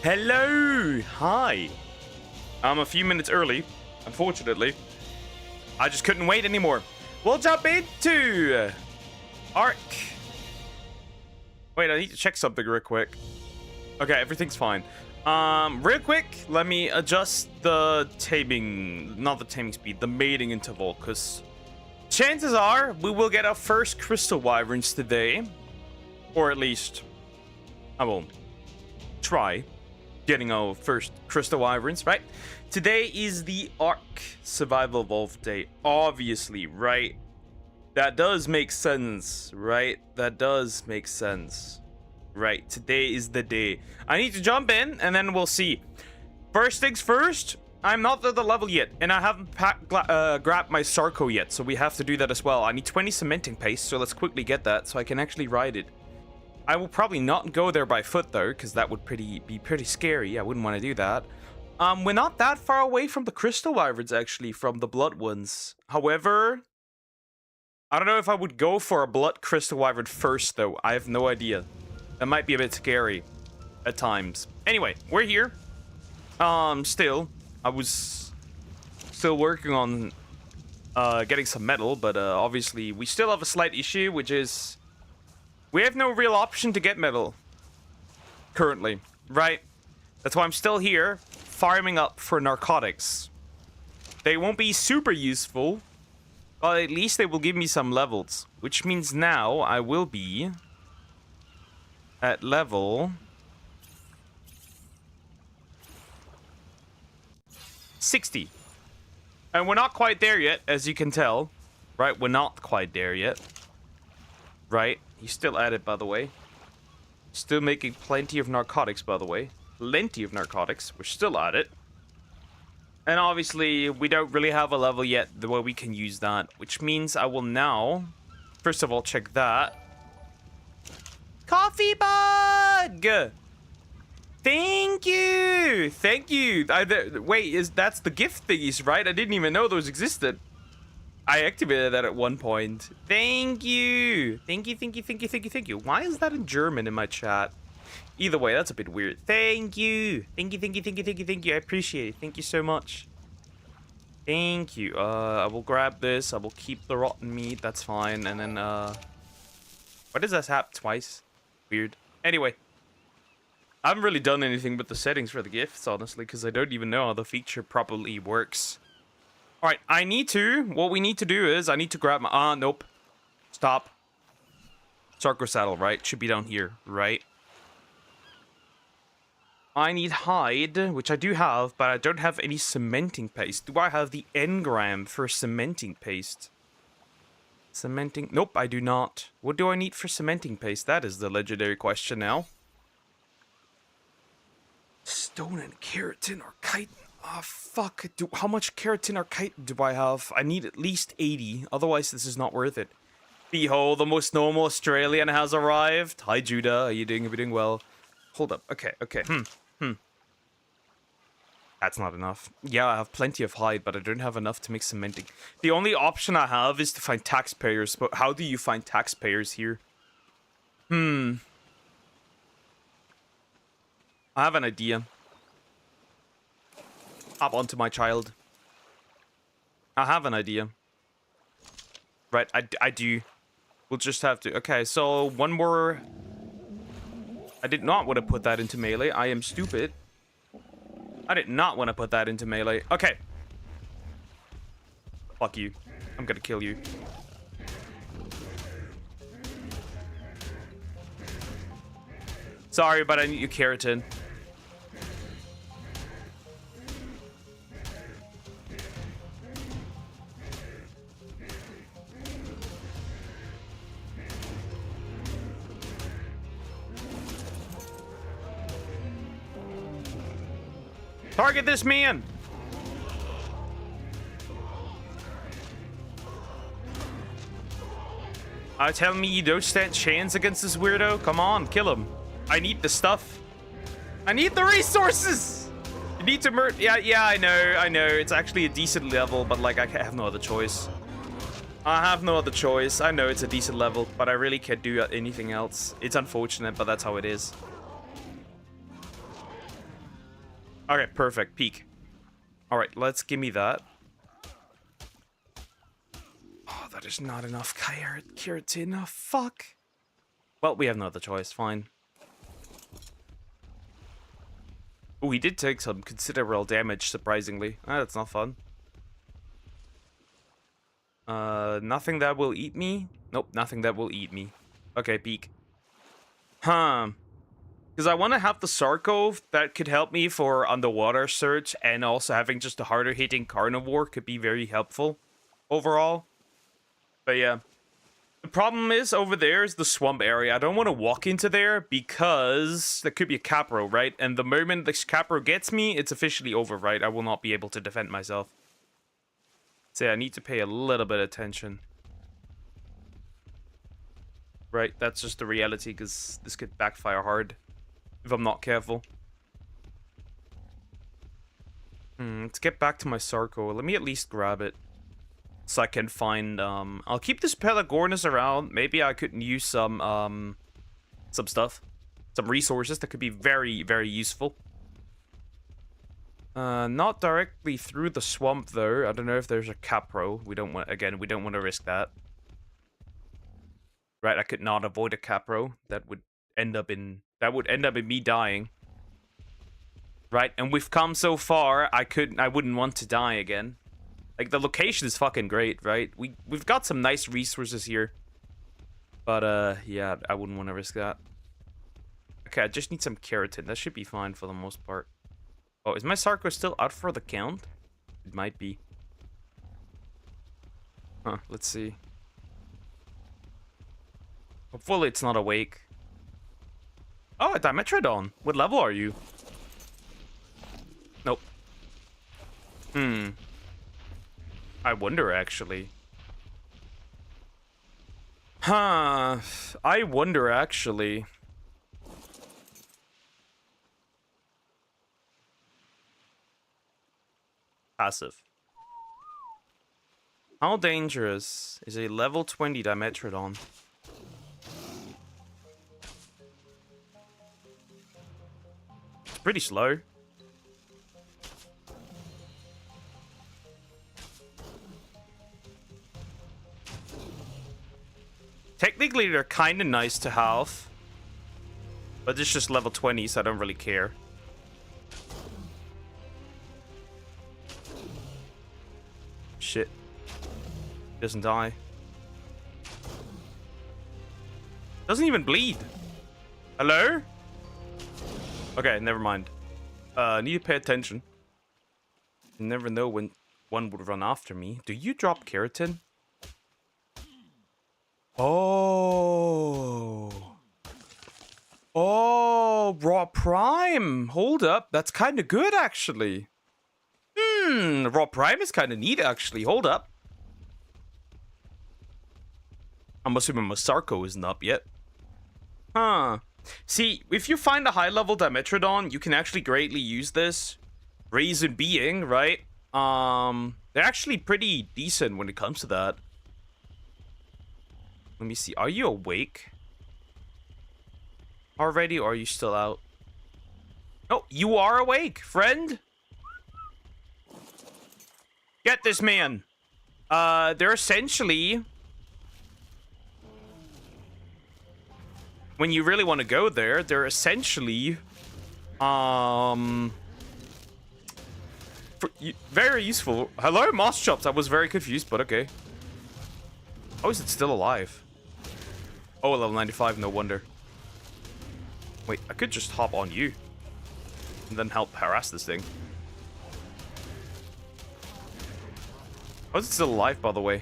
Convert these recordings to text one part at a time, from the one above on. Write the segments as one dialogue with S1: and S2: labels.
S1: Hello! Hi! I'm a few minutes early, unfortunately. I just couldn't wait anymore. We'll jump into Arc. Wait, I need to check something real quick. Okay, everything's fine. Real quick, let me adjust the taming, not the taming speed, the mating interval, because chances are we will get our first crystal wyverns today. Or at least, I will try getting our first crystal wyverns, right? Today is the Arc Survival Evolved Day, obviously, right? That does make sense, right? That does make sense. Right, today is the day. I need to jump in, and then we'll see. First things first, I'm not at the level yet, and I haven't grabbed my Sarco yet, so we have to do that as well. I need 20 cementing paste, so let's quickly get that, so I can actually ride it. I will probably not go there by foot, though, because that would be pretty scary. I wouldn't want to do that. We're not that far away from the Crystal Wyverns, actually, from the Blood ones. However, I don't know if I would go for a Blood Crystal Wyvern first, though. I have no idea. That might be a bit scary at times. Anyway, we're here. Still, I was still working on getting some metal, but obviously we still have a slight issue, which is we have no real option to get metal currently, right? That's why I'm still here farming up for narcotics. They won't be super useful, but at least they will give me some levels, which means now I will be at level 60. And we're not quite there yet, as you can tell. Right? We're not quite there yet. Right? He's still at it, by the way. Still making plenty of narcotics, by the way. Plenty of narcotics. We're still at it. And obviously, we don't really have a level yet the way we can use that. Which means I will now, first of all, check that. Coffee bug! Thank you! Thank you! Wait, that's the gift thingies, right? I didn't even know those existed. I activated that at one point. Thank you! Thank you, thank you, thank you, thank you, thank you. Why is that in German in my chat? Either way, that's a bit weird. Thank you! Thank you, thank you, thank you, thank you, thank you. I appreciate it. Thank you so much. Thank you. I will grab this. I will keep the rotten meat. That's fine. And then, why does that happen twice? Weird. Anyway. I haven't really done anything with the settings for the gifts, honestly, because I don't even know how the feature properly works. Alright, what we need to do is, I need to grab my, nope. Stop. Sarco saddle, right? Should be down here, right? I need hide, which I do have, but I don't have any cementing paste. Do I have the engram for cementing paste? Cementing, nope, I do not. What do I need for cementing paste? That is the legendary question now. Stone and keratin or chitin. Oh, fuck. How much keratin or chitin do I have? I need at least 80. Otherwise, this is not worth it. Behold, the most normal Australian has arrived. Hi, Judah. Are you doing? Are you doing well? Hold up. Okay. That's not enough. Yeah, I have plenty of hide, but I don't have enough to make cementing. The only option I have is to find taxpayers. But how do you find taxpayers here? I have an idea. Hop onto my child. I have an idea. Right, I do. We'll just have to. Okay, so one more. I did not want to put that into melee. I am stupid. I did not want to put that into melee. Okay. Fuck you. I'm gonna kill you. Sorry, but I need your keratin. Target this man! Tell me you don't stand chance against this weirdo? Come on, kill him. I need the stuff. I need the resources! You need to Yeah, I know. It's actually a decent level, but like, I have no other choice. I have no other choice. I know it's a decent level, but I really can't do anything else. It's unfortunate, but that's how it is. Okay, perfect. Peak. All right, let's give me that. Oh, that is not enough keratin. Oh, fuck. Well, we have no other choice. Fine. Oh, he did take some considerable damage, surprisingly. Ah, that's not fun. Nothing that will eat me? Nope, nothing that will eat me. Okay, peak. Huh. Because I want to have the Sarcove that could help me for underwater search, and also having just a harder hitting carnivore could be very helpful overall. But yeah. The problem is over there is the swamp area. I don't want to walk into there because there could be a Capro, right? And the moment this Capro gets me, it's officially over, right? I will not be able to defend myself. So yeah, I need to pay a little bit of attention. Right, that's just the reality, because this could backfire hard if I'm not careful. Let's get back to my Sarco. Let me at least grab it. So I can find, I'll keep this Pelagornis around. Maybe I could use some stuff. Some resources that could be very, very useful. Not directly through the swamp, though. I don't know if there's a Capro. We don't want to risk that. Right, I could not avoid a Capro. That would end up in me dying. Right, and we've come so far, I wouldn't want to die again. Like, the location is fucking great, right? We've got some nice resources here. But, yeah, I wouldn't want to risk that. Okay, I just need some keratin. That should be fine for the most part. Oh, is my Sarco still out for the count? It might be. Huh, let's see. Hopefully it's not awake. Oh, a Dimetrodon. What level are you? Nope. I wonder, actually. Huh. I wonder, actually. Passive. How dangerous is a level 20 Dimetrodon? It's pretty slow. Technically, they're kind of nice to have. But it's just level 20, so I don't really care. Shit. Doesn't die. Doesn't even bleed. Hello? Okay, never mind. Need to pay attention. You never know when one would run after me. Do you drop keratin? Oh. Oh, raw prime. Hold up. That's kind of good, actually. Raw prime is kind of neat, actually. Hold up. I'm assuming my Sarco isn't up yet. Huh. See, if you find a high-level Dimetrodon, you can actually greatly use this. Reason being, right? They're actually pretty decent when it comes to that. Let me see. Are you awake already, or are you still out? Oh, you are awake, friend. Get this man. They're essentially, when you really want to go there, they're essentially, very useful. Hello, Moss Chops. I was very confused, but okay. How is it still alive? Oh, level 95, no wonder. Wait, I could just hop on you and then help harass this thing. How is it still alive, by the way?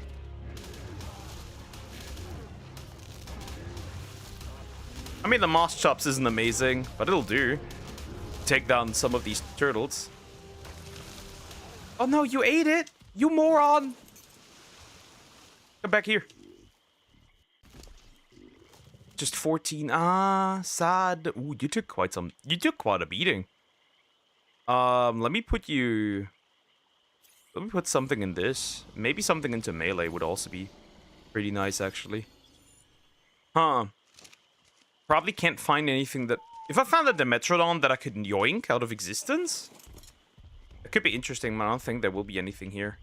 S1: I mean, the Moss Chops isn't amazing, but it'll do. Take down some of these turtles. Oh no, you ate it! You moron! Come back here. Just 14. Ah, sad. Ooh, you took quite a beating. Let me put something in this. Maybe something into melee would also be pretty nice, actually. Huh. Probably can't find anything that... If I found a Dimetrodon that I could yoink out of existence, It could be interesting, but I don't think there will be anything here.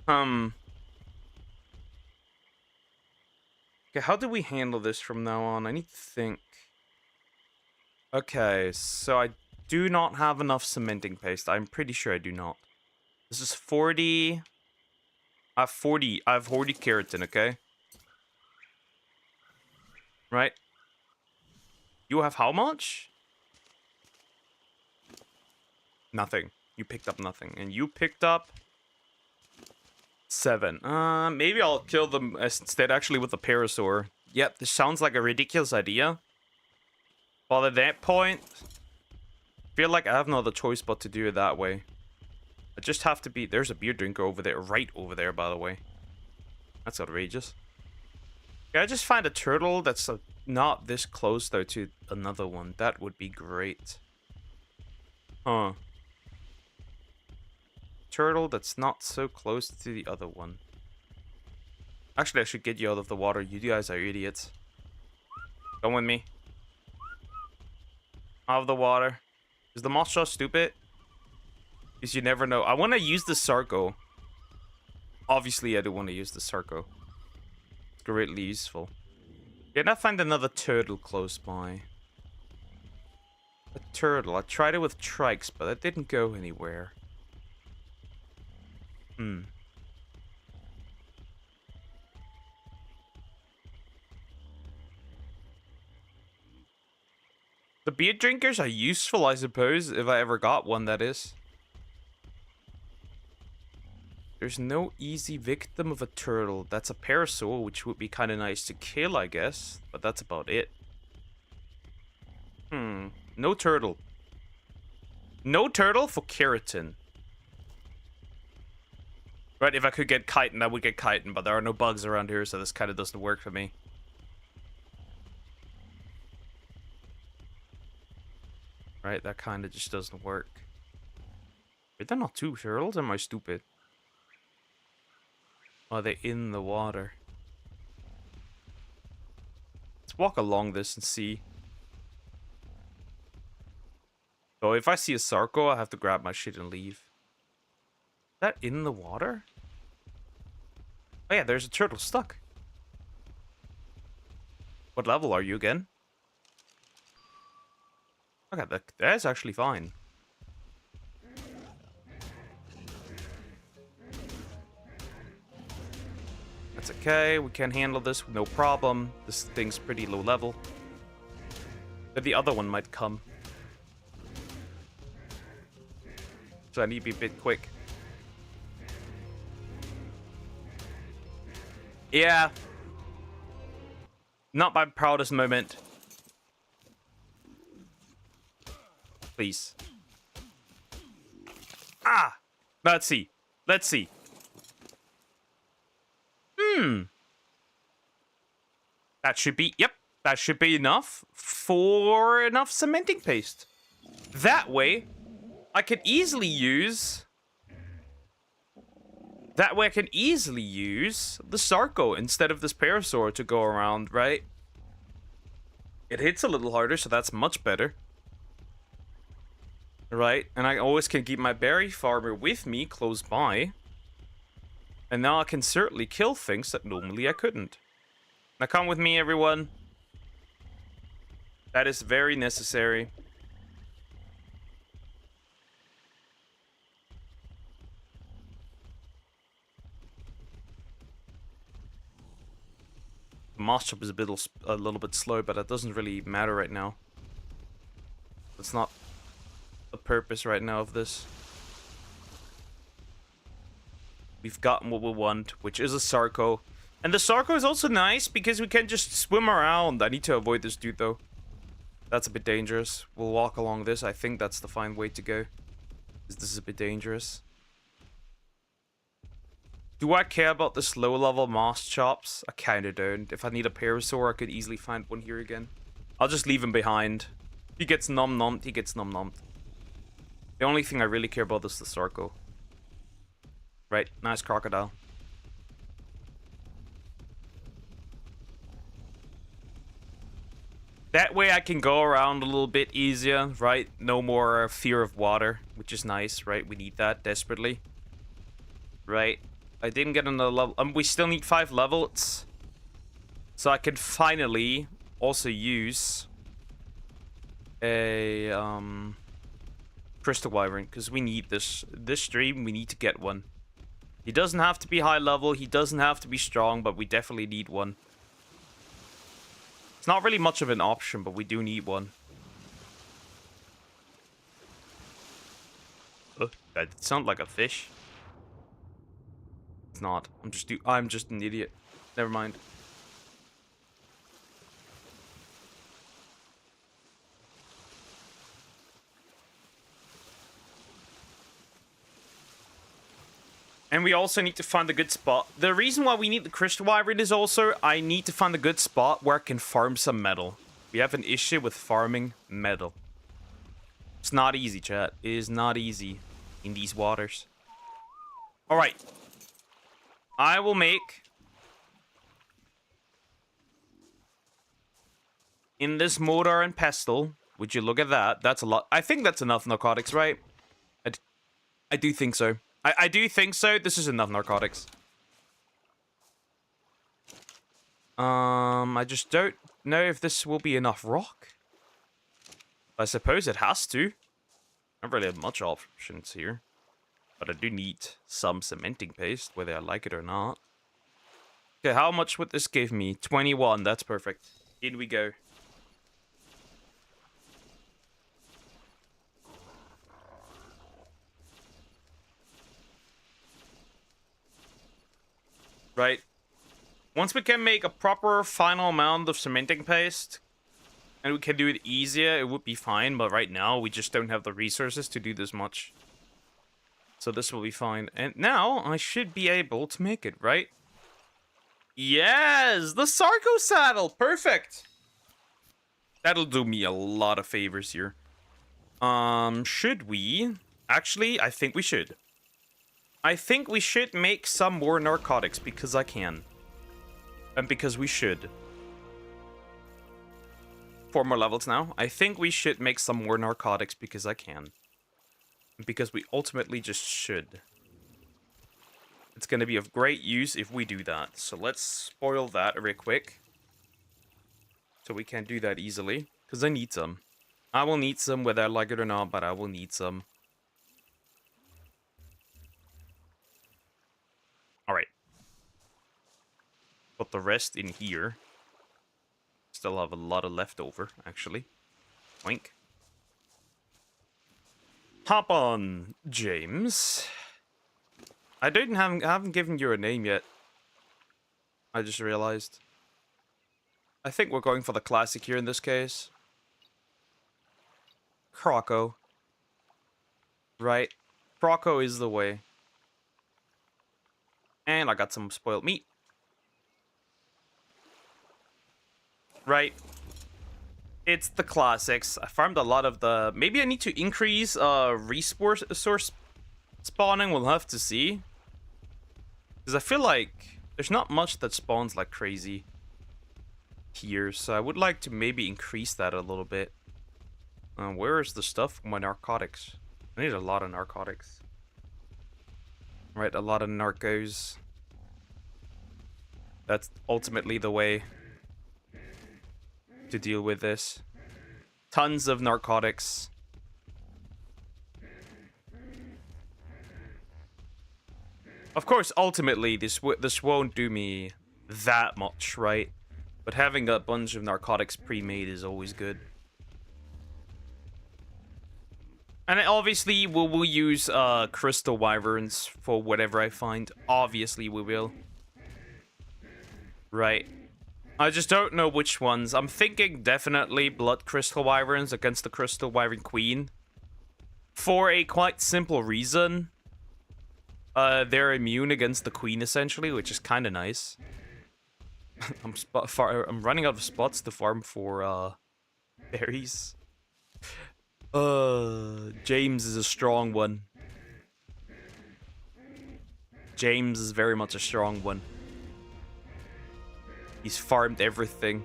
S1: Okay, how do we handle this from now on? I need to think. Okay, so I do not have enough cementing paste. I'm pretty sure I do not. This is 40. I have 40. I have 40 keratin, okay? Right? You have how much? Nothing. You picked up nothing. And you picked up 7. Maybe I'll kill them instead actually with the parasaur. Yep, this sounds like a ridiculous idea. But at that point, I feel like I have no other choice but to do it that way. I just have to be... There's a beer drinker over there, right over there, by the way. That's outrageous. Can I just find a turtle that's not this close, though, to another one? That would be great. Huh. Turtle that's not so close to the other one. Actually, I should get you out of the water. You guys are idiots. Come with me. Out of the water. Is the moth jaw stupid? Because you never know. I want to use the Sarco. Obviously, I do want to use the Sarco. It's greatly useful. Can I find another turtle close by? A turtle. I tried it with trikes, but it didn't go anywhere. The beer drinkers are useful, I suppose, if I ever got one, that is. There's no easy victim of a turtle. That's a parasaur, which would be kind of nice to kill, I guess. But that's about it. No turtle. No turtle for keratin. Right, if I could get chitin, I would get chitin, but there are no bugs around here, so this kind of doesn't work for me. Right, that kind of just doesn't work. Are there not 2 turtles? Am I stupid? Are they in the water? Let's walk along this and see. So if I see a Sarco, I have to grab my shit and leave. Is that in the water? Oh yeah, there's a turtle stuck. What level are you again? Okay, that's actually fine. That's okay, we can handle this with no problem. This thing's pretty low level. But the other one might come. So I need to be a bit quick. Yeah. Not my proudest moment. Please. Ah! Let's see. Let's see. That should be... Yep. That should be enough for enough cementing paste. That way, I can easily use... That way I can easily use the Sarco instead of this Parasaur to go around, right? It hits a little harder, so that's much better. Right? And I always can keep my berry farmer with me close by. And now I can certainly kill things that normally I couldn't. Now come with me, everyone. That is very necessary. The moss chop is a little bit slow, but that doesn't really matter right now. That's not the purpose right now of this. We've gotten what we want, which is a Sarco. And the Sarco is also nice because we can just swim around. I need to avoid this dude, though. That's a bit dangerous. We'll walk along this. I think that's the fine way to go. This is a bit dangerous. Do I care about this low-level moss chops? I kinda don't. If I need a Parasaur, I could easily find one here again. I'll just leave him behind. He gets nom-nommed, he gets nom-nommed. The only thing I really care about is the Sarco. Right, nice crocodile. That way I can go around a little bit easier, right? No more fear of water, which is nice, right? We need that desperately. Right? I didn't get another level. We still need 5 levels. So I can finally also use a Crystal Wyvern, because we need this stream. We need to get one. He doesn't have to be high level. He doesn't have to be strong, but we definitely need one. It's not really much of an option, but we do need one. That sounds like a fish. It's not. I'm just an idiot. Never mind. And we also need to find a good spot. The reason why we need the Crystal Wyvern is also I need to find a good spot where I can farm some metal. We have an issue with farming metal. It's not easy, chat. It is not easy in these waters. Alright. I will make... in this mortar and pestle, would you look at that? That's a lot. I think that's enough narcotics, right? I do think so. I do think so. This is enough narcotics. I just don't know if this will be enough rock. I suppose it has to. I don't really have much options here. But I do need some cementing paste, whether I like it or not. Okay, how much would this give me? 21, that's perfect. In we go. Right. Once we can make a proper final amount of cementing paste, and we can do it easier, it would be fine. But right now, we just don't have the resources to do this much. So this will be fine. And now, I should be able to make it, right? Yes! The Sarco saddle! Perfect! That'll do me a lot of favors here. Should we? Actually, I think we should. I think we should make some more narcotics because I can. And because we should. 4 more levels now. I think we should make some more narcotics because I can. And because we ultimately just should. It's going to be of great use if we do that. So let's spoil that real quick. So we can do that easily. Because I need some. I will need some whether I like it or not, but I will need some. Alright. Put the rest in here. Still have a lot of leftover, actually. Wink. Hop on, James. I haven't given you a name yet. I just realized. I think we're going for the classic here in this case. Croco. Right. Croco is the way. And I got some spoiled meat. Right. It's the classics. I farmed a lot of the... Maybe I need to increase resource spawning. We'll have to see. Because I feel like there's not much that spawns like crazy here. So I would like to maybe increase that a little bit. Where is the stuff for my narcotics? I need a lot of narcotics. Right, a lot of narcos. That's ultimately the way to deal with this. Tons of narcotics. Of course, ultimately, this won't do me that much, right? But having a bunch of narcotics pre-made is always good. And obviously, we will use Crystal Wyverns for whatever I find. Obviously, we will. Right. I just don't know which ones. I'm thinking definitely Blood Crystal Wyverns against the Crystal Wyvern Queen. For a quite simple reason. They're immune against the Queen, essentially, which is kind of nice. I'm running out of spots to farm for berries. James is a strong one. James is very much a strong one. He's farmed everything.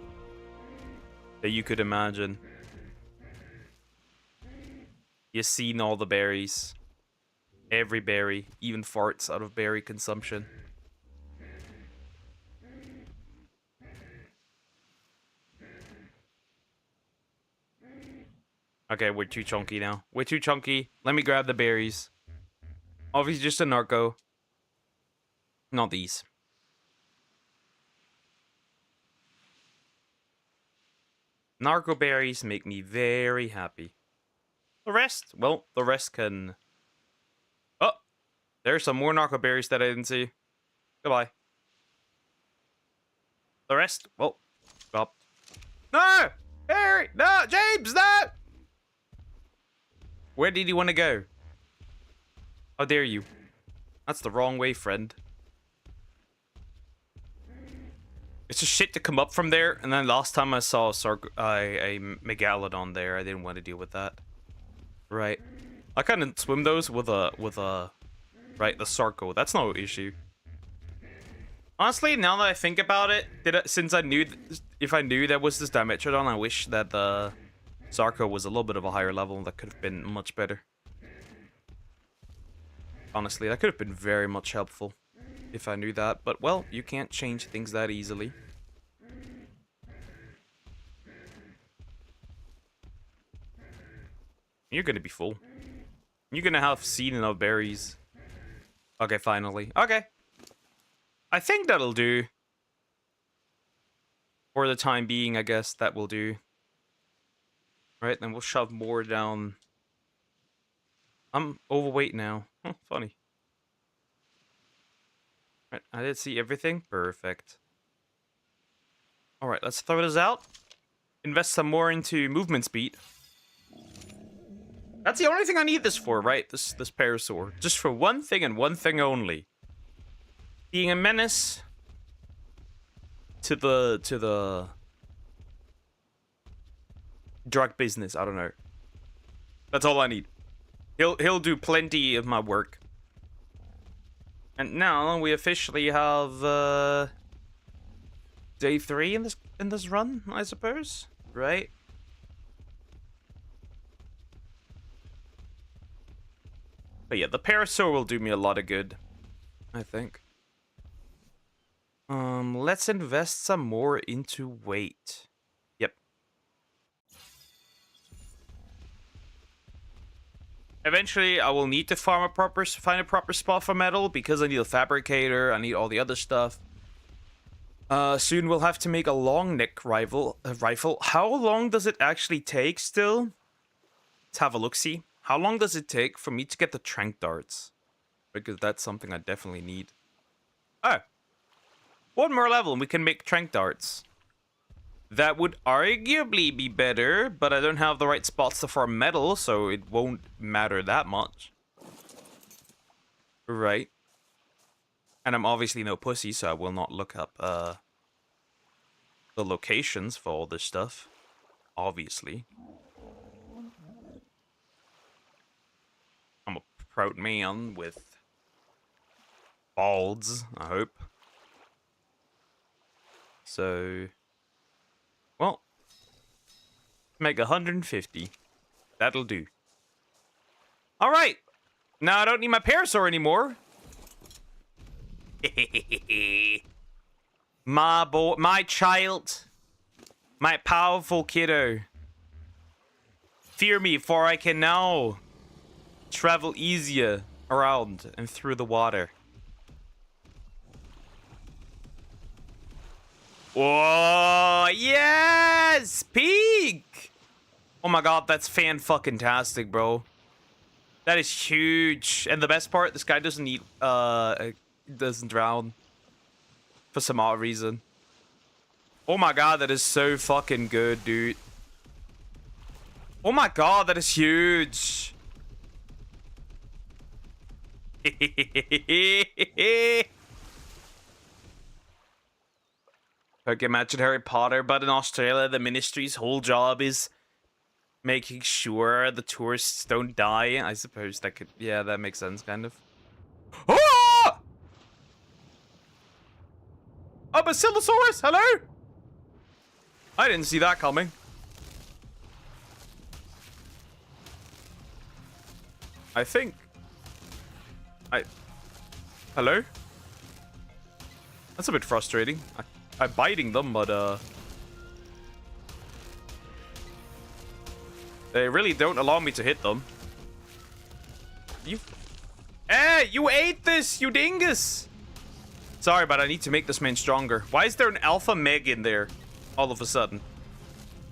S1: that you could imagine. You've seen all the berries. Every berry, even farts out of berry consumption. Okay, we're too chunky now. We're too chunky. Let me grab the berries. Obviously just a narco. Not these. Narco berries make me very happy. The rest, well, the rest can... Oh! There's some more narco berries that I didn't see. Goodbye. The rest, well, stop. No! Harry! No! James! No! Where did you want to go? How dare you? That's the wrong way, friend. It's just shit to come up from there, and then last time I saw a megalodon there, I didn't want to deal with that. Right. I couldn't swim those with a... Right, the Sarco. That's no issue. Honestly, now that I think about it, since I knew... If I knew there was this Dimetrodon, I wish that the Sarco was a little bit of a higher level. That could have been much better. Honestly, that could have been very much helpful if I knew that. But, well, you can't change things that easily. You're gonna be full. You're gonna have seen enough berries. Okay, finally. Okay. I think that'll do. For the time being, I guess that will do. Right, then we'll shove more down. I'm overweight now. Huh, funny. Right, I did see everything. Perfect. Alright, let's throw this out. Invest some more into movement speed. That's the only thing I need this for, right? This Parasaur. Just for one thing and one thing only. Being a menace to the drug business. I don't know. That's all I need. He'll do plenty of my work. And now we officially have day 3 in this run, I suppose, right? But yeah, the Parasaur will do me a lot of good, I think. Let's invest some more into weight. Yep. Eventually, I will need to find a proper spot for metal because I need a fabricator. I need all the other stuff. Soon we'll have to make a long neck rifle. How long does it actually take still? Let's have a look-see. How long does it take for me to get the trank darts? Because that's something I definitely need. Oh. One more level and we can make trank darts. That would arguably be better, but I don't have the right spots to farm metal, so it won't matter that much. Right. And I'm obviously no pussy, so I will not look up the locations for all this stuff. Obviously. I'm a proud man with balds, I hope. So, well, make 150. That'll do. All right. Now I don't need my Parasaur anymore. My boy, my child, my powerful kiddo. Fear me, for I can now travel easier around and through the water. Whoa, yes! Peak! Oh my god, that's fan-fucking-tastic, bro. That is huge. And the best part, this guy doesn't need, doesn't drown. For some odd reason. Oh my god, that is so fucking good, dude. Oh my god, that is huge. Okay, imagine Harry Potter, but in Australia, the ministry's whole job is making sure the tourists don't die. I suppose that could... Yeah, that makes sense, kind of. Oh! A Basilosaurus! Hello? I didn't see that coming. I think... Hello? That's a bit frustrating. I'm biting them, but, they really don't allow me to hit them. You... Hey, you ate this, you dingus! Sorry, but I need to make this man stronger. Why is there an alpha meg in there all of a sudden?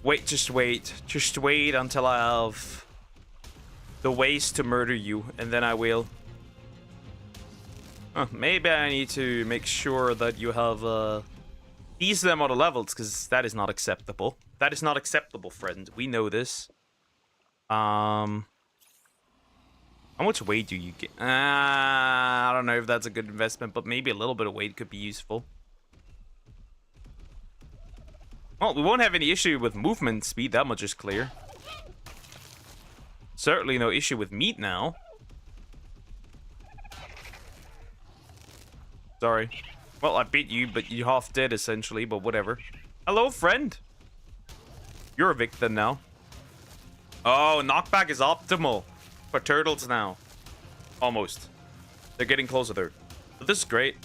S1: Wait, just wait. Just wait until I have the ways to murder you, and then I will. Maybe I need to make sure that you have decent amount of levels, because that is not acceptable. That is not acceptable, friend. We know this. How much weight do you get? I don't know if that's a good investment, but maybe a little bit of weight could be useful. Well, we won't have any issue with movement speed. That much is clear. Certainly no issue with meat now. Sorry. Well, I beat you, but you're half dead, essentially, but whatever. Hello, friend. You're a victim now. Oh, knockback is optimal for turtles now. Almost. They're getting closer there. But this is great.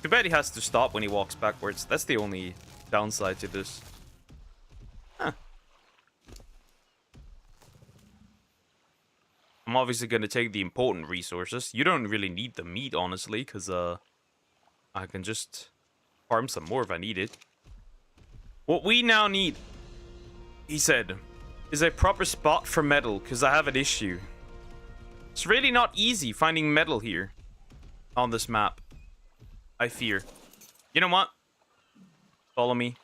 S1: Too bad he has to stop when he walks backwards. That's the only downside to this. Huh. I'm obviously going to take the important resources. You don't really need the meat, honestly, because I can just farm some more if I need it. What we now need, he said, is a proper spot for metal, because I have an issue. It's really not easy finding metal here on this map, I fear. You know what? Follow me.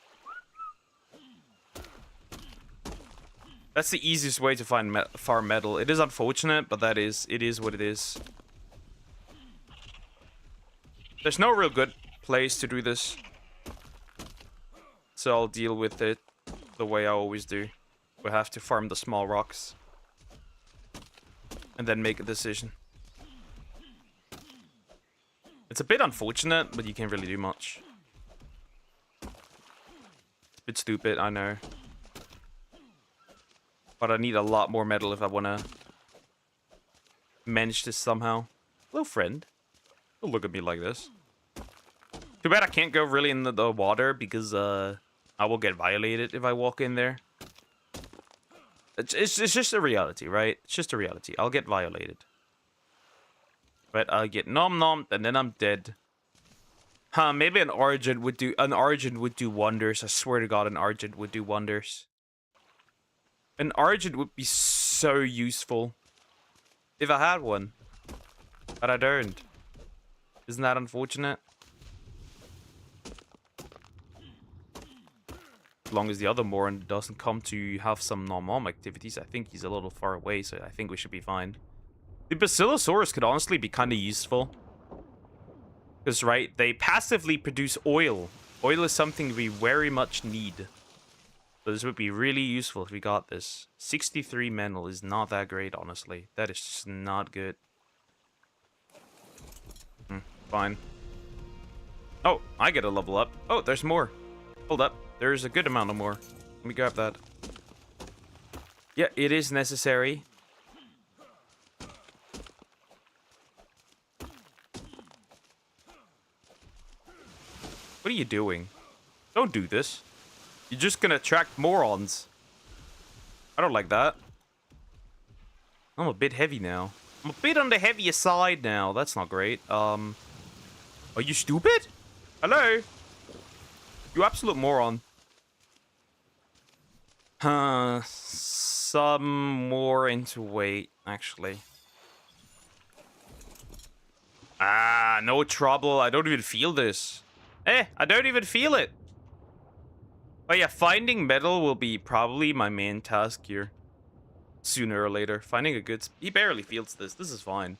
S1: That's the easiest way to find farm metal. It is unfortunate, but it is what it is. There's no real good place to do this. So I'll deal with it the way I always do. We have to farm the small rocks. And then make a decision. It's a bit unfortunate, but you can't really do much. It's a bit stupid, I know. But I need a lot more metal if I want to manage this somehow. Hello, friend. Don't look at me like this. Too bad I can't go really in the water because I will get violated if I walk in there. It's just a reality, right? It's just a reality. I'll get violated. But I'll get nom-nommed and then I'm dead. Huh, maybe an Argent would do wonders. I swear to God, an Argent would do wonders. An Argent would be so useful if I had one. But I don't. Isn't that unfortunate? As long as the other Moron doesn't come to have some nom-nom activities. I think he's a little far away, so I think we should be fine. The Basilosaurus could honestly be kind of useful. Because, right, they passively produce oil. Oil is something we very much need. So this would be really useful if we got this. 63 metal is not that great, honestly. That is just not good. Fine. Oh, I get a level up. Oh, there's more. Hold up. There's a good amount of more. Let me grab that. Yeah, it is necessary. What are you doing? Don't do this. You're just gonna attract morons. I don't like that. I'm a bit heavy now. I'm a bit on the heavier side now. That's not great. Are you stupid? Hello? You absolute moron. Some more into weight, actually. Ah, no trouble. I don't even feel this. I don't even feel it. But yeah, finding metal will be probably my main task here. Sooner or later. Finding a good... He barely feels this. This is fine.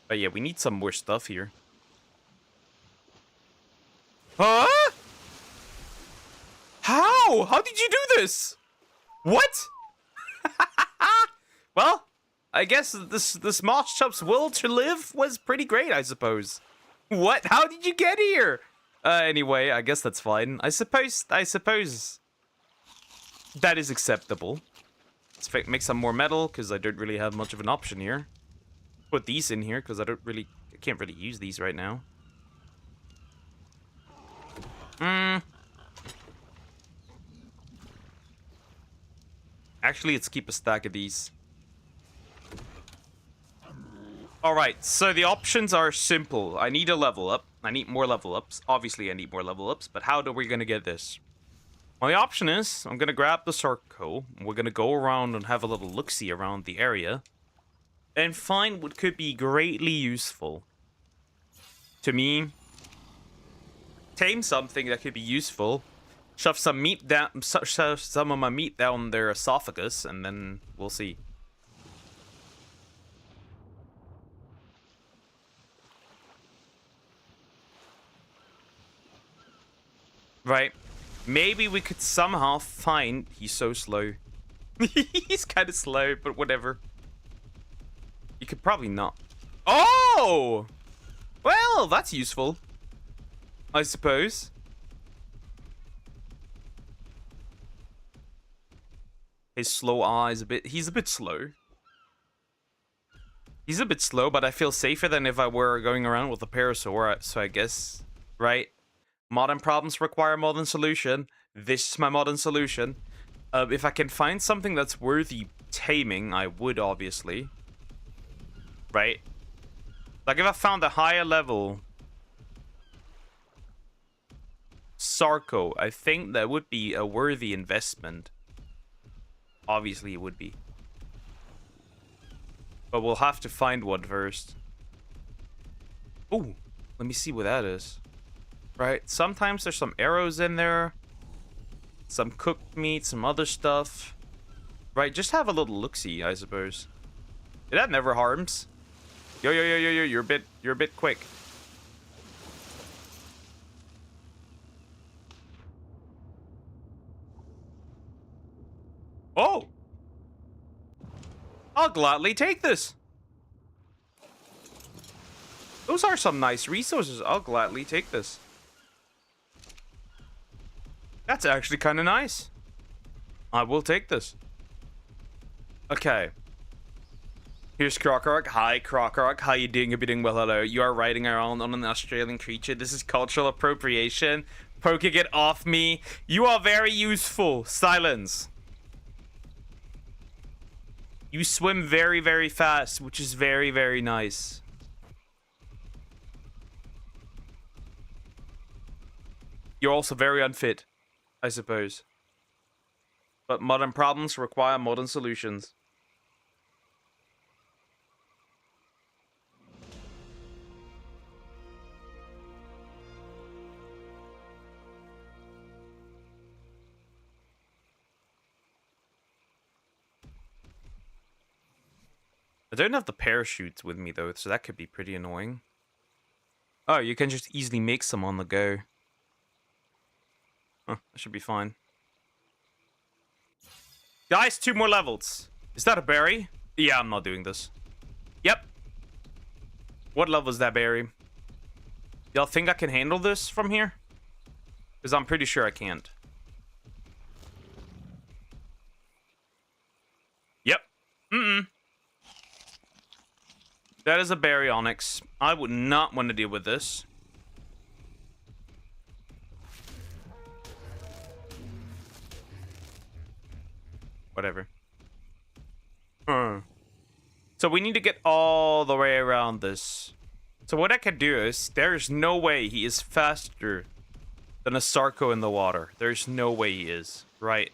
S1: But yeah, we need some more stuff here. Huh? How? How did you do this? What? Well, I guess this Moss Chop's will to live was pretty great, I suppose. What? How did you get here? Anyway, I guess that's fine. I suppose that is acceptable. Let's make some more metal, because I don't really have much of an option here. Put these in here, because I can't really use these right now. Actually, let's keep a stack of these. Alright, so the options are simple. I need a level up. I need more level ups. Obviously, I need more level ups, but how are we going to get this? Well, the option is, I'm going to grab the circle. We're going to go around and have a little look-see around the area. And find what could be greatly useful. To me, tame something that could be useful. Shove some meat down, shove some of my meat down their esophagus, and then we'll see. Right. Maybe we could somehow find... He's so slow. He's kind of slow, but whatever. You could probably not. Oh! Well, that's useful. I suppose. His slow eyes a bit... He's a bit slow. He's a bit slow, but I feel safer than if I were going around with a parasaur, so I guess... Right? Modern problems require modern solution. This is my modern solution. If I can find something that's worthy taming, I would, obviously. Right? Like, if I found a higher level Sarco, I think that would be a worthy investment. Obviously, it would be. But we'll have to find one first. Oh, let me see what that is. Right, sometimes there's some arrows in there. Some cooked meat, some other stuff. Right, just have a little look-see, I suppose. That never harms. Yo, you're a bit quick. Oh! I'll gladly take this. Those are some nice resources. I'll gladly take this. That's actually kind of nice. I will take this. Okay. Here's Crocorok. Hi, Crocorok. How you doing? You're doing well. Hello. You are riding around on an Australian creature. This is cultural appropriation. Poking it off me. You are very useful. Silence. You swim very, very fast, which is very, very nice. You're also very unfit, I suppose. But modern problems require modern solutions. I don't have the parachutes with me, though, so that could be pretty annoying. Oh, you can just easily make some on the go. Huh, that should be fine. Guys, 2 more levels. Is that a berry? Yeah, I'm not doing this. Yep. What level is that berry? Y'all think I can handle this from here? Because I'm pretty sure I can't. Yep. That is a berry onyx. I would not want to deal with this. Whatever. So we need to get all the way around this. So what I could do is, there's no way he is faster than a Sarco in the water. There's no way he is. Right.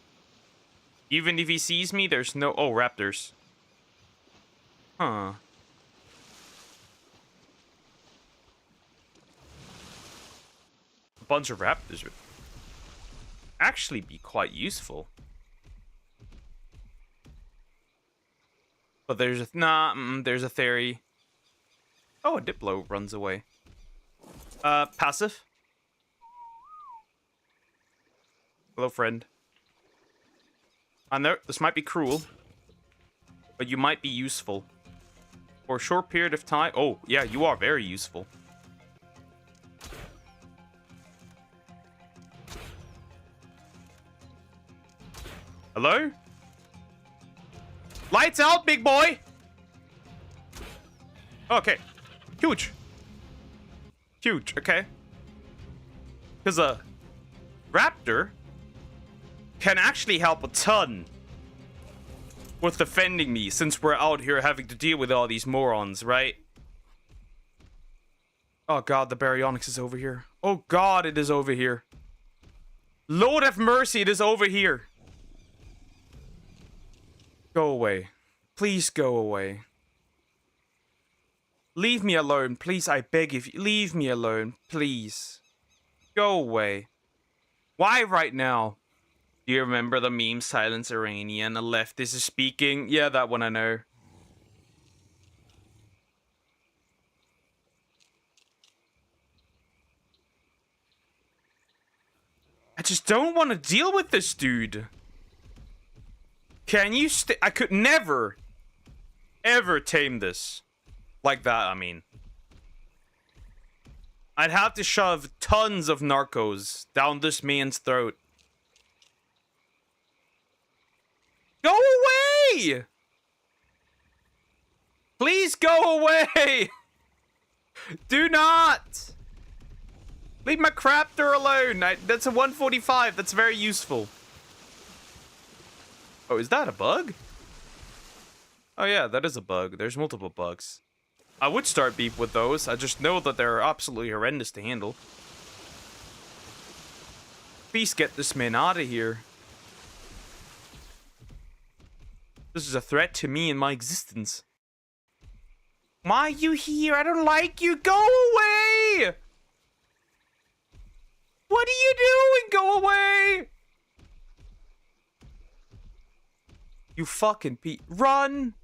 S1: Even if he sees me, there's no... Oh, raptors. Huh. A bunch of raptors would actually be quite useful. But there's a... there's a theory. Oh, a Diplo runs away. Passive. Hello, friend. I know this might be cruel, but you might be useful. For a short period of time... Oh, yeah, you are very useful. Hello? Lights out, big boy! Okay. Huge. Huge, okay. Because a raptor can actually help a ton with defending me, since we're out here having to deal with all these morons, right? Oh god, the baryonyx is over here. Oh god, it is over here. Lord have mercy, it is over here. Go away. Please go away. Leave me alone, please, I beg of you. Leave me alone, please. Go away. Why right now? Do you remember the meme Silence Iranian? A leftist is speaking? Yeah, that one I know. I just don't want to deal with this dude. Can you I could never, ever tame this. Like that, I mean. I'd have to shove tons of narcos down this man's throat. Go away! Please go away! Do not! Leave my craptor alone. That's a 145. That's very useful. Oh, is that a bug? Oh yeah, that is a bug. There's multiple bugs. I would start beef with those. I just know that they're absolutely horrendous to handle. Please get this man out of here. This is a threat to me and my existence. Why are you here? I don't like you. Go away! What are you doing? Go away! You fucking run!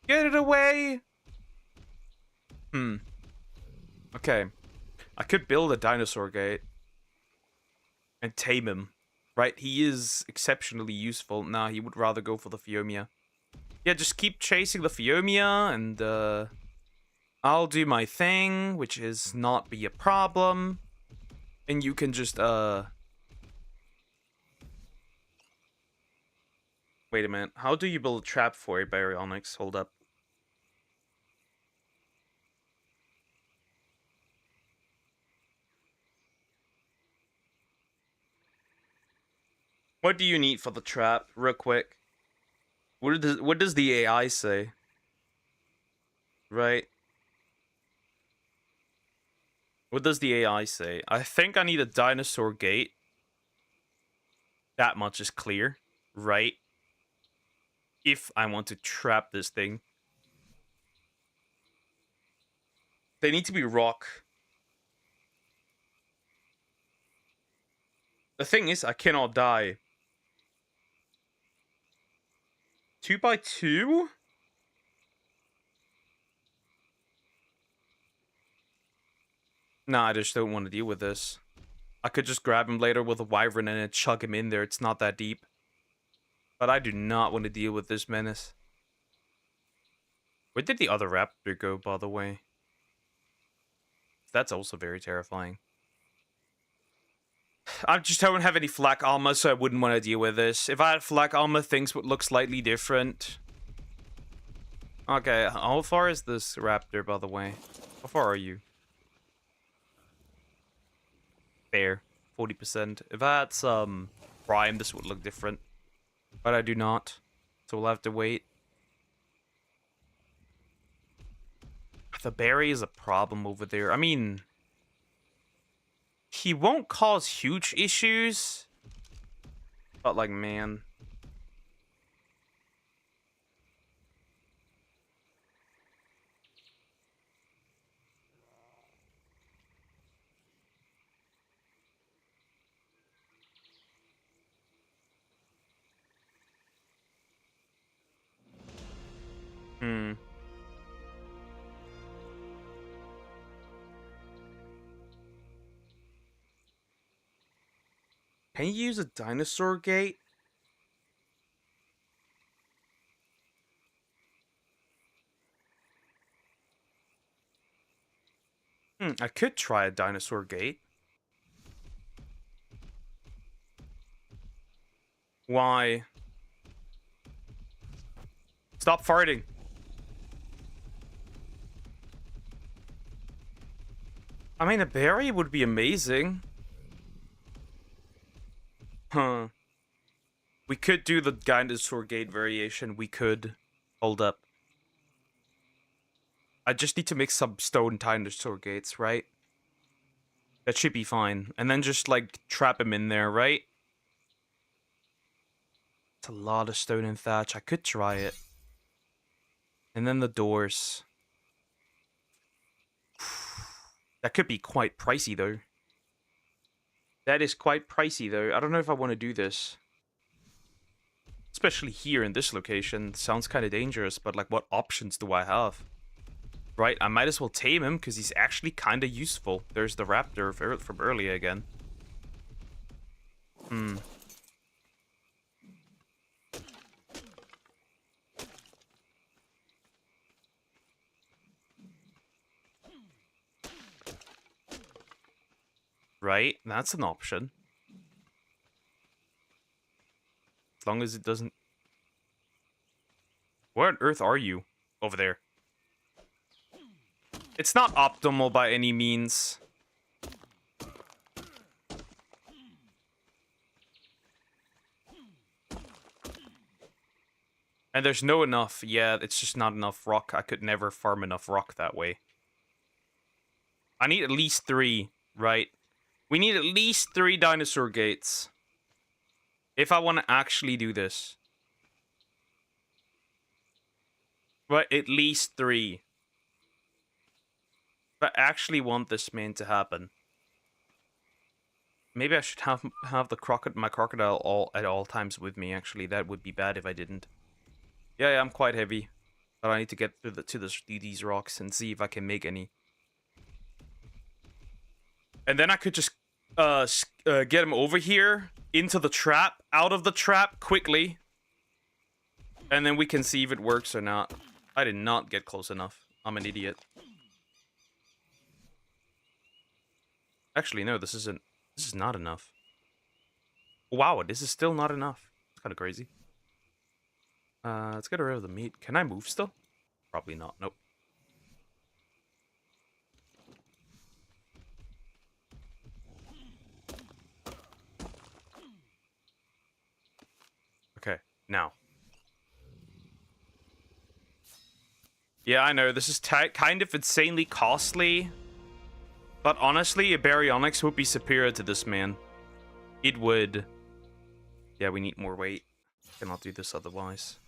S1: Get it away! Okay. I could build a dinosaur gate. And tame him. Right? He is exceptionally useful. Nah, he would rather go for the Phiomia. Yeah, just keep chasing the Phiomia and I'll do my thing, which is not be a problem. And you can just wait a minute. How do you build a trap for a baryonyx? Hold up. What do you need for the trap? Real quick. What does the AI say? Right. What does the AI say? I think I need a dinosaur gate. That much is clear. Right. If I want to trap this thing. They need to be rock. The thing is, I cannot die. 2x2? Nah, I just don't want to deal with this. I could just grab him later with a wyvern and then chug him in there. It's not that deep. But I do not want to deal with this menace. Where did the other raptor go, by the way? That's also very terrifying. I just don't have any flak armor, so I wouldn't want to deal with this. If I had flak armor, things would look slightly different. Okay, how far is this raptor, by the way? How far are you? Fair. 40%. If I had some prime, this would look different. But I do not. So we'll have to wait. The berry is a problem over there. I mean, he won't cause huge issues. But like, man. Can you use a dinosaur gate? I could try a dinosaur gate. Why? Stop farting. I mean, a berry would be amazing. Huh. We could do the dinosaur gate variation. We could. Hold up. I just need to make some stone dinosaur gates, right? That should be fine. And then just, like, trap him in there, right? It's a lot of stone and thatch. I could try it. And then the doors. That could be quite pricey, though. That is quite pricey, though. I don't know if I want to do this. Especially here in this location. Sounds kind of dangerous, but, like, what options do I have? Right, I might as well tame him, because he's actually kind of useful. There's the raptor from earlier again. Right, that's an option. As long as it doesn't... Where on earth are you? Over there. It's not optimal by any means. And there's no enough. Yeah, it's just not enough rock. I could never farm enough rock that way. I need at least 3, right? We need at least 3 dinosaur gates. If I want to actually do this. But at least 3. If I actually want this man to happen. Maybe I should have my crocodile at all times with me, actually. That would be bad if I didn't. Yeah, I'm quite heavy. But I need to get to these rocks and see if I can make any. And then I could just get him over here, into the trap, out of the trap, quickly. And then we can see if it works or not. I did not get close enough. I'm an idiot. Actually, no, this is not enough. Wow, this is still not enough. It's kind of crazy. Let's get rid of the meat. Can I move still? Probably not. Nope. Okay, now. Yeah, I know, this is kind of insanely costly. But honestly, a baryonyx would be superior to this man. It would. Yeah, we need more weight. Cannot do this otherwise.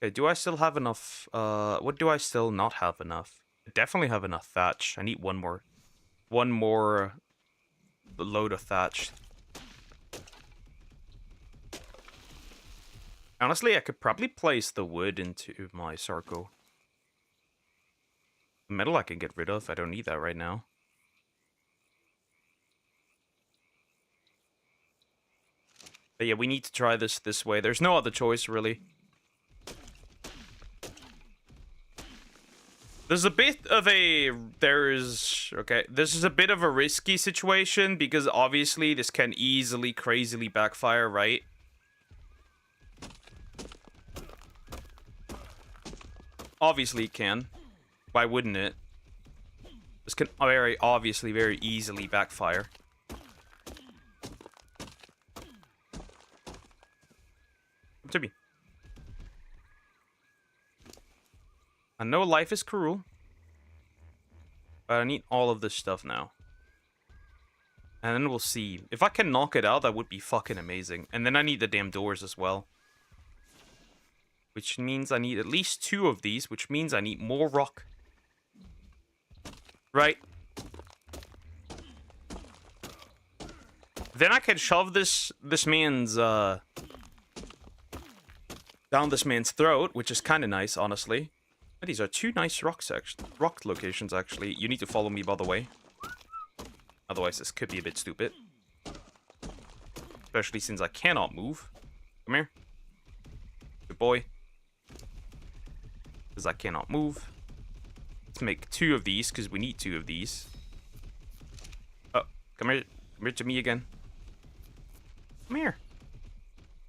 S1: Okay, do I still have enough? What do I still not have enough? I definitely have enough thatch. I need one more load of thatch. Honestly, I could probably place the wood into my circle. The metal I can get rid of. I don't need that right now. But yeah, we need to try this way. There's no other choice, really. There's a bit of a... Okay, this is a bit of a risky situation, because obviously this can easily, crazily backfire, right? Obviously it can. Why wouldn't it? This can very obviously, very easily backfire. Come to me. I know life is cruel. But I need all of this stuff now. And then we'll see. If I can knock it out, that would be fucking amazing. And then I need the damn doors as well. Which means I need at least 2 of these, which means I need more rock. Right? Then I can shove this man's, down this man's throat, which is kind of nice, honestly. These are 2 nice rock locations, actually. You need to follow me, by the way. Otherwise, this could be a bit stupid. Especially since I cannot move. Come here. Good boy. Because I cannot move. Let's make 2 of these, because we need 2 of these. Oh, come here. Come here to me again. Come here.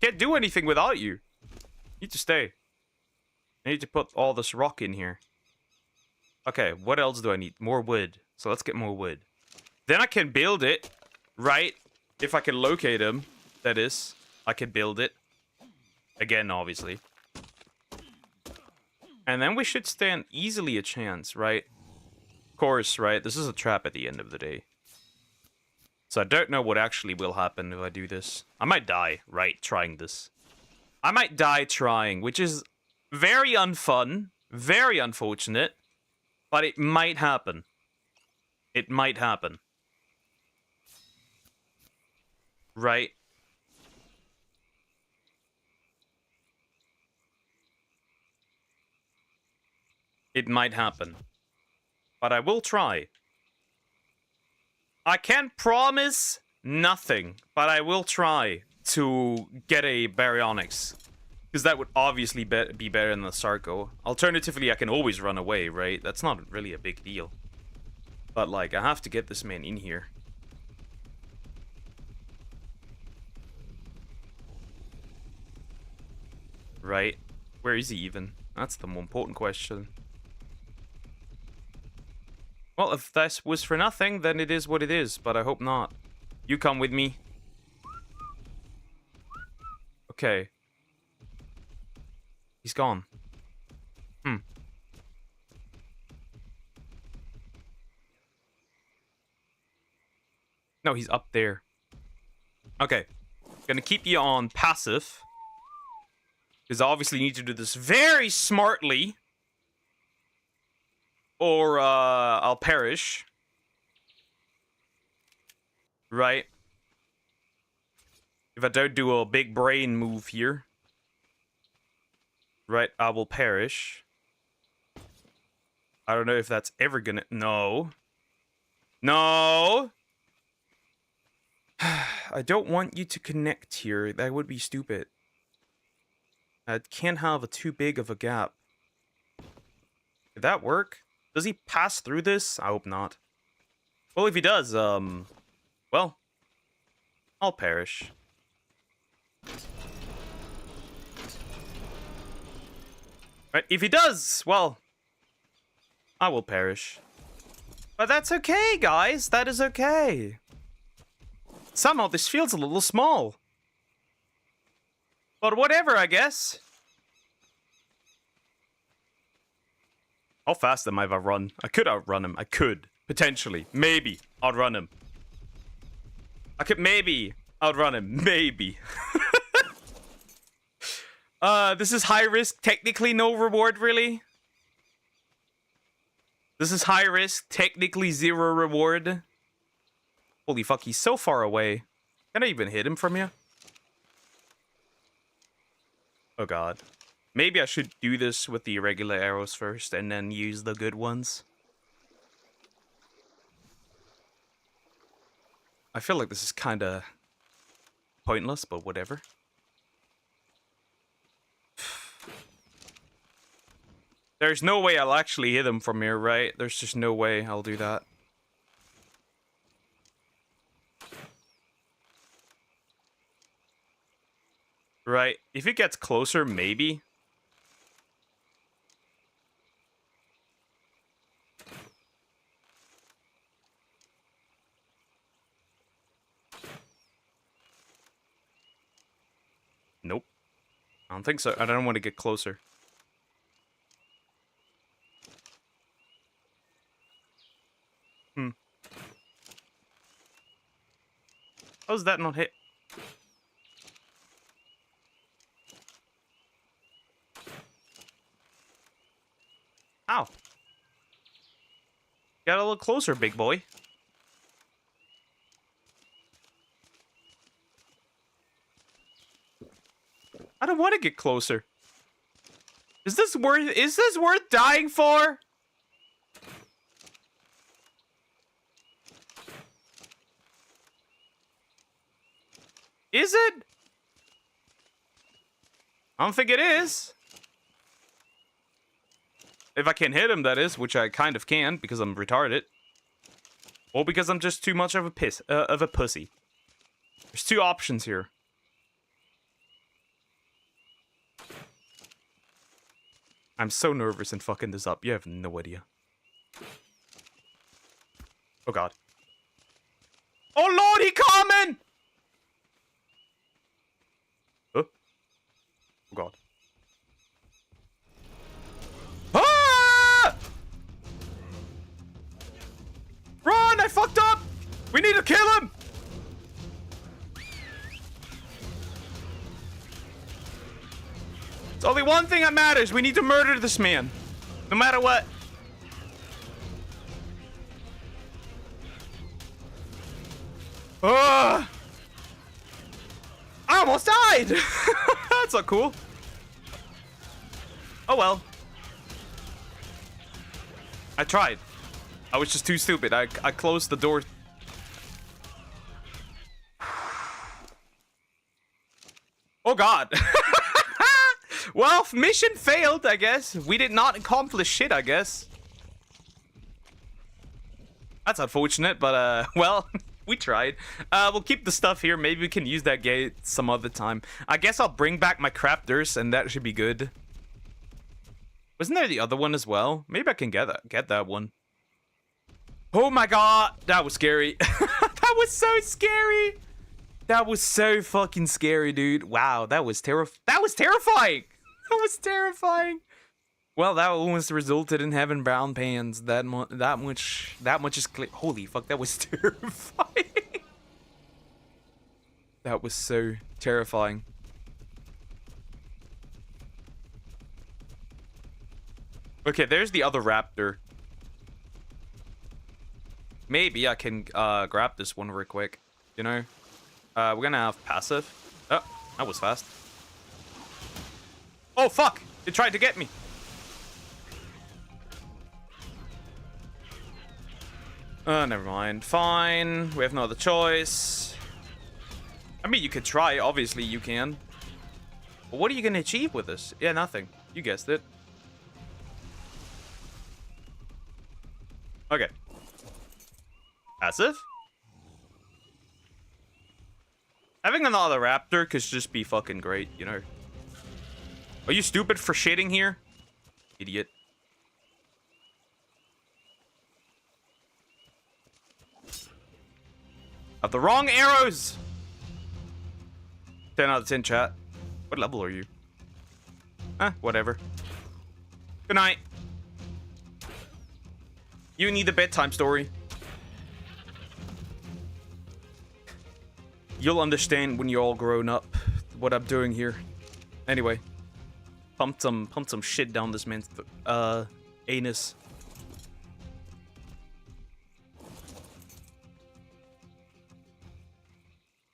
S1: Can't do anything without you. You need to stay. I need to put all this rock in here. Okay, what else do I need? More wood. So let's get more wood. Then I can build it, right? If I can locate him, that is. I can build it. Again, obviously. And then we should stand easily a chance, right? Of course, right? This is a trap at the end of the day. So I don't know what actually will happen if I do this. I might die, right, trying this. I might die trying, which is very unfun, very unfortunate, but it might happen. It might happen. Right? It might happen. But I will try. I can't promise nothing, but I will try to get a baryonyx. Because that would obviously be better than the Sarco. Alternatively, I can always run away, right? That's not really a big deal. But, like, I have to get this man in here. Right? Where is he even? That's the more important question. Well, if this was for nothing, then it is what it is, but I hope not. You come with me. Okay. He's gone. No, he's up there. Okay. Gonna keep you on passive. Because I obviously need to do this very smartly. Or, I'll perish. Right? If I don't do a big brain move here. Right, I will perish. I don't know if that's ever gonna... No. No! I don't want you to connect here. That would be stupid. I can't have a too big of a gap. Did that work? Does he pass through this? I hope not. Well, if he does, well, I'll perish. Right, if he does, well, I will perish. But that's okay, guys. That is okay. Somehow this feels a little small. But whatever, I guess. How fast am I if I run? I could outrun him. I could. Potentially. Maybe. Outrun him. I could maybe outrun him. Maybe. This is high risk. Technically no reward, really. This is high risk. Technically 0 reward. Holy fuck, he's so far away. Can I even hit him from here? Oh god. Maybe I should do this with the irregular arrows first and then use the good ones. I feel like this is kind of pointless, but whatever. There's no way I'll actually hit him from here, right? There's just no way I'll do that. Right, if it gets closer, maybe. Nope. I don't think so. I don't want to get closer. How's that not hit? Ow. Got a little closer, big boy. I don't want to get closer. Is this worth dying for? Is it? I don't think it is. If I can hit him, that is, which I kind of can because I'm retarded. Or because I'm just too much of a pussy. There's 2 options here. I'm so nervous and fucking this up. You have no idea. Oh god. Oh lord, he coming! Huh? Oh god. Ah! Run! I fucked up! We need to kill him! It's only one thing that matters. We need to murder this man. No matter what. I almost died! That's not cool. Oh well. I tried. I was just too stupid. I closed the door. Oh god. Well, mission failed, I guess. We did not accomplish shit, I guess. That's unfortunate, but well, we tried. We'll keep the stuff here. Maybe we can use that gate some other time. I guess I'll bring back my crafters, and that should be good. Wasn't there the other one as well? Maybe I can get that one. Oh my god, that was scary. That was so scary. That was so fucking scary, dude. Wow, that was terrifying. That was terrifying. Well, that almost resulted in having brown pants. That much is clear. Holy fuck, that was terrifying. That was so terrifying. Okay, there's the other raptor. Maybe I can grab this one real quick. You know? We're gonna have passive. Oh, that was fast. Oh, fuck! It tried to get me. Never mind. Fine. We have no other choice. I mean, you could try. Obviously, you can. But what are you gonna achieve with this? Yeah, nothing. You guessed it. Okay. Passive? Having another raptor could just be fucking great, you know. Are you stupid for shitting here? Idiot. Have the wrong arrows! 10 out of 10, chat. What level are you? Whatever. Good night. You need a bedtime story. You'll understand when you're all grown up what I'm doing here. Anyway. Pumped some shit down this man's anus.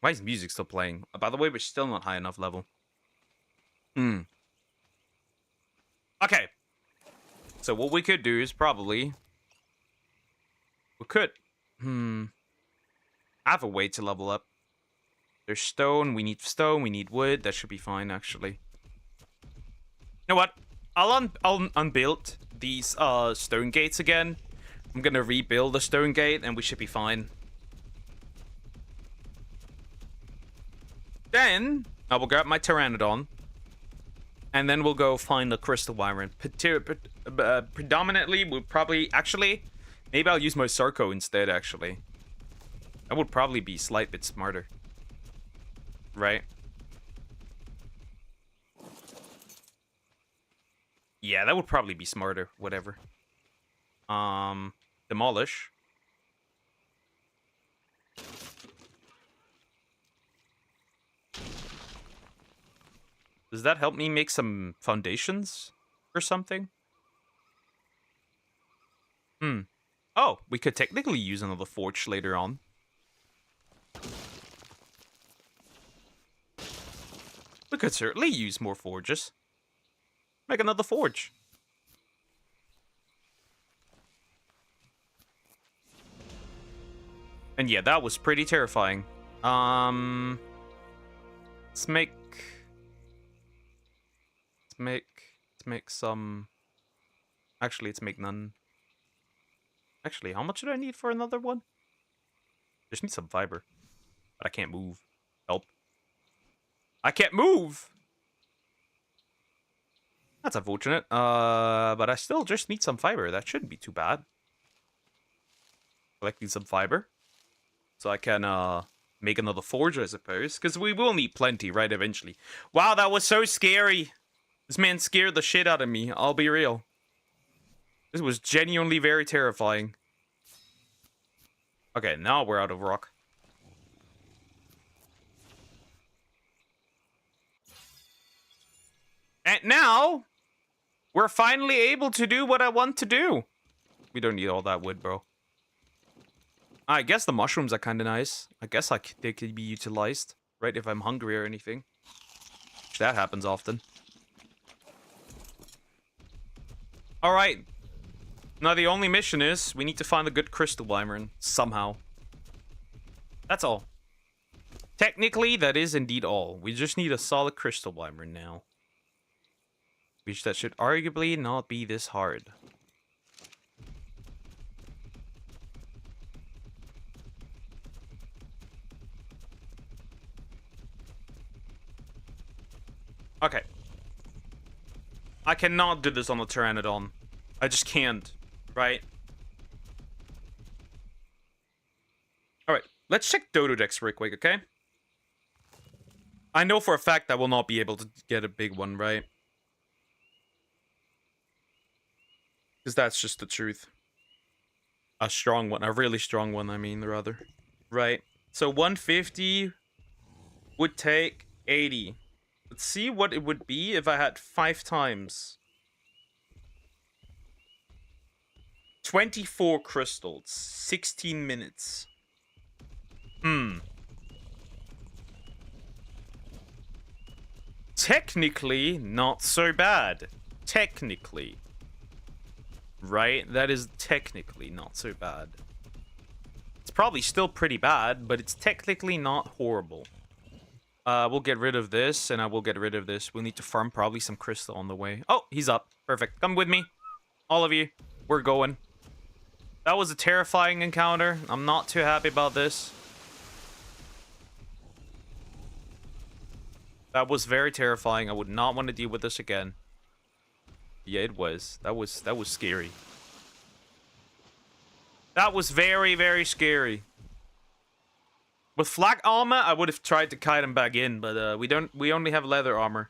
S1: Why is music still playing? By the way, we're still not high enough level. Okay. So what we could do is probably... We could... I have a way to level up. There's stone. We need wood. That should be fine, actually. You know what? I'll unbuild these stone gates again. I'm gonna rebuild the stone gate and we should be fine. Then I will grab my Pteranodon. And then we'll go find the Crystal Wyvern. Predominantly, we'll probably... Actually, maybe I'll use my Sarco instead, actually. That would probably be a slight bit smarter. Right? Yeah, that would probably be smarter. Whatever. Demolish. Does that help me make some foundations or something? Oh, we could technically use another forge later on. We could certainly use more forges. Make another forge. And yeah, that was pretty terrifying. Let's make some... Actually, let's make none. Actually, how much do I need for another one? Just need some fiber. But I can't move. Help. I can't move! That's unfortunate. But I still just need some fiber. That shouldn't be too bad. Collecting some fiber. So I can, make another forge, I suppose. Because we will need plenty, right, eventually. Wow, that was so scary. This man scared the shit out of me. I'll be real. This was genuinely very terrifying. Okay, now we're out of rock. And now, we're finally able to do what I want to do. We don't need all that wood, bro. I guess the mushrooms are kind of nice. I guess they could be utilized, right, if I'm hungry or anything. That happens often. Alright. Now the only mission is, we need to find a good crystal wyvern, somehow. That's all. Technically, that is indeed all. We just need a solid crystal wyvern now. Which that should arguably not be this hard. Okay. I cannot do this on the Pteranodon. I just can't, right? Alright, let's check Dodo Decks real quick, okay? I know for a fact I will not be able to get a big one, right? Because that's just the truth. A strong one, a really strong one, I mean, rather. Right. So 150 would take 80. Let's see what it would be if I had 5 times. 24 crystals, 16 minutes. Technically, not so bad. Technically. Right? That is technically not so bad. It's probably still pretty bad, but it's technically not horrible. We'll get rid of this, and I will get rid of this. We'll need to farm probably some crystal on the way. Oh, he's up. Perfect. Come with me. All of you. We're going. That was a terrifying encounter. I'm not too happy about this. That was very terrifying. I would not want to deal with this again. Yeah, it was. That was scary. That was very, very scary. With flak armor, I would have tried to kite him back in, but we only have leather armor.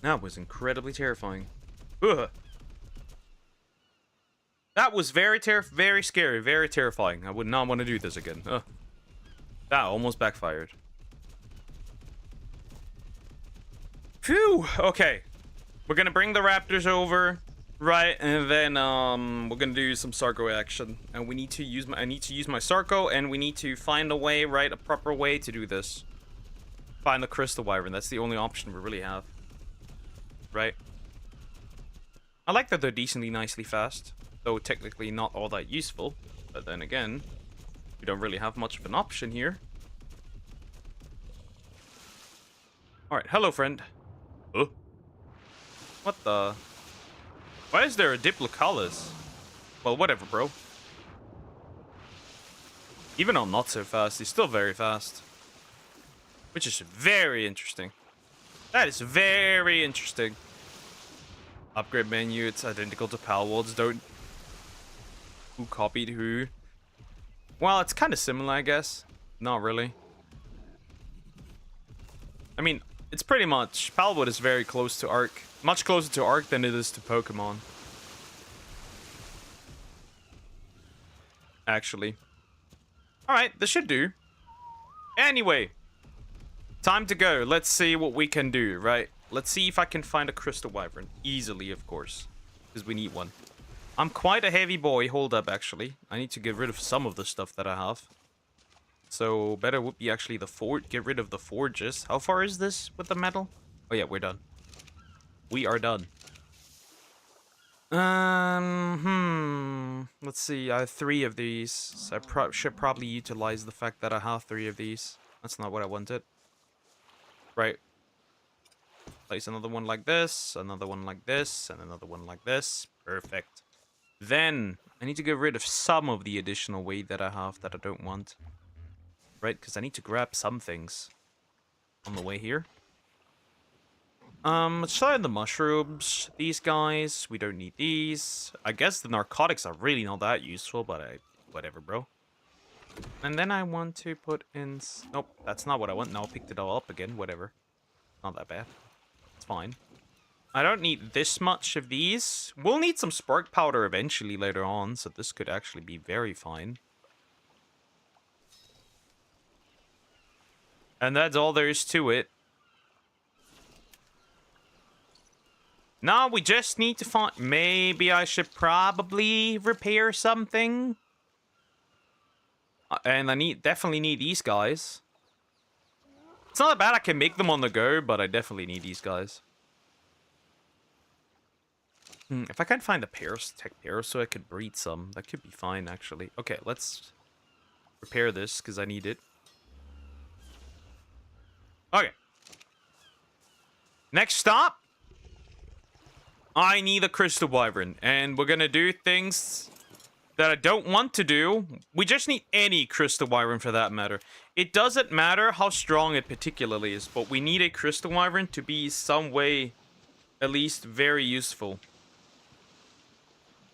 S1: That was incredibly terrifying. Ugh. That was very scary, very terrifying. I would not want to do this again. Ugh. That almost backfired. Phew. Okay. We're gonna bring the raptors over, right? And then we're gonna do some Sarco action. And we need to use I need to use my Sarco, and we need to find a way, right? A proper way to do this. Find the crystal wyvern. That's the only option we really have. Right? I like that they're decently nicely fast, though technically not all that useful. But then again, we don't really have much of an option here. Alright, hello friend. Oh. What the? Why is there a Diplocaulus? Well, whatever, bro. Even though not so fast, he's still very fast. Which is very interesting. That is very interesting. Upgrade menu, it's identical to Palworld's. Don't... Who copied who? Well, it's kind of similar, I guess. Not really. I mean, it's pretty much... Palworld is very close to Arc. Much closer to Arc than it is to Pokemon. Actually. Alright, this should do. Anyway. Time to go. Let's see what we can do, right? Let's see if I can find a crystal wyvern. Easily, of course. Because we need one. I'm quite a heavy boy. Hold up, actually. I need to get rid of some of the stuff that I have. So, better would be actually the forge. Get rid of the forges. How far is this with the metal? Oh yeah, we're done. We are done. Let's see. I have 3 of these. So I should probably utilize the fact that I have 3 of these. That's not what I wanted. Right. Place another one like this, another one like this, and another one like this. Perfect. Then I need to get rid of some of the additional weight that I have that I don't want. Right, because I need to grab some things on the way here. Let's try the mushrooms. These guys, we don't need these. I guess the narcotics are really not that useful, but whatever, bro. And then I want to put in... Nope, that's not what I want. Now I picked it all up again. Whatever. Not that bad. It's fine. I don't need this much of these. We'll need some spark powder eventually later on, so this could actually be very fine. And that's all there is to it. Now we just need to find... Maybe I should probably repair something. And I definitely need these guys. It's not that bad I can make them on the go, but I definitely need these guys. If I can't find a tech pair so I could breed some, that could be fine, actually. Okay, let's repair this, because I need it. Okay. Next stop. I need a crystal wyvern, and we're gonna do things that I don't want to do. We just need any crystal wyvern for that matter. It doesn't matter how strong it particularly is, but we need a crystal wyvern to be some way, at least, very useful.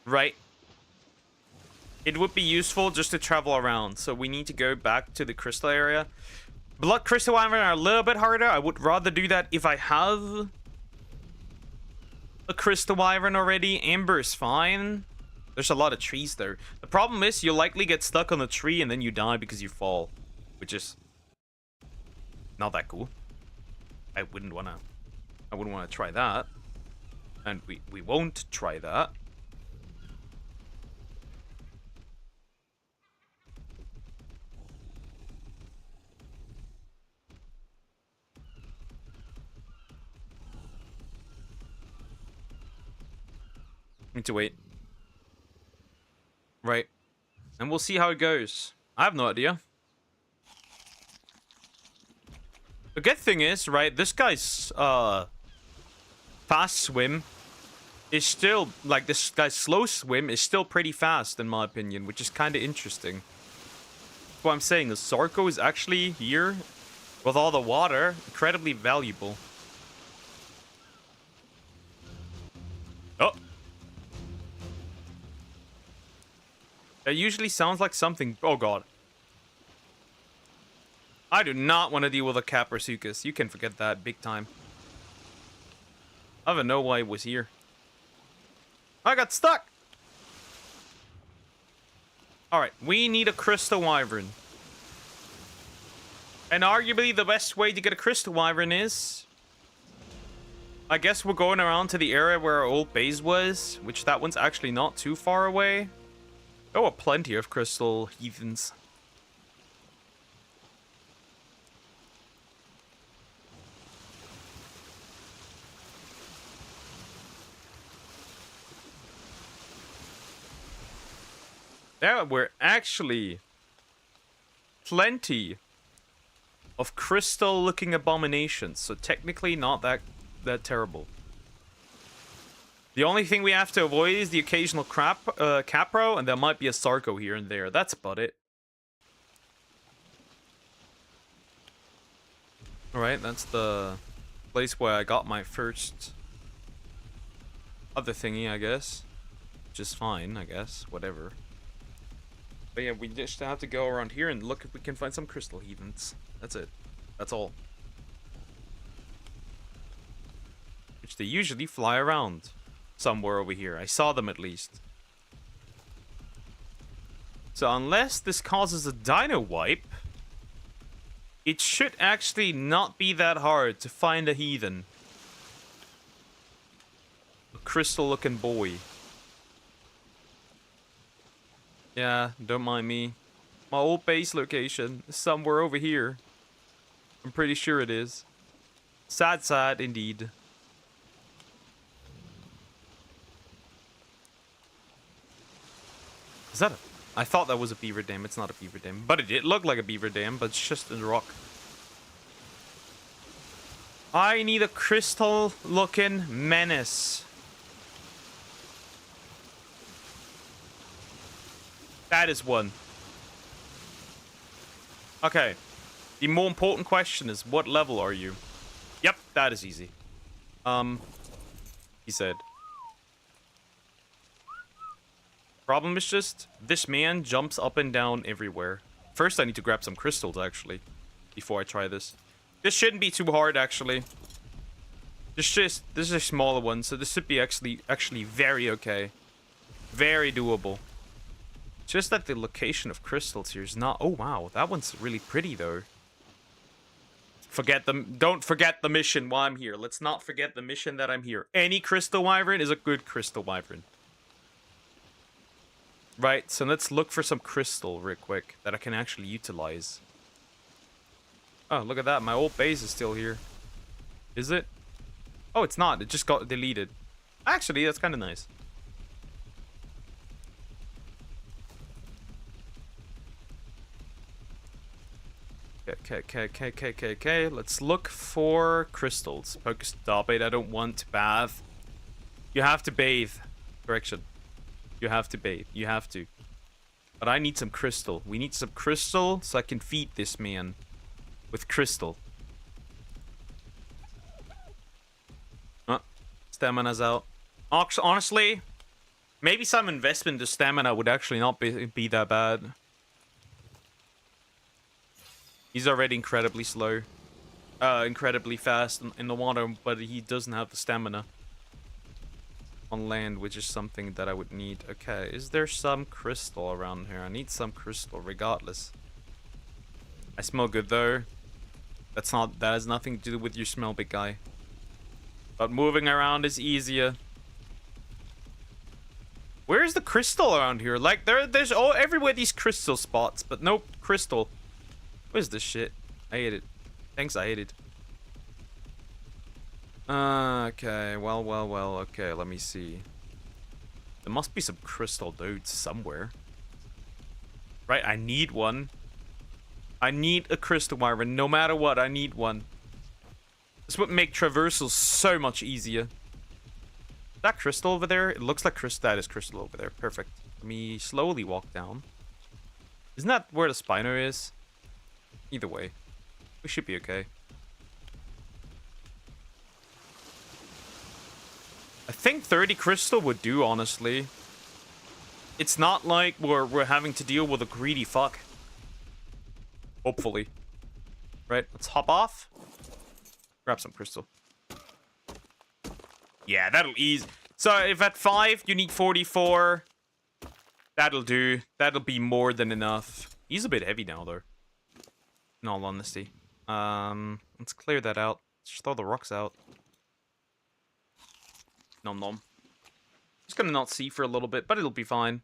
S1: Right? It would be useful just to travel around, so we need to go back to the crystal area. Blood crystal wyvern are a little bit harder. I would rather do that if I have a crystal wyvern already. Amber is fine. There's a lot of trees there. The problem is you'll likely get stuck on the tree and then you die because you fall, which is not that cool. I wouldn't want to try that, and we won't try that. Need to wait. Right. And we'll see how it goes. I have no idea. The good thing is, right, this guy's fast swim is still, like, this guy's slow swim is still pretty fast in my opinion, which is kind of interesting. What I'm saying is Sarko is actually here with all the water incredibly valuable. Oh. That usually sounds like something... Oh, God. I do not want to deal with a Caprasuchus. You can forget that big time. I don't even know why it was here. I got stuck! Alright, we need a crystal wyvern. And arguably the best way to get a crystal wyvern is... I guess we're going around to the area where our old base was, which that one's actually not too far away. Oh, plenty of crystal heathens. There were actually plenty of crystal-looking abominations, so technically not that terrible. The only thing we have to avoid is the occasional Capro, and there might be a Sarko here and there. That's about it. Alright, that's the place where I got my first other thingy, I guess. Which is fine, I guess. Whatever. But yeah, we just have to go around here and look if we can find some crystal heathens. That's it. That's all. Which they usually fly around somewhere over here. I saw them at least. So unless this causes a dino wipe, it should actually not be that hard to find a heathen. A crystal looking boy. Yeah, don't mind me. My old base location is somewhere over here. I'm pretty sure it is. Sad indeed. Is that a... I thought that was a beaver dam. It's not a beaver dam. But it did look like a beaver dam, but it's just in the rock. I need a crystal-looking menace. That is one. Okay. The more important question is, what level are you? Yep, that is easy. He said. Problem is just, this man jumps up and down everywhere. First, I need to grab some crystals, actually, before I try this. This shouldn't be too hard, actually. This is a smaller one, so this should be actually very okay. Very doable. Just that the location of crystals here is not... Oh, wow. That one's really pretty, though. Forget them. Don't forget the mission while I'm here. Let's not forget the mission that I'm here. Any crystal wyvern is a good crystal wyvern. Right, so let's look for some crystal real quick that I can actually utilize. Oh, look at that. My old base is still here. Is it? Oh, it's not. It just got deleted. Actually, that's kind of nice. Okay. Let's look for crystals. Focus, stop it. I don't want to bath. You have to bathe. Correction. You have to bathe. You have to. But I need some crystal. We need some crystal so I can feed this man with crystal. Stamina's out. Honestly, maybe some investment to stamina would actually not be that bad. He's already incredibly slow. Incredibly fast in the water, but he doesn't have the stamina on land, which is something that I would need. Okay, is there some crystal around here? I need some crystal regardless. I smell good though. That has nothing to do with your smell, big guy. But moving around is easier. Where's the crystal around here? Like there's everywhere these crystal spots, but no crystal. Where's this shit? I hate it. Thanks, I hate it. Okay, well. Okay, let me see. There must be some crystal dudes somewhere. Right, I need one. I need a crystal wyvern. No matter what, I need one. This would make traversals so much easier. Is that crystal over there? It looks like crystal. That is crystal over there. Perfect. Let me slowly walk down. Isn't that where the Spino is? Either way, we should be okay. I think 30 crystal would do, honestly. It's not like we're having to deal with a greedy fuck. Hopefully. Right, let's hop off. Grab some crystal. Yeah, that'll ease. So if at 5 you need 44, that'll do. That'll be more than enough. He's a bit heavy now, though. In all honesty. Let's clear that out. Just throw the rocks out. Nom nom. Just gonna not see for a little bit, but it'll be fine.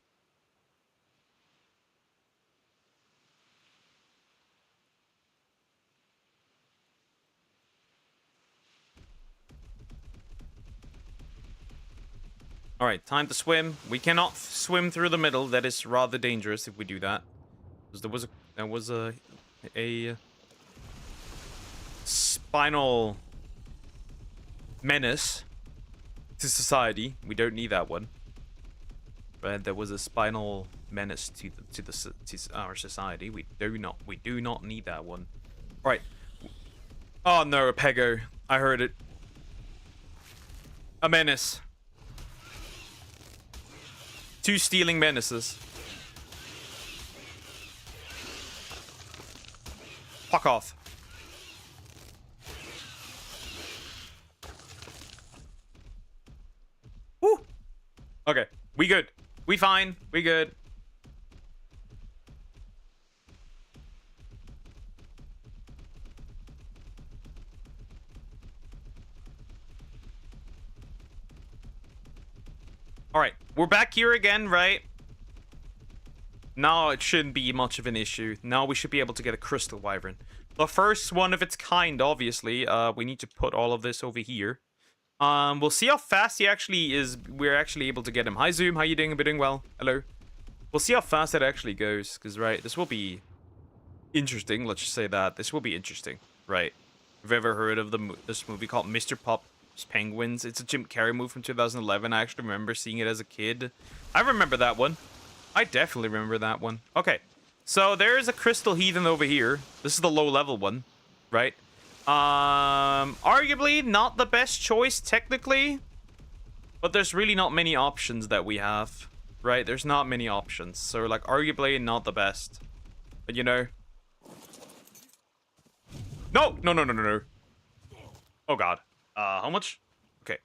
S1: Alright, time to swim. We cannot swim through the middle. That is rather dangerous if we do that. Because there was a spinal menace to society. We don't need that one. But there was a spinal menace to our society. We do not need that one. All right. Oh no, a pego. I heard it. A menace. 2 stealing menaces. Fuck off. Woo. Okay, we good. We fine. We good. All right, we're back here again, right? Now it shouldn't be much of an issue. Now we should be able to get a crystal wyvern. The first one of its kind, obviously. We need to put all of this over here. We'll see how fast he actually is. We're actually able to get him. Hi, Zoom. How you doing? I've been doing well. Hello. We'll see how fast it actually goes, because, right, this will be interesting. Let's just say that. This will be interesting, right? Have you ever heard of this movie called Mr. Pop's Penguins? It's a Jim Carrey movie from 2011. I actually remember seeing it as a kid. I remember that one. I definitely remember that one. Okay, so there's a Crystal Heathen over here. This is the low-level one, right? Arguably not the best choice, technically. But there's really not many options that we have, right? There's not many options. So, like, arguably not the best. But, you know... No! No, no, no, no, no. Oh, God. How much? Okay.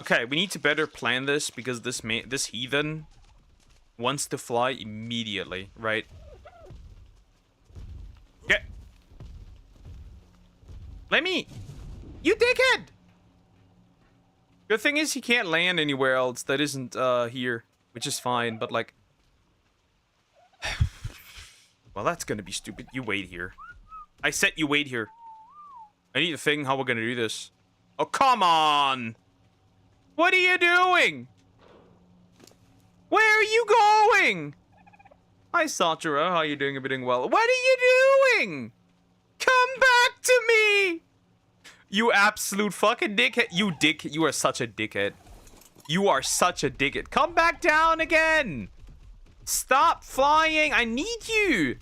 S1: Okay, we need to better plan this because this heathen wants to fly immediately, right? Okay. Let me... You dickhead! Good thing is he can't land anywhere else that isn't, here. Which is fine, but, like... Well, that's gonna be stupid. You wait here. I said you wait here. I need to think how we're gonna do this. Oh, come on! What are you doing? Where are you going? Hi, Sachura. How are you doing? You're doing well. What are you doing? Come back to me! You absolute fucking dickhead. You are such a dickhead. You are such a dickhead. Come back down again! Stop flying! I need you!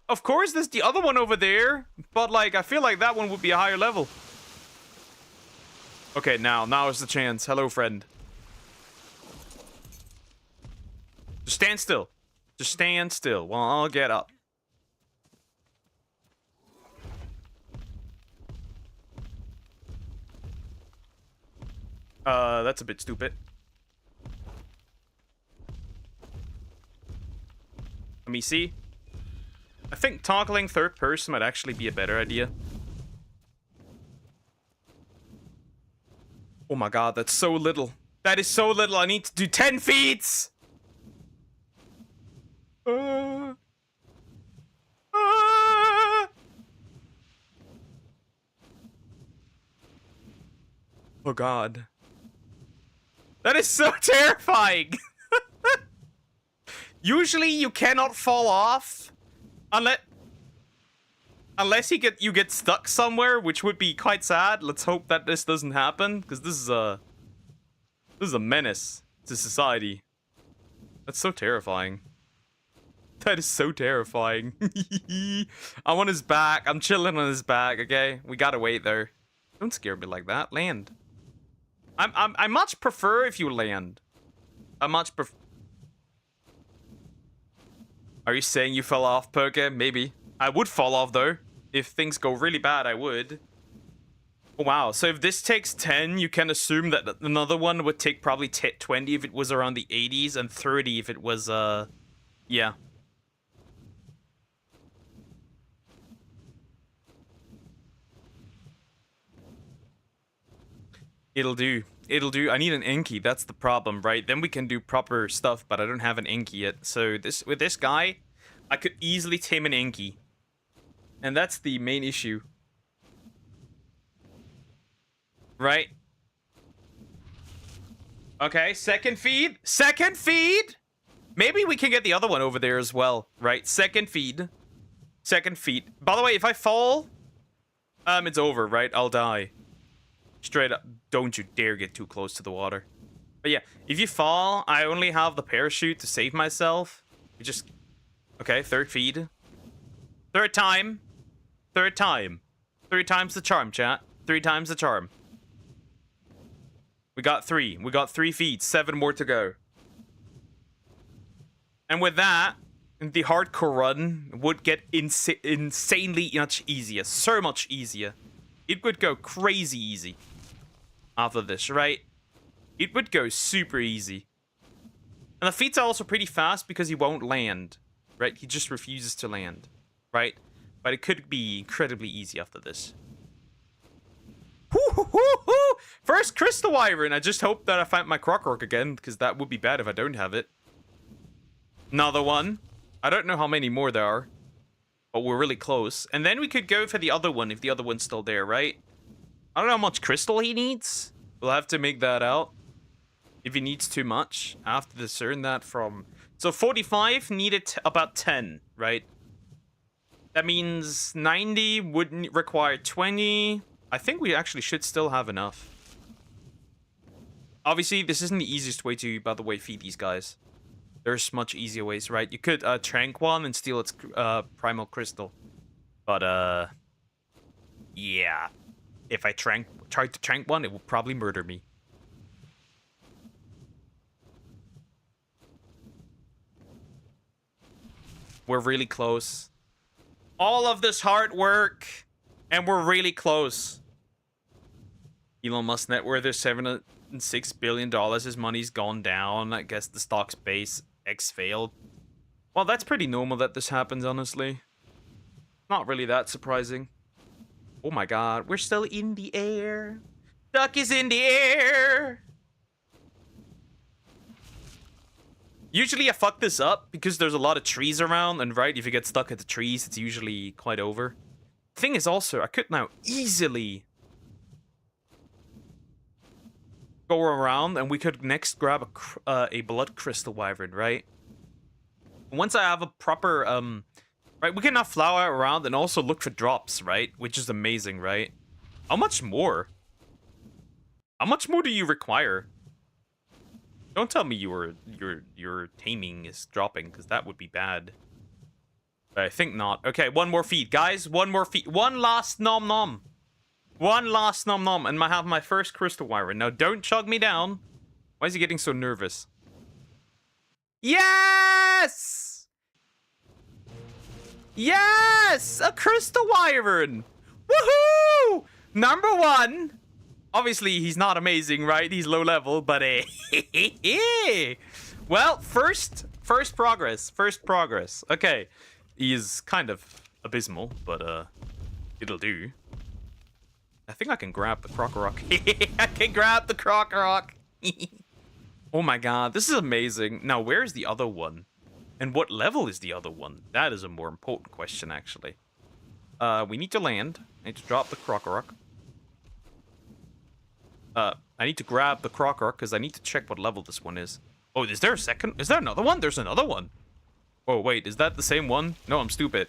S1: Of course, there's the other one over there. But, like, I feel like that one would be a higher level. Okay, now is the chance. Hello, friend. Just stand still. Just stand still while I'll get up. That's a bit stupid. Let me see. I think toggling third person might actually be a better idea. Oh my god, that's so little. That is so little. I need to do 10 feats! Oh god. That is so terrifying! Usually you cannot fall off unless you get stuck somewhere, which would be quite sad. Let's hope that this doesn't happen, because this is a menace to society. That's so terrifying. That is so terrifying. I'm on his back. I'm chilling on his back, okay? We gotta wait there. Don't scare me like that. Land. I much prefer if you land. I much prefer. Are you saying you fell off, Poke? Maybe. I would fall off, though. If things go really bad, I would. Oh, wow. So if this takes 10, you can assume that another one would take probably 20 if it was around the 80s, and 30 if it was, yeah. It'll do. It'll do. I need an Enki. That's the problem, right? Then we can do proper stuff, but I don't have an Enki yet. So with this guy, I could easily tame an Enki. And that's the main issue. Right? Okay, second feed. Second feed! Maybe we can get the other one over there as well, right? Second feed. Second feed. By the way, if I fall, it's over, right? I'll die. Straight up. Don't you dare get too close to the water. But yeah, if you fall, I only have the parachute to save myself. You just... Okay, third feed. Third time. Third time. 3 times the charm, chat. 3 times the charm. We got 3. We got 3 feeds. 7 more to go. And with that, the hardcore run would get insanely much easier. So much easier. It would go crazy easy after this, right? It would go super easy. And the feats are also pretty fast because he won't land, right? He just refuses to land, right? But it could be incredibly easy after this. First Crystal Wyvern. I just hope that I find my Crocork again, because that would be bad if I don't have it. Another one. I don't know how many more there are, but we're really close. And then we could go for the other one if the other one's still there, right? I don't know how much crystal he needs. We'll have to make that out. if he needs too much. I have to discern that from... So 45 needed about 10, right? That means 90 would require 20. I think we actually should still have enough. Obviously, this isn't the easiest way to, by the way, feed these guys. There's much easier ways, right? You could trank one and steal its primal crystal. But, yeah. If I tried to trank one, it would probably murder me. We're really close. All of this hard work, and we're really close. Elon Musk's net worth is $706 billion. His money's gone down. I guess the stock's base X failed. Well, that's pretty normal that this happens, honestly. Not really that surprising. Oh my god, we're still in the air. Duck is in the air. Usually I fuck this up because there's a lot of trees around, and right, if you get stuck at the trees, it's usually quite over. Thing is also, I could now easily go around, and we could next grab a blood crystal wyvern, right? Once I have a proper, right, we can now flower around and also look for drops, right? Which is amazing, right? How much more? How much more do you require? Don't tell me your taming is dropping, because that would be bad. But I think not. Okay, one more feed, guys. One more feed. One last nom nom. One last nom nom, and I have my first crystal wyvern. Now, don't chug me down. Why is he getting so nervous? Yes! Yes! A crystal wyvern! Woohoo! Number one! Obviously, he's not amazing, right? He's low level, but well, first progress. First progress. Okay. He is kind of abysmal, but it'll do. I think I can grab the Crocorock. I can grab the Crocorock. Oh my god, this is amazing. Now, where is the other one? And what level is the other one? That is a more important question, actually. We need to land. I need to drop the Crocorock. I need to grab the Crocorock because I need to check what level this one is. Oh, is there a second? Is there another one? There's another one. Oh, wait, is that the same one? No, I'm stupid.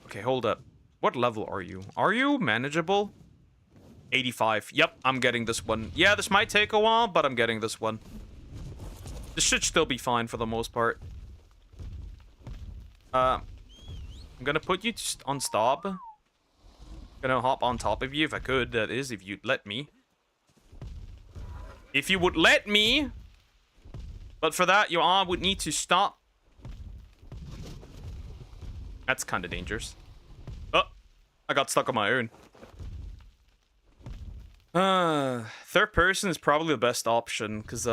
S1: Okay, hold up. What level are you? Are you manageable? 85. Yep, I'm getting this one. Yeah, this might take a while, but I'm getting this one. This should still be fine for the most part. I'm gonna put you on stop. Gonna hop on top of you if I could, that is, if you'd let me. If you would let me! But for that, your arm would need to stop. That's kind of dangerous. Oh, I got stuck on my own. Third person is probably the best option, because,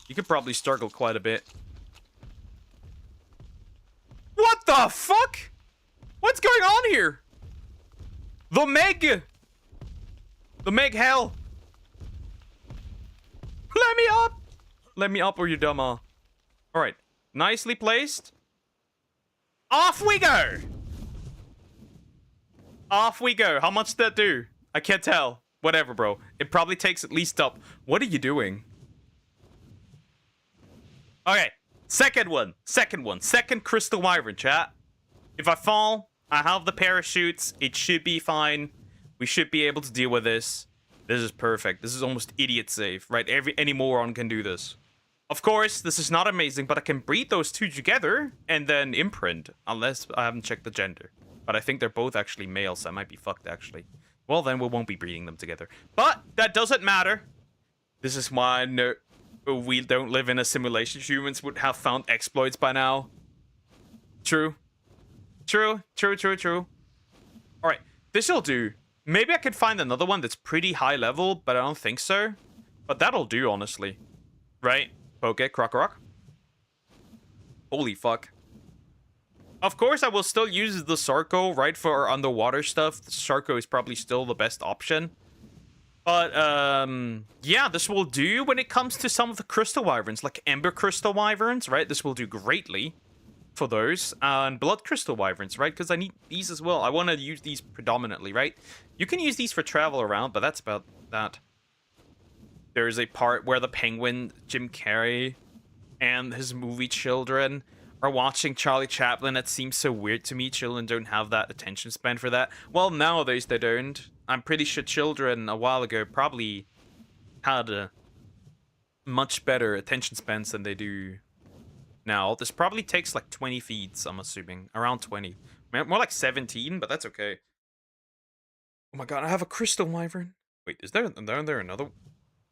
S1: you could probably struggle quite a bit. What the fuck? What's going on here? The Meg hell. Let me up. Let me up or you dumb. All right. Nicely placed. Off we go. Off we go. How much did that do? I can't tell. Whatever, bro. It probably takes at least up. What are you doing? Okay. Second one. Second crystal wyvern, chat. If I fall, I have the parachutes. It should be fine. We should be able to deal with this. This is perfect. This is almost idiot safe, right? Any moron can do this. Of course, this is not amazing, but I can breed those two together and then imprint, unless I haven't checked the gender. But I think they're both actually males, so I might be fucked, actually. Well, then we won't be breeding them together. But that doesn't matter. This is why we don't live in a simulation. Humans would have found exploits by now. True. True. Alright, this'll do. Maybe I could find another one that's pretty high level, but I don't think so. But that'll do, honestly. Right? Okay, Crocorock. Holy fuck. Of course, I will still use the Sarco, right, for underwater stuff. The Sarco is probably still the best option. But, yeah, this will do when it comes to some of the crystal wyverns, like Ember crystal wyverns, right? This will do greatly. for those, and blood crystal wyverns, right? Because I need these as well. I want to use these predominantly, right? You can use these for travel around, but that's about that. There's a part where the penguin, Jim Carrey, and his movie children are watching Charlie Chaplin. That seems so weird to me. Children don't have that attention span for that. Well, nowadays they don't. I'm pretty sure children a while ago probably had a much better attention spans than they do now. This probably takes like 20 feeds, I'm assuming. Around 20. More like 17, but that's okay. Oh my god, I have a crystal wyvern. Wait, is there another?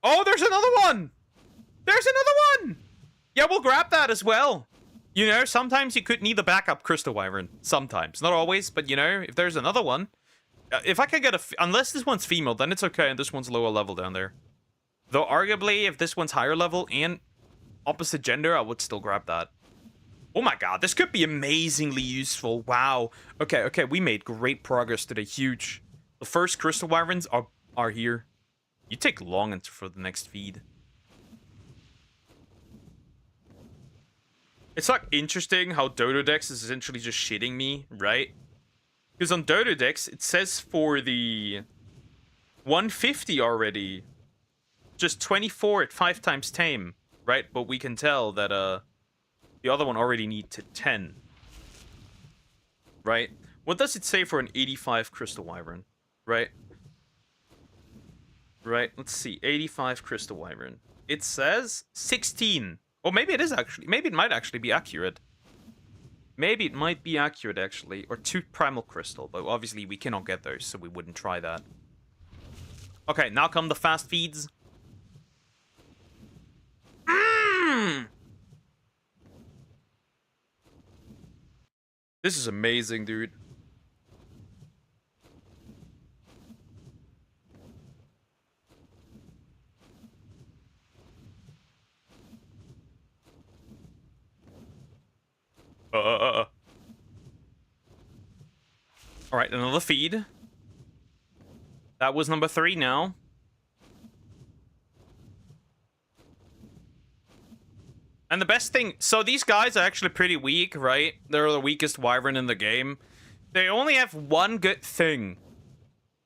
S1: Oh, there's another one! There's another one! Yeah, we'll grab that as well. You know, sometimes you could need the backup crystal wyvern. Sometimes. Not always, but you know, if there's another one. If I can get unless this one's female, then it's okay, and this one's lower level down there. Though, arguably, if this one's higher level and opposite gender, I would still grab that. Oh my god, this could be amazingly useful. Wow. Okay, we made great progress today. Huge. The first crystal wyverns are here. You take long for the next feed. It's like interesting how Dododex is essentially just shitting me, right? Because on Dododex, it says for the 150 already, just 24 at 5 times tame, right? But we can tell that the other one already needs 10, right? What does it say for an 85 crystal wyvern, right? Right, let's see. 85 crystal wyvern. It says 16. Or maybe it is actually. Maybe it might actually be accurate. Maybe it might be accurate, actually. Or 2 primal crystal. But obviously we cannot get those, so we wouldn't try that. Okay, now come the fast feeds. This is amazing, dude. Alright, another feed. That was number 3 now. And the best thing... So these guys are actually pretty weak, right? They're the weakest wyvern in the game. They only have one good thing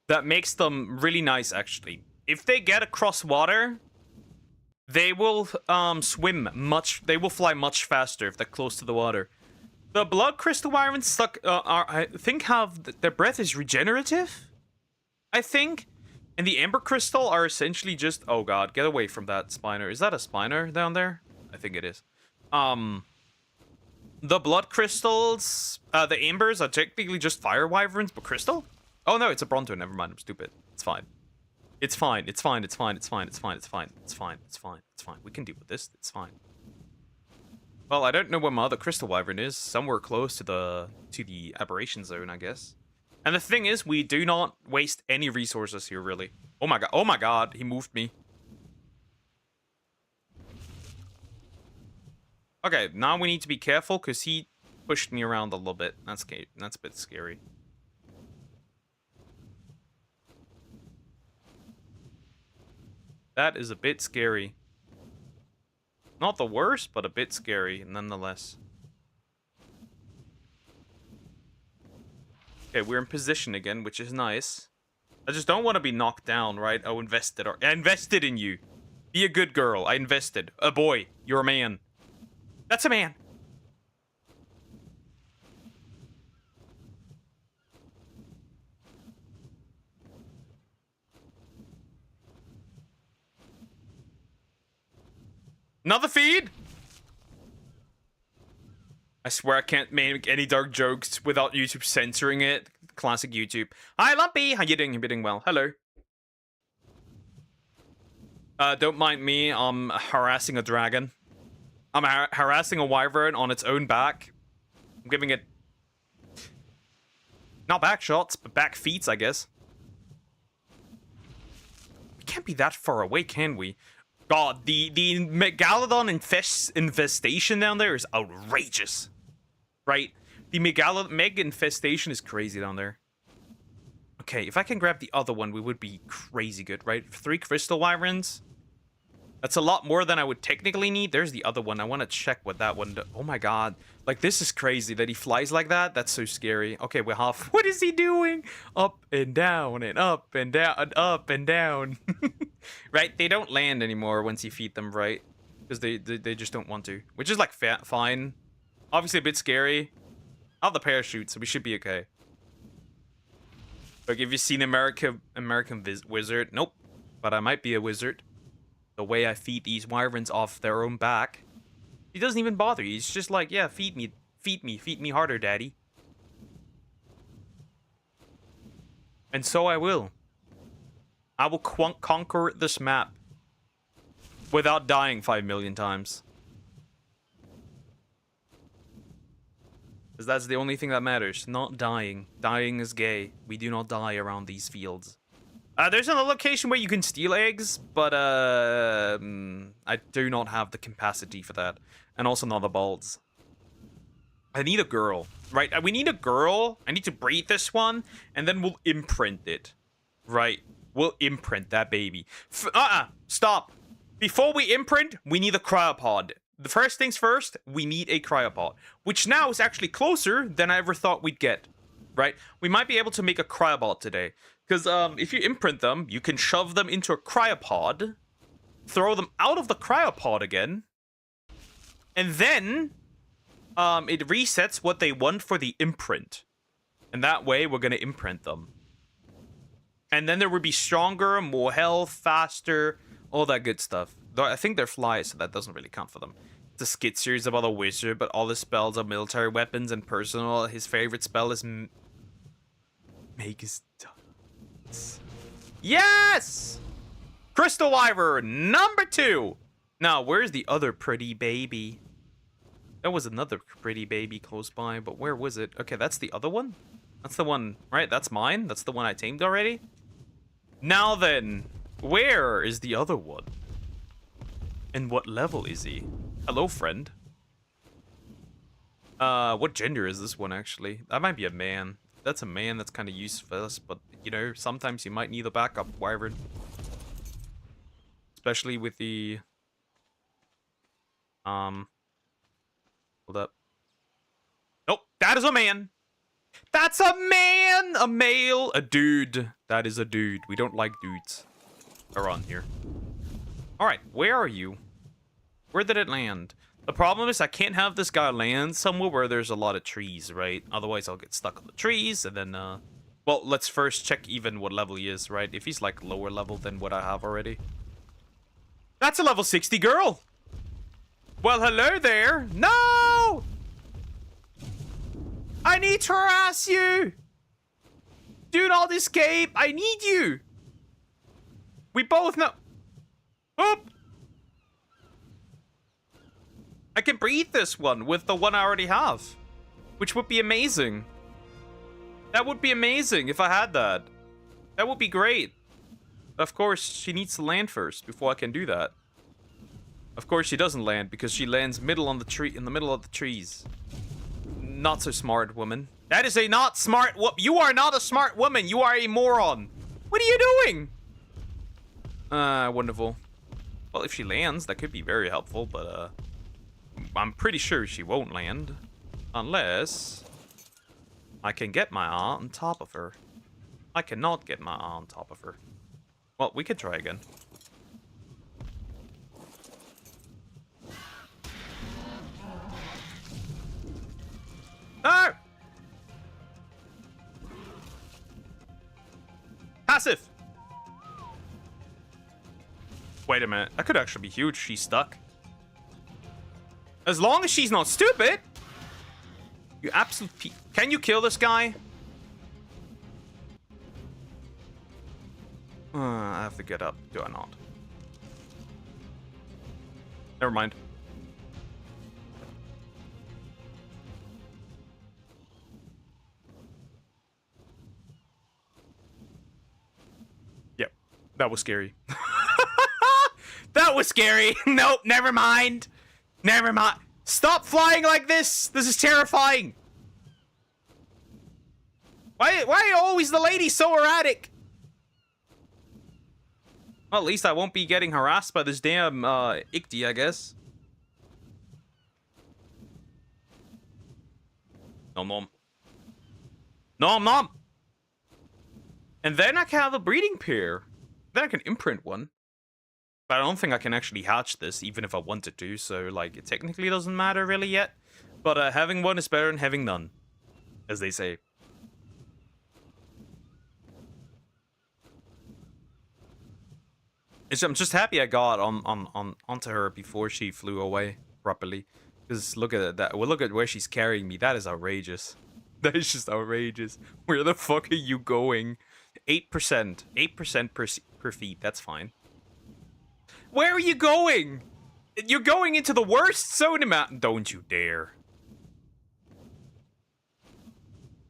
S1: that makes them really nice, actually. If they get across water, they will swim much... They will fly much faster if they're close to the water. The blood crystal wyverns I think their breath is regenerative, I think. And the amber crystal are essentially just... Oh god, get away from that spiner. Is that a spiner down there? I think it is. The blood crystals, the ambers are technically just fire wyverns, but crystal? Oh no, it's a bronto. Never mind, I'm stupid. It's fine. It's fine. It's fine. It's fine. It's fine. It's fine. It's fine. It's fine. It's fine. It's fine. We can deal with this. It's fine. Well, I don't know where my other crystal wyvern is. Somewhere close to the aberration zone, I guess. And the thing is, we do not waste any resources here, really. Oh my god. Oh my god. He moved me. Okay, now we need to be careful because he pushed me around a little bit. That's a bit scary. That is a bit scary. Not the worst, but a bit scary, nonetheless. Okay, we're in position again, which is nice. I just don't want to be knocked down, right? I invested in you. Be a good girl. I invested. A boy. You're a man. That's a man. Another feed? I swear I can't make any dark jokes without YouTube censoring it. Classic YouTube. Hi, Lumpy. How you doing? You're doing well. Hello. Don't mind me. I'm harassing a dragon. I'm harassing a wyvern on its own back. I'm giving it... Not back shots, but back feats, I guess. We can't be that far away, can we? God, the Megalodon infestation down there is outrageous. Right? The Meg infestation is crazy down there. Okay, if I can grab the other one, we would be crazy good, right? 3 crystal wyverns. That's a lot more than I would technically need. There's the other one. I want to check what that one does. Oh my god. Like, this is crazy that he flies like that. That's so scary. Okay, we're half. What is he doing? Up and down and up and down and up and down. Right? They don't land anymore once you feed them right. Because they just don't want to. Which is like fine. Obviously a bit scary. I have the parachute, so we should be okay. Like, if you've seen American Wizard. Nope. But I might be a wizard. The way I feed these wyverns off their own back. He doesn't even bother. He's just like, yeah, feed me harder, daddy. And so I will. I will conquer this map without dying 5 million times. Because that's the only thing that matters. Not dying. Dying is gay. We do not die around these fields. There's another location where you can steal eggs, but I do not have the capacity for that. And also not the balls. I need a girl, right? We need a girl. I need to breed this one, and then we'll imprint it, right? We'll imprint that baby. Stop. Before we imprint, we need a cryopod. The first things first, we need a cryopod, which now is actually closer than I ever thought we'd get, right? We might be able to make a cryopod today. Because if you imprint them, you can shove them into a cryopod, throw them out of the cryopod again, and then it resets what they want for the imprint. And that way, we're going to imprint them. And then there would be stronger, more health, faster, all that good stuff. Though I think they're flies, so that doesn't really count for them. It's a skit series about a wizard, but all his spells are military weapons and personal. His favorite spell is make his... Yes! Crystal Wyvern, number 2. Now, where's the other pretty baby? There was another pretty baby close by, but where was it? Okay, that's the other one? That's the one, right? That's mine? That's the one I tamed already? Now then, where is the other one? And what level is he? Hello, friend. What gender is this one, actually? That might be a man. That's a man, that's kind of useless, but, you know, sometimes you might need a backup wyvern. Especially with the... Hold up. Nope, that is a man! That's a man! A male! A dude. That is a dude. We don't like dudes around here. Alright, where are you? Where did it land? The problem is I can't have this guy land somewhere where there's a lot of trees, right? Otherwise I'll get stuck on the trees and then, well, let's first check even what level he is, right? If he's like lower level than what I have already. That's a level 60 girl! Well, hello there! No! I need to harass you! Do not escape! I need you! We both know... Oop! I can breed this one with the one I already have. Which would be amazing. That would be amazing if I had that. That would be great. Of course, she needs to land first before I can do that. Of course, she doesn't land because she lands middle on the tree, in the middle of the trees. Not so smart, woman. That is a not smart you are not a smart woman. You are a moron. What are you doing? Wonderful. Well, if she lands, that could be very helpful, but, I'm pretty sure she won't land. Unless I can get my eye on top of her. I cannot get my eye on top of her. Well, we could try again. No! Passive! Wait a minute. That could actually be huge. She's stuck. As long as she's not stupid. You absolute Can you kill this guy? I have to get up. Do I not? Never mind. Yep. That was scary. That was scary. Nope, never mind. Never mind. Stop flying like this. This is terrifying. Why are always the ladies so erratic? Well, at least I won't be getting harassed by this damn Ichty, I guess. Nom nom. Nom nom! And then I can have a breeding pair. Then I can imprint one. But I don't think I can actually hatch this, even if I wanted to, so, like, it technically doesn't matter really yet. But having one is better than having none, as they say. I'm just happy I got onto her before she flew away properly. Because look at that. Well, look at where she's carrying me. That is outrageous. That is just outrageous. Where the fuck are you going? 8%. 8% per feet. That's fine. Where are you going? You're going into the worst zone in mountain. Don't you dare.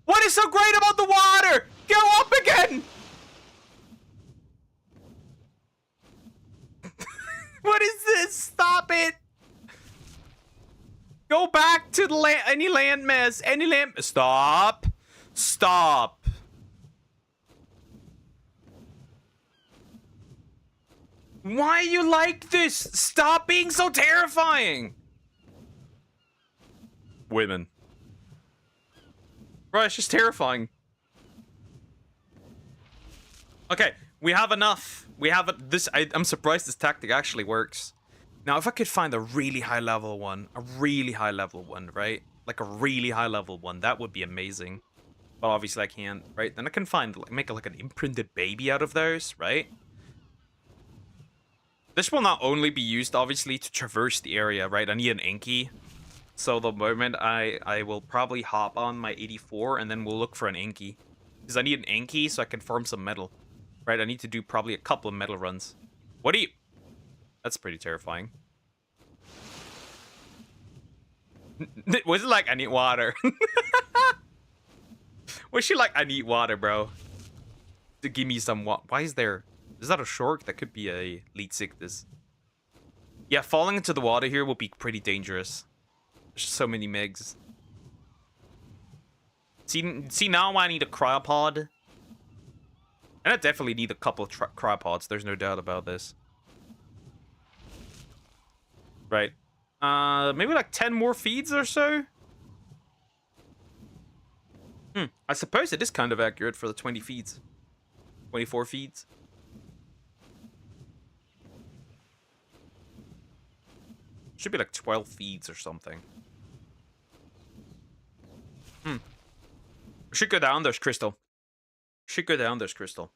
S1: What is so great about the water? Go up again! What is this? Stop it! Go back to the any landmass. Any land. Stop. Stop. Why are you like this? Stop being so terrifying. Women. Bro, it's just terrifying. Okay, we have enough. We have this. I'm surprised this tactic actually works. Now, if I could find a really high level one, right? Like a really high level one, that would be amazing. But obviously I can't, right? Then I can make like an imprinted baby out of those, right? This will not only be used, obviously, to traverse the area, right? I need an Inky. So the moment I will probably hop on my 84 and then we'll look for an Inky. Because I need an Inky so I can farm some metal. Right, I need to do probably a couple of metal runs. What do you... That's pretty terrifying. Was it like, I need water? Was she like, I need water, bro? To give me some water. Why is there... Is that a shark? That could be a lead sickness. Yeah, falling into the water here will be pretty dangerous. There's so many megs. See now I need a cryopod. And I definitely need a couple of cryopods. There's no doubt about this. Right. Maybe like 10 more feeds or so? I suppose it is kind of accurate for the 20 feeds. 24 feeds. Should be like 12 feeds or something. Should go down, there's Crystal. Should go down, there's Crystal.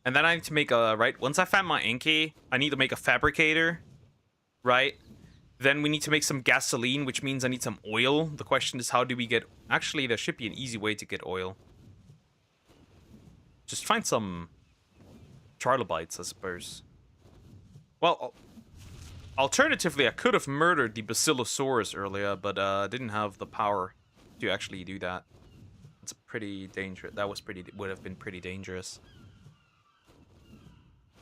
S1: And then I need to make a, right? Once I find my Inky, I need to make a fabricator, right? Then we need to make some gasoline, which means I need some oil. The question is, how do we get... Actually, there should be an easy way to get oil. Just find some trilobites, I suppose. Well, alternatively, I could have murdered the Basilosaurus earlier, but didn't have the power to actually do that. It's pretty dangerous. That would have been pretty dangerous.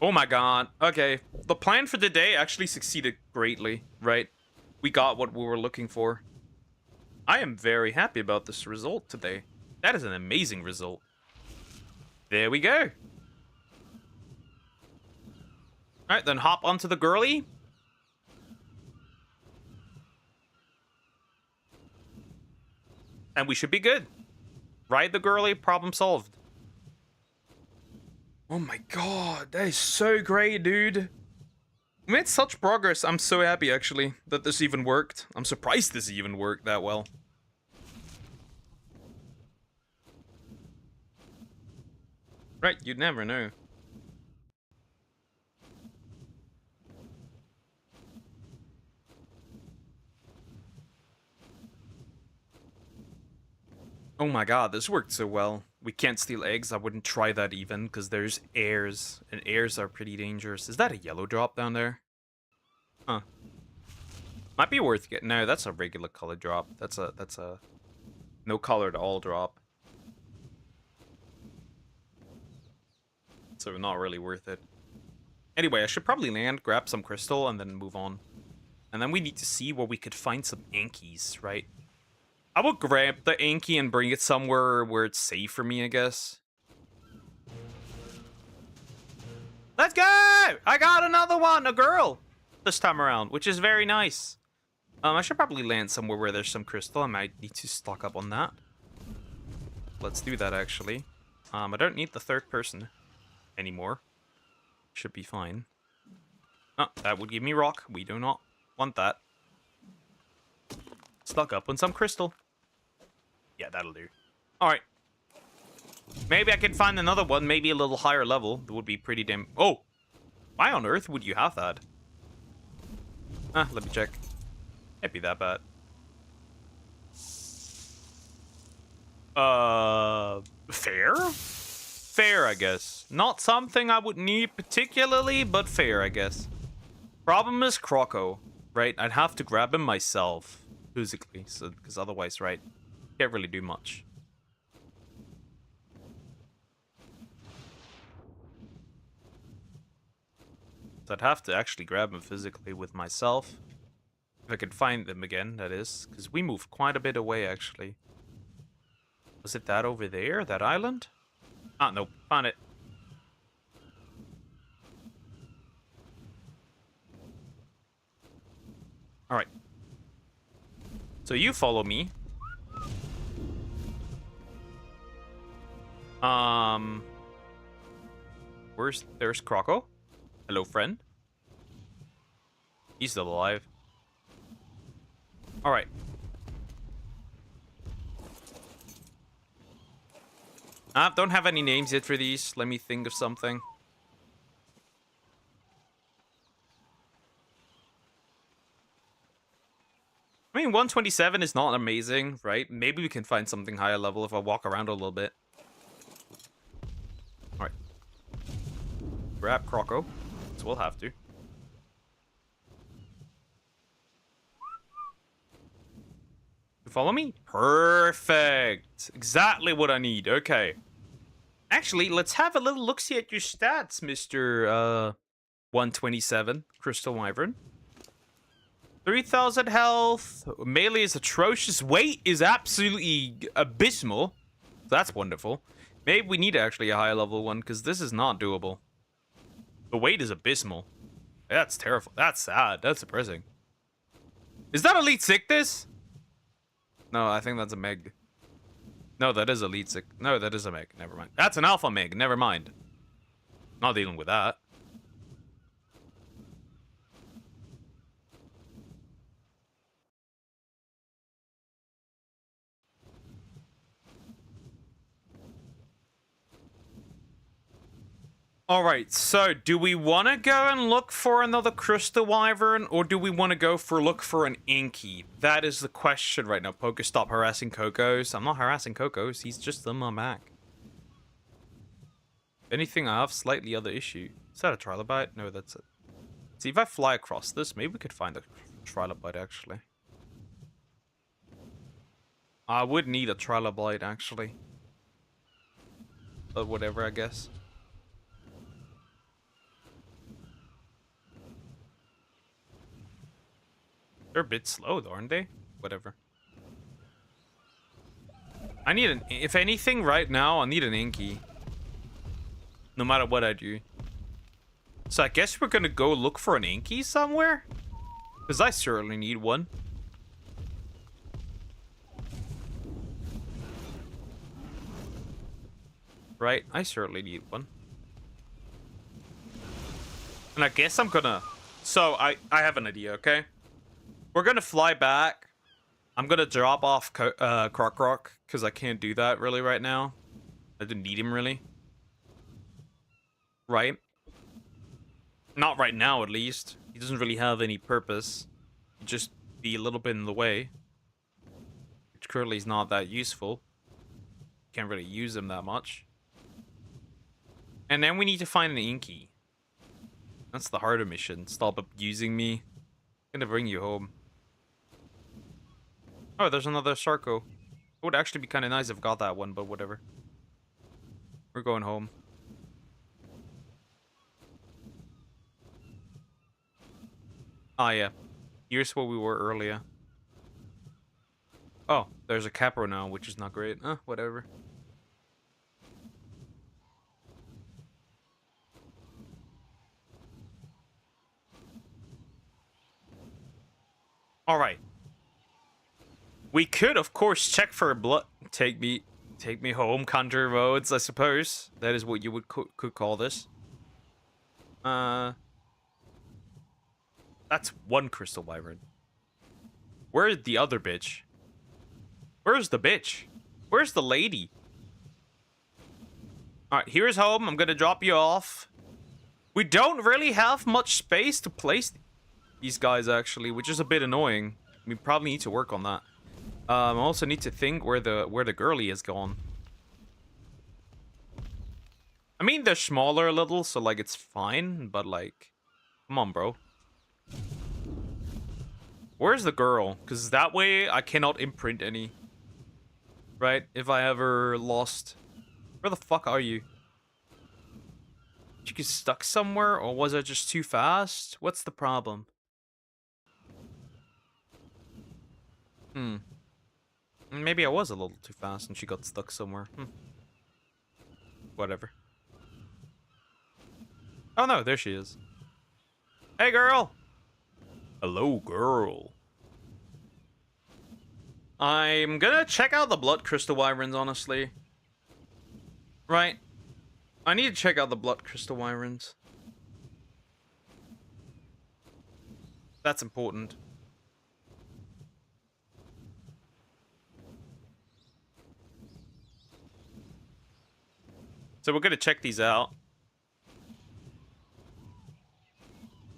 S1: Oh my god. Okay. The plan for the day actually succeeded greatly, right? We got what we were looking for. I am very happy about this result today. That is an amazing result. There we go. Alright, then hop onto the girly. And we should be good. Ride the girly, problem solved. Oh my god, that is so great, dude. We made such progress. I'm so happy, actually, that this even worked. I'm surprised this even worked that well. Right, you'd never know. Oh my god, this worked so well. We can't steal eggs. I wouldn't try that even, because there's airs, and airs are pretty dangerous. Is that a yellow drop down there? Huh. Might be worth getting. No, that's a regular color drop. That's a no color at all drop. So not really worth it. Anyway, I should probably land, grab some crystal, and then move on. And then we need to see where we could find some Ankies, right? I will grab the Anki and bring it somewhere where it's safe for me, I guess. Let's go! I got another one, a girl, this time around, which is very nice. I should probably land somewhere where there's some crystal. I might need to stock up on that. Let's do that, actually. I don't need the third person anymore. Should be fine. Oh, that would give me rock. We do not want that. Stock up on some crystal. Yeah, that'll do. Alright. Maybe I can find another one, maybe a little higher level. That would be pretty damn... Oh! Why on earth would you have that? Let me check. Can't be that bad. Fair? Fair, I guess. Not something I would need particularly, but fair, I guess. Problem is Croco, right? I'd have to grab him myself, physically, so because otherwise, right, can't really do much. So I'd have to actually grab him physically with myself. If I could find them again, that is. Because we moved quite a bit away, actually. Was it that over there? That island? Ah, nope. Found it. Alright. So you follow me. There's Croco. Hello, friend. He's still alive. Alright. Don't have any names yet for these. Let me think of something. I mean, 127 is not amazing, right? Maybe we can find something higher level if I walk around a little bit. Alright. Grab Croco. So we'll have to. You follow me? Perfect. Exactly what I need. Okay. Actually, let's have a little look-see at your stats, Mr. 127, Crystal Wyvern. 3,000 health. Melee is atrocious. Weight is absolutely abysmal. That's wonderful. Maybe we need actually a high level one, because this is not doable. The weight is abysmal. That's terrible. That's sad. That's depressing. Is that Elite Sickness? No, I think that's a Meg. No, that is Elite Sick. No, that is a Meg. Never mind. That's an Alpha Meg. Never mind. Not dealing with that. Alright, so do we want to go and look for another Crystal Wyvern, or do we want to go look for an Inky? That is the question right now. Poker, stop harassing Cocos. I'm not harassing Cocos, he's just on my back. If anything, I have slightly other issue. Is that a trilobite? No, that's it. See, if I fly across this, maybe we could find a trilobite, actually. I would need a trilobite, actually. But whatever, I guess. They're a bit slow, though, aren't they? Whatever. I need an... If anything, right now, I need an Inky. No matter what I do. So I guess we're gonna go look for an Inky somewhere? Because I certainly need one. Right? I certainly need one. And I guess I'm gonna... So, I have an idea, okay? We're gonna fly back. I'm gonna drop off Croc, because I can't do that really right now. I didn't need him really. Right? Not right now, at least. He doesn't really have any purpose. He'd just be a little bit in the way. Which currently is not that useful. Can't really use him that much. And then we need to find an Inky. That's the harder mission. Stop abusing me. I'm gonna bring you home. Oh, there's another Sarco. It would actually be kind of nice if I got that one, but whatever. We're going home. Ah, yeah. Here's where we were earlier. Oh, there's a Capro now, which is not great. Whatever. All right. We could, of course, check for blood. Take me home, country roads, I suppose. That is what you would could call this. That's one crystal wyvern. Where's the other bitch? Where's the bitch? Where's the lady? Alright, here's home. I'm gonna drop you off. We don't really have much space to place these guys, actually, which is a bit annoying. We probably need to work on that. I also need to think where the girlie is gone. I mean, they're smaller a little, so, like, it's fine, but, like, come on, bro. Where's the girl? Because that way I cannot imprint any. Right? If I ever lost. Where the fuck are you? Did you get stuck somewhere, or was I just too fast? What's the problem? Maybe I was a little too fast and she got stuck somewhere. Whatever. Oh no, there she is. Hey, girl! Hello, girl. I'm gonna check out the blood crystal wyverns, honestly. Right. I need to check out the blood crystal wyverns. That's important. So we're gonna check these out.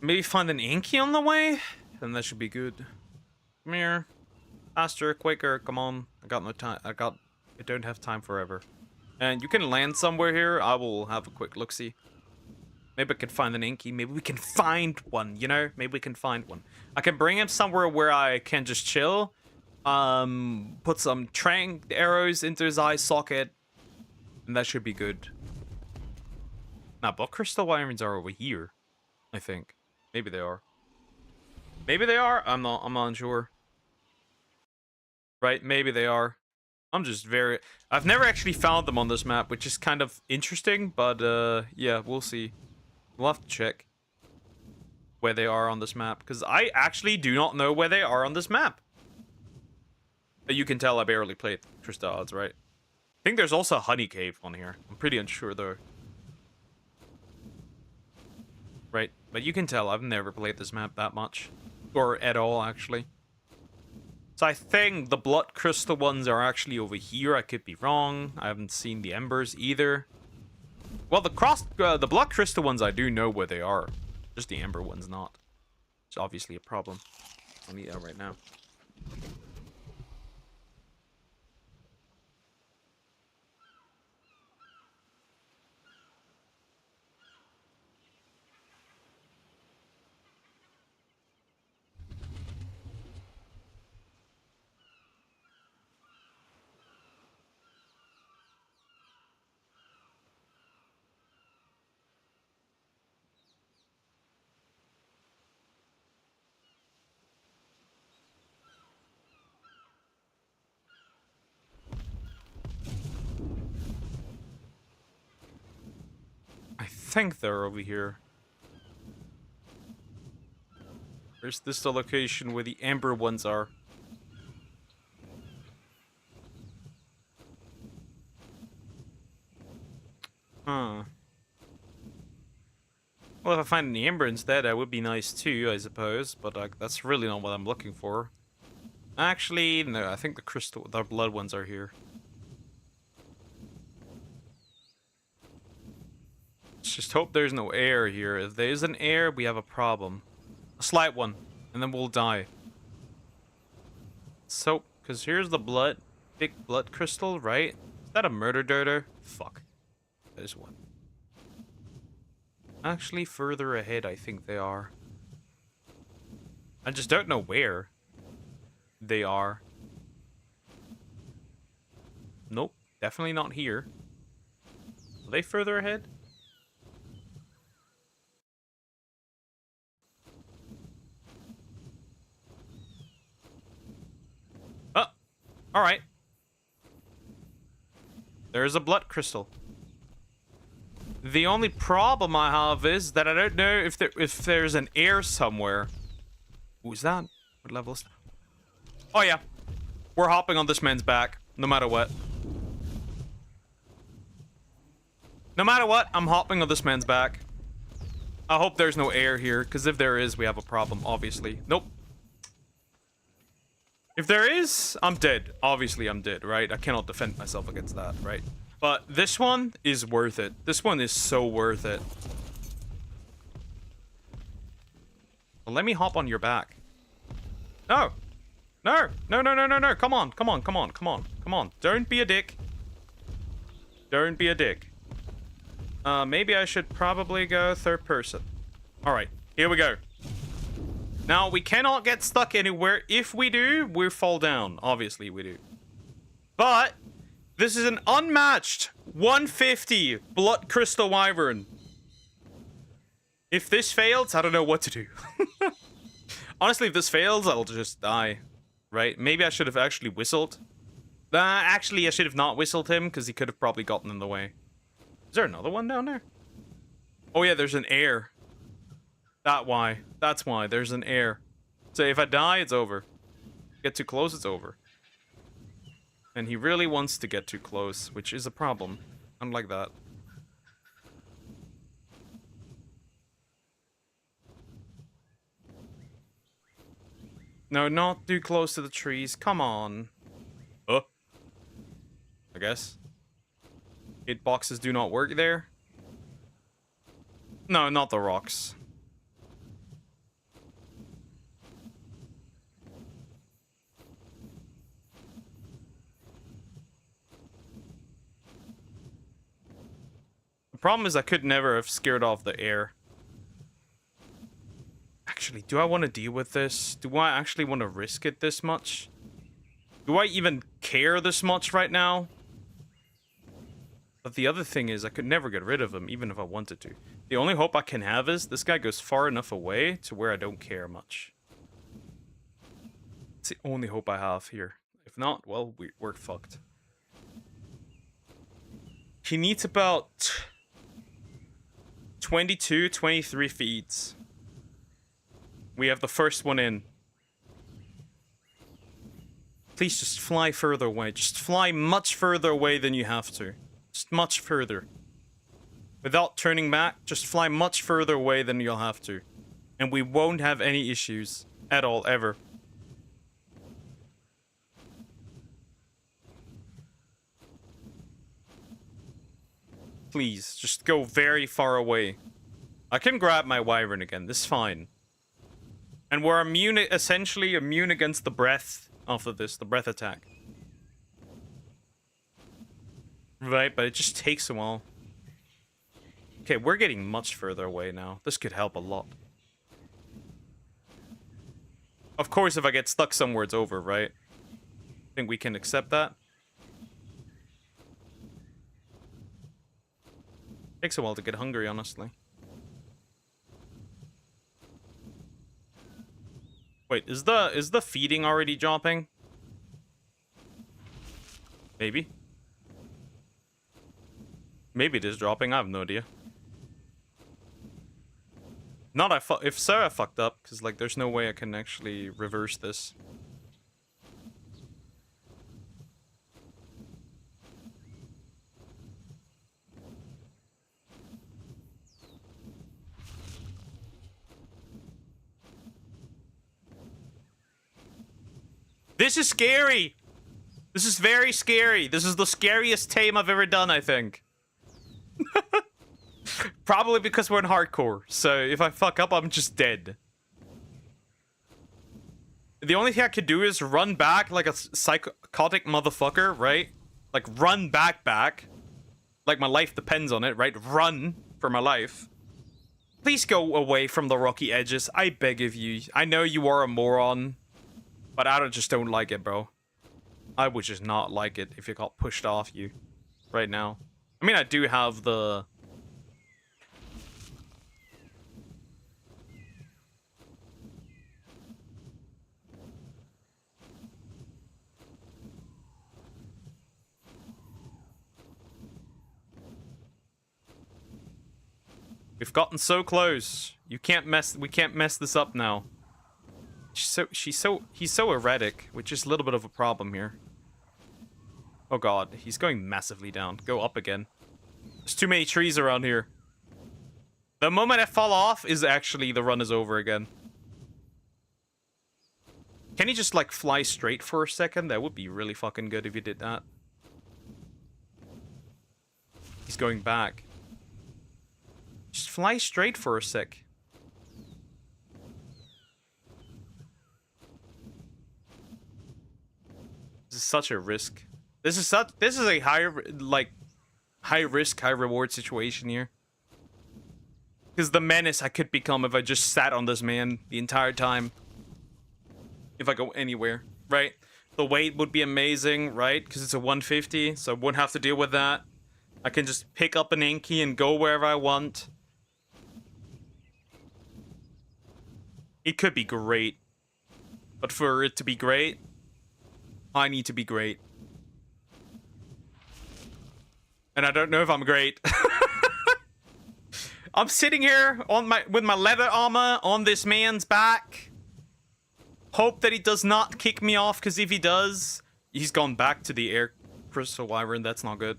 S1: Maybe find an Inky on the way? Then that should be good. Come here. Faster, quicker, come on. I got no time. I don't have time forever. And you can land somewhere here. I will have a quick look-see. Maybe I can find an Inky. Maybe we can find one, you know? Maybe we can find one. I can bring him somewhere where I can just chill. Put some trank arrows into his eye socket. And that should be good. Now, blood crystal wyverns are over here, I think. Maybe they are. Maybe they are. I'm not unsure. Right? Maybe they are. I'm just very... I've never actually found them on this map, which is kind of interesting, but yeah, we'll see. We'll have to check where they are on this map, because I actually do not know where they are on this map. But you can tell I barely played Crystal Isles, right? I think there's also a honey cave on here. I'm pretty unsure, though. Right? But you can tell I've never played this map that much. Or at all, actually. So I think the blood crystal ones are actually over here. I could be wrong. I haven't seen the embers either. Well, the blood crystal ones, I do know where they are. Just the ember ones not. It's obviously a problem. I'll need that right now. I think they're over here. Is this the location where the amber ones are? Huh. Well, if I find an amber instead, that would be nice too, I suppose. But that's really not what I'm looking for. Actually, no, I think the blood ones are here. Let's just hope there's no air here. If there is an air, we have a problem. A slight one, and then we'll die. So, because here's the blood. Big blood crystal, right? Is that a murder dirter? Fuck. There's one. Actually, further ahead, I think they are. I just don't know where they are. Nope, definitely not here. Are they further ahead? Oh, alright. There's a blood crystal. The only problem I have is that I don't know if there's an air somewhere. Who's that? What level is that? Oh, yeah. We're hopping on this man's back, no matter what. No matter what, I'm hopping on this man's back. I hope there's no air here, because if there is, we have a problem, obviously. Nope. If there is, I'm dead. Obviously, I'm dead, right? I cannot defend myself against that, right? But this one is worth it. This one is so worth it. Well, let me hop on your back. No. No. No, no, no, no, no. Come on. Come on. Come on. Come on. Come on. Don't be a dick. Don't be a dick. Maybe I should probably go third person. Alright. Here we go. Now, we cannot get stuck anywhere. If we do, we fall down. Obviously, we do. But this is an unmatched 150 Blood Crystal Wyvern. If this fails, I don't know what to do. Honestly, if this fails, I'll just die. Right? Maybe I should have actually whistled. Actually, I should have not whistled him, because he could have probably gotten in the way. Is there another one down there? Oh yeah, there's an air. That's why. There's an air. So if I die, it's over. Get too close, it's over. And he really wants to get too close, which is a problem. Unlike that. No, not too close to the trees. Come on. I guess. Hitboxes do not work there. No, not the rocks. The problem is I could never have scared off the air. Actually, do I want to deal with this? Do I actually want to risk it this much? Do I even care this much right now? But the other thing is, I could never get rid of him, even if I wanted to. The only hope I can have is, this guy goes far enough away to where I don't care much. It's the only hope I have here. If not, well, we're fucked. He needs about 22, 23 feeds. We have the first one in. Please just fly further away. Just fly much further away than you have to. Just much further. Without turning back, just fly much further away than you'll have to. And we won't have any issues at all, ever. Please, just go very far away. I can grab my Wyvern again, this is fine. And we're immune, essentially immune against the breath after this, the breath attack. Right, but it just takes a while. Okay, we're getting much further away now. This could help a lot. Of course, if I get stuck somewhere, it's over, right? I think we can accept that. Takes a while to get hungry, honestly. Wait, is the feeding already dropping? Maybe. Maybe it is dropping, I have no idea. Not if so, I fucked up, because like there's no way I can actually reverse this. This is scary! This is very scary. This is the scariest tame I've ever done, I think. Probably because we're in hardcore, so if I fuck up, I'm just dead. The only thing I could do is run back like a psychotic motherfucker, right? Like, run back. Like my life depends on it, right? Run for my life. Please go away from the rocky edges. I beg of you. I know you are a moron, but I just don't like it, bro. I would just not like it if it got pushed off you right now. I mean, I do have the... We've gotten so close. We can't mess this up now. He's so erratic, which is a little bit of a problem here. Oh god, he's going massively down. Go up again. There's too many trees around here. The moment I fall off is actually the run is over again. Can he just like fly straight for a second? That would be really fucking good if he did that. He's going back. Just fly straight for a sec. This is such a risk. This is a high risk, high reward situation here. Because the menace I could become if I just sat on this man the entire time. If I go anywhere, right? The weight would be amazing, right? Because it's a 150, so I wouldn't have to deal with that. I can just pick up an Inky and go wherever I want. It could be great. But for it to be great, I need to be great. And I don't know if I'm great. I'm sitting here on with my leather armor on this man's back. Hope that he does not kick me off, because if he does, he's gone back to the ASE Crystal Wyvern. That's not good.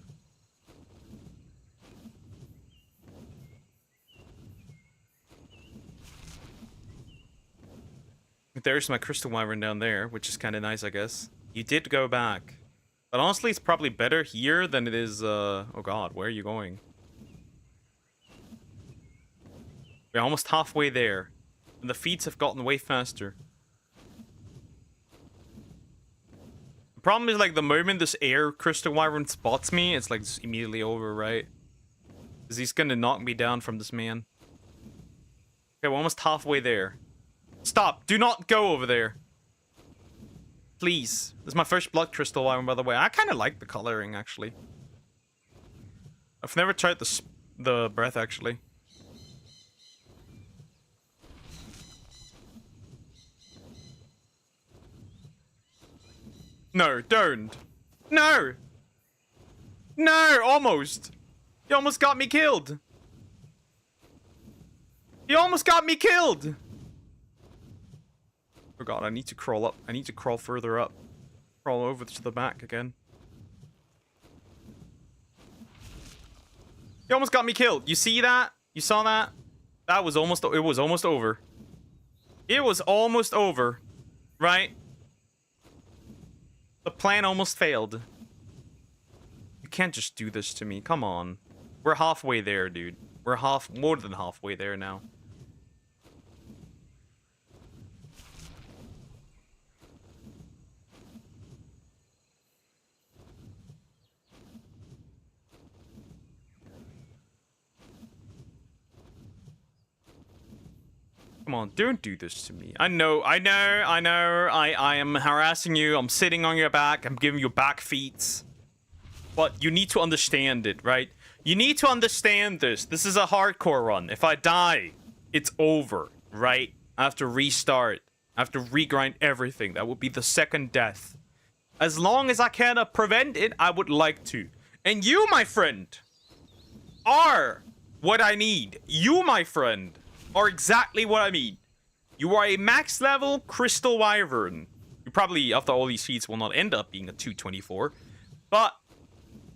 S1: There's my Crystal Wyvern down there, which is kind of nice, I guess. You did go back. But honestly, it's probably better here than it is, oh god, where are you going? We're almost halfway there. And the feats have gotten way faster. The problem is, like, the moment this ASE Crystal Wyvern spots me, it's, like, just immediately over, right? Because he's gonna knock me down from this man. Okay, we're almost halfway there. Stop! Do not go over there! Please. This is my first Blood Crystal Wyvern, by the way. I kind of like the coloring, actually. I've never tried the breath, actually. No, don't. No! No, almost. You almost got me killed. You almost got me killed. Oh god, I need to crawl up. I need to crawl further up. Crawl over to the back again. You almost got me killed. You see that? You saw that? That was almost, it was almost over. It was almost over. Right? The plan almost failed. You can't just do this to me. Come on. We're halfway there, dude. We're more than halfway there now. Come on, don't do this to me. I am harassing you. I'm sitting on your back. I'm giving you back feet. But you need to understand it, right? You need to understand this. This is a hardcore run. If I die, it's over, right? I have to restart. I have to regrind everything. That would be the second death. As long as I can prevent it, I would like to. And you, my friend, are what I need. You, my friend, are exactly what I mean. You are a max level Crystal Wyvern. You probably, after all these feats, will not end up being a 224. But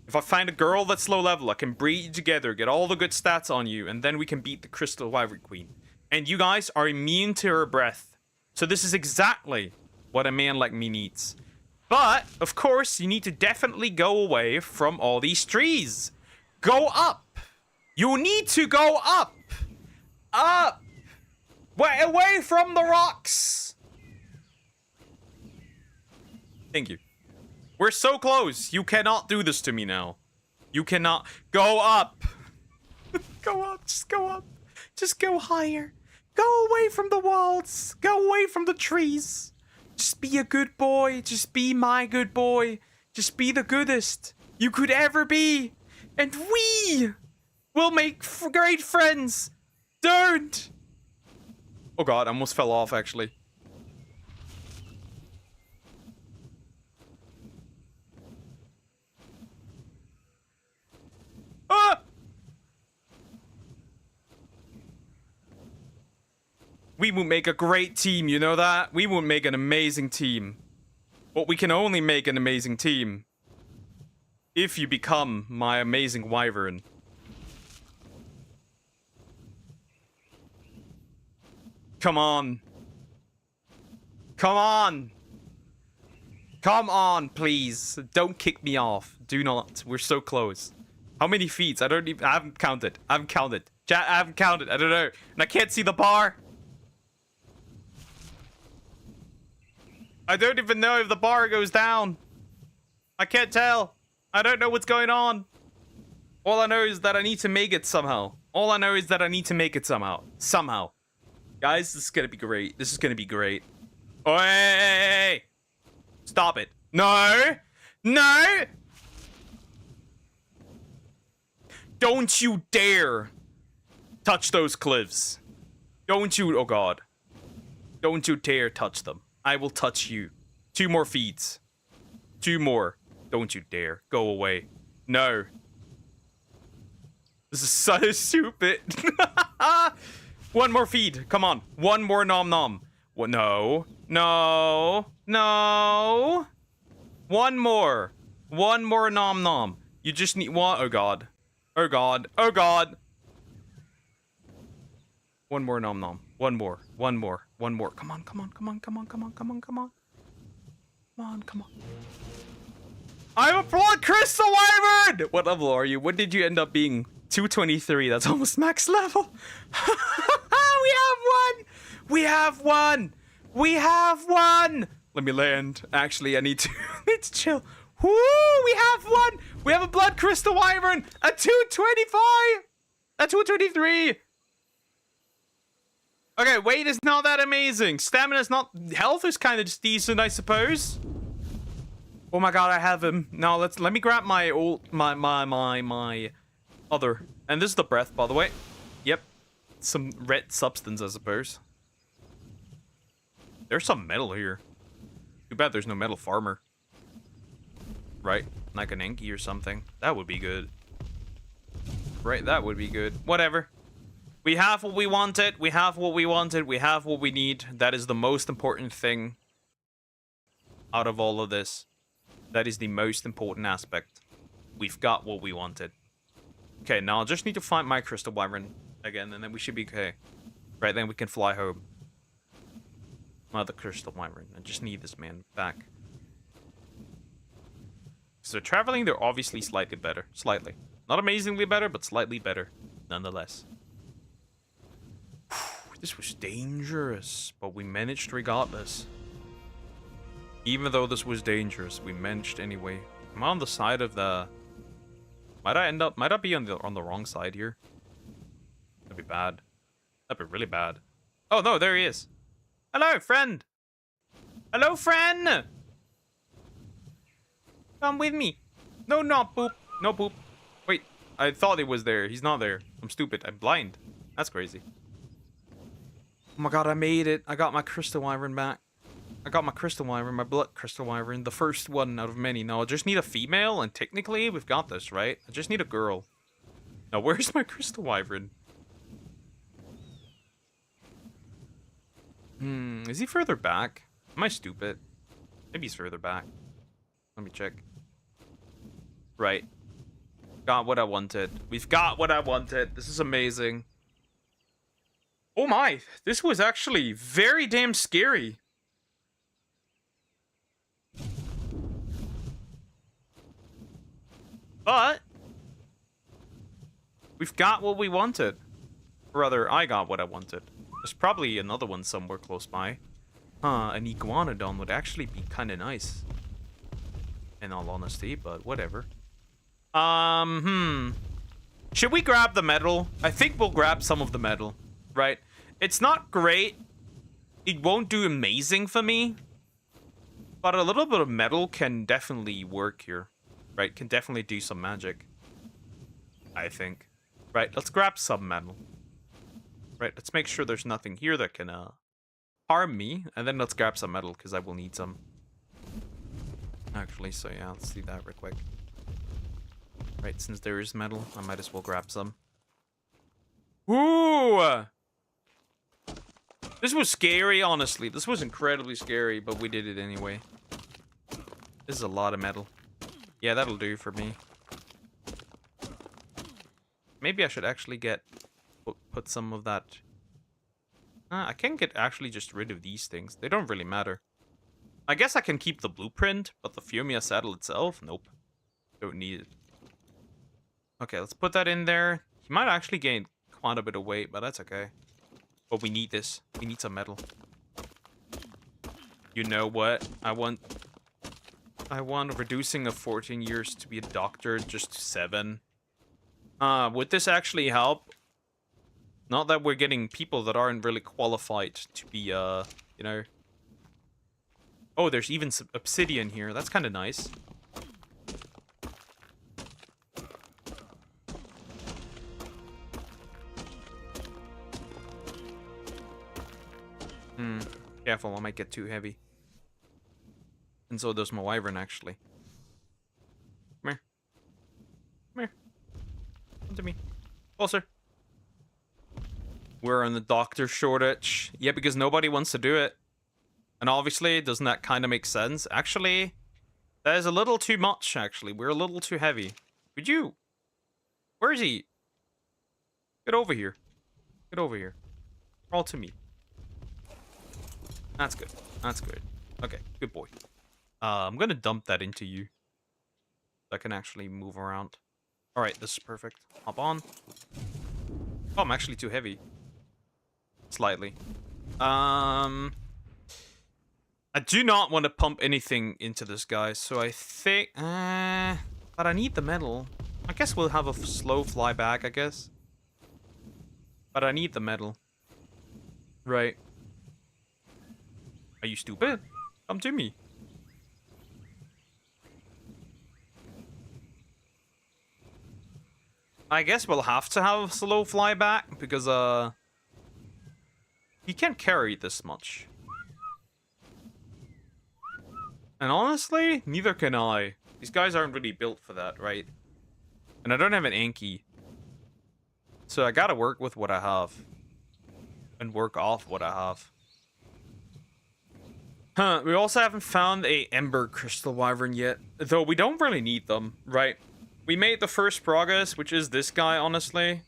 S1: if I find a girl that's low level, I can breed you together, get all the good stats on you, and then we can beat the Crystal Wyvern Queen. And you guys are immune to her breath. So this is exactly what a man like me needs. But, of course, you need to definitely go away from all these trees. Go up. You need to go up. Up! Away from the rocks! Thank you. We're so close. You cannot do this to me now. You cannot. Go up! Go up. Just go up. Just go higher. Go away from the walls. Go away from the trees. Just be a good boy. Just be my good boy. Just be the goodest you could ever be. And we will make great friends. Don't! Oh god, I almost fell off, actually. Ah! We would make a great team, you know that? We would make an amazing team. But we can only make an amazing team if you become my amazing Wyvern. Come on. Come on. Come on, please. Don't kick me off. Do not. We're so close. How many feet? I haven't counted. I haven't counted. Chat, I haven't counted. I don't know. And I can't see the bar. I don't even know if the bar goes down. I can't tell. I don't know what's going on. All I know is that I need to make it somehow. All I know is that I need to make it somehow. Somehow. Guys, this is gonna be great. This is gonna be great. Oh, hey. Stop it. No. No. Don't you dare touch those cliffs. Don't you... Oh, God. Don't you dare touch them. I will touch you. 2 more feeds. 2 more. Don't you dare. Go away. No. This is so stupid. 1 more feed. Come on. 1 more nom nom. What? No. No. No. 1 more. 1 more nom nom. You just need 1. Oh, God. Oh, God. Oh, God. 1 more nom nom. 1 more. 1 more. 1 more. Come on, come on, come on, come on, come on, come on, come on. Come on, come on. I'm a blood crystal wyvern! What level are you? What did you end up being? 223. That's almost max level. We have 1! We have 1! We have 1! Let me land. Actually, I need to need to chill. Woo! We have 1! We have a blood crystal wyvern! A 225! A 223! Okay, weight is not that amazing. Stamina's not... Health is kind of just decent, I suppose. Oh my God, I have him. Now, let me grab my old... My other. And this is the breath, by the way. Yep. Some red substance, I suppose. There's some metal here. Too bad there's no metal farmer. Right? Like an Enki or something. That would be good. Right, that would be good. Whatever. We have what we wanted. We have what we wanted. We have what we need. That is the most important thing out of all of this. That is the most important aspect. We've got what we wanted. Okay, now I just need to find my crystal wyvern again, and then we should be okay. Right, then we can fly home. Mother crystal wyvern. I just need this man back. So traveling, they're obviously slightly better. Slightly. Not amazingly better, but slightly better. Nonetheless. This was dangerous, but we managed regardless. Even though this was dangerous, we managed anyway. I'm on the side of the... Might I be on the wrong side here? That'd be bad. That'd be really bad. Oh no, there he is. Hello, friend. Hello, friend. Come with me. No, not poop. No poop. Wait, I thought he was there. He's not there. I'm stupid. I'm blind. That's crazy. Oh my God, I made it. I got my crystal wyvern back. I got my crystal wyvern, my blood crystal wyvern. The first one out of many. Now, I just need a female, and technically, we've got this, right? I just need a girl. Now, where's my crystal wyvern? Is he further back? Am I stupid? Maybe he's further back. Let me check. Right. Got what I wanted. We've got what I wanted. This is amazing. Oh my, this was actually very damn scary. But we've got what we wanted. Or rather, I got what I wanted. There's probably another one somewhere close by. An iguanodon would actually be kind of nice. In all honesty, but whatever. Should we grab the metal? I think we'll grab some of the metal, right? It's not great. It won't do amazing for me. But a little bit of metal can definitely work here, right? Can definitely do some magic, I think. Right, let's grab some metal. Right, let's make sure there's nothing here that can harm me. And then let's grab some metal, because I will need some. Actually, so yeah, let's do that real quick. Right, since there is metal, I might as well grab some. Ooh! This was scary, honestly. This was incredibly scary, but we did it anyway. This is a lot of metal. Yeah, that'll do for me. Maybe I should actually put some of that. I can get actually just rid of these things. They don't really matter. I guess I can keep the blueprint, but the Fumia saddle itself, nope. Don't need it. Okay, let's put that in there. He might actually gain quite a bit of weight, but that's okay. But we need this. We need some metal. You know what? I want reducing of 14 years to be a doctor just to 7. Would this actually help? Not that we're getting people that aren't really qualified to be, you know. Oh, there's even some obsidian here. That's kind of nice. Careful, I might get too heavy. And so does my Wyvern, actually. Come here. Come here. Come to me. Closer. We're in the doctor shortage. Yeah, because nobody wants to do it. And obviously, doesn't that kind of make sense? Actually, that is a little too much, actually. We're a little too heavy. Could you... Where is he? Get over here. Get over here. Crawl to me. That's good. That's good. Okay, good boy. I'm gonna dump that into you. So I can actually move around. Alright, this is perfect. Hop on. Oh, I'm actually too heavy. Slightly. I do not want to pump anything into this guy, so I think... but I need the metal. I guess we'll have a slow fly back, I guess. But I need the metal. Right. Are you stupid? Come to me. I guess we'll have to have a slow fly back because he can't carry this much. And honestly, neither can I. These guys aren't really built for that, right? And I don't have an Anki. So I gotta work with what I have. And work off what I have. Huh, we also haven't found a Ember Crystal Wyvern yet. Though we don't really need them, right? We made the first progress, which is this guy, honestly.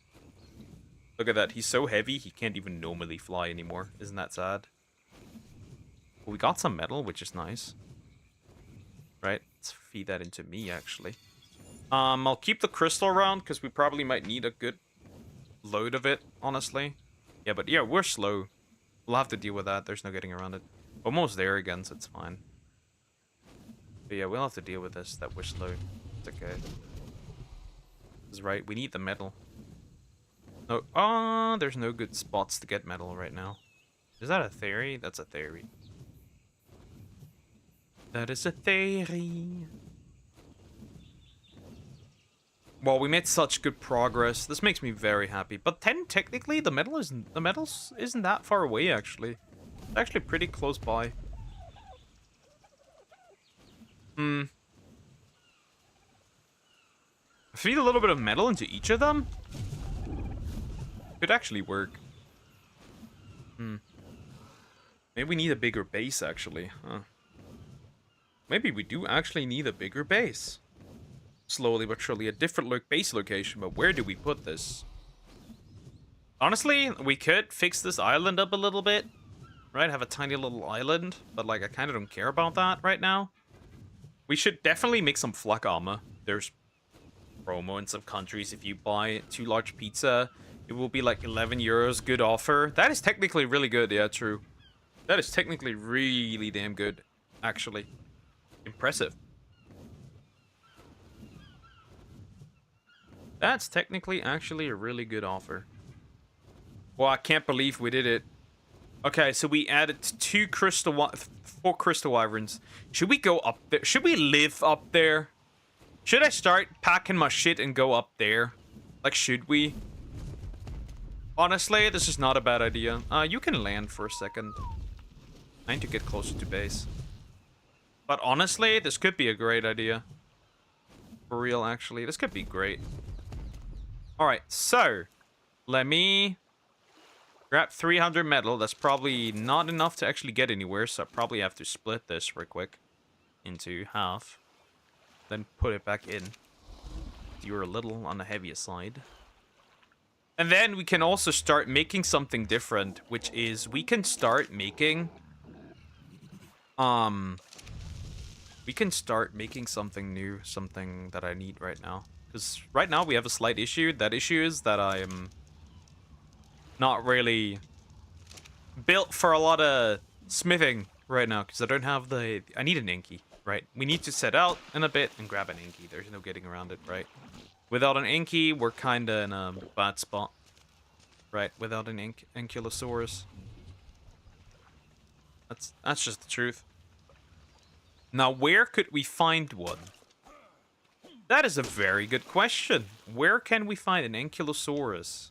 S1: Look at that, he's so heavy, he can't even normally fly anymore. Isn't that sad? Well, we got some metal, which is nice. Right, let's feed that into me, actually. I'll keep the crystal around, because we probably might need a good load of it, honestly. Yeah, but yeah, we're slow. We'll have to deal with that, there's no getting around it. Almost there again, so it's fine. But yeah, we'll have to deal with this, that we're slow. It's okay. That's right, we need the metal. No, there's no good spots to get metal right now. Is that a theory? That's a theory. That is a theory. Well, we made such good progress. This makes me very happy. But technically, the metal isn't that far away, actually. It's actually pretty close by. Feed a little bit of metal into each of them? Could actually work. Maybe we need a bigger base, actually. Huh. Maybe we do actually need a bigger base. Slowly but surely, a different base location, but where do we put this? Honestly, we could fix this island up a little bit. Right, have a tiny little island, but like I kind of don't care about that right now. We should definitely make some flak armor. There's promo in some countries. If you buy 2 large pizza, it will be like 11 euros. Good offer. That is technically really good. Yeah, true. That is technically really damn good, actually. Impressive. That's technically actually a really good offer. Well, I can't believe we did it. Okay, so we added 4 crystal wyverns. Should we go up there? Should we live up there? Should I start packing my shit and go up there? Like, should we? Honestly, this is not a bad idea. You can land for a second. I need to get closer to base. But honestly, this could be a great idea. For real, actually. This could be great. Alright, so let me Grab 300 metal. That's probably not enough to actually get anywhere, so I probably have to split this real quick into half. Then put it back in. You're a little on the heavier side. And then we can also start making something different, which is we can start making... We can start making something new, something that I need right now. Because right now we have a slight issue. That issue is that I am not really built for a lot of smithing right now. Because I don't have the... I need an inky, right? We need to set out in a bit and grab an inky. There's no getting around it, right? Without an inky, we're kind of in a bad spot. Right, without an ankylosaurus. That's just the truth. Now, where could we find one? That is a very good question. Where can we find an ankylosaurus?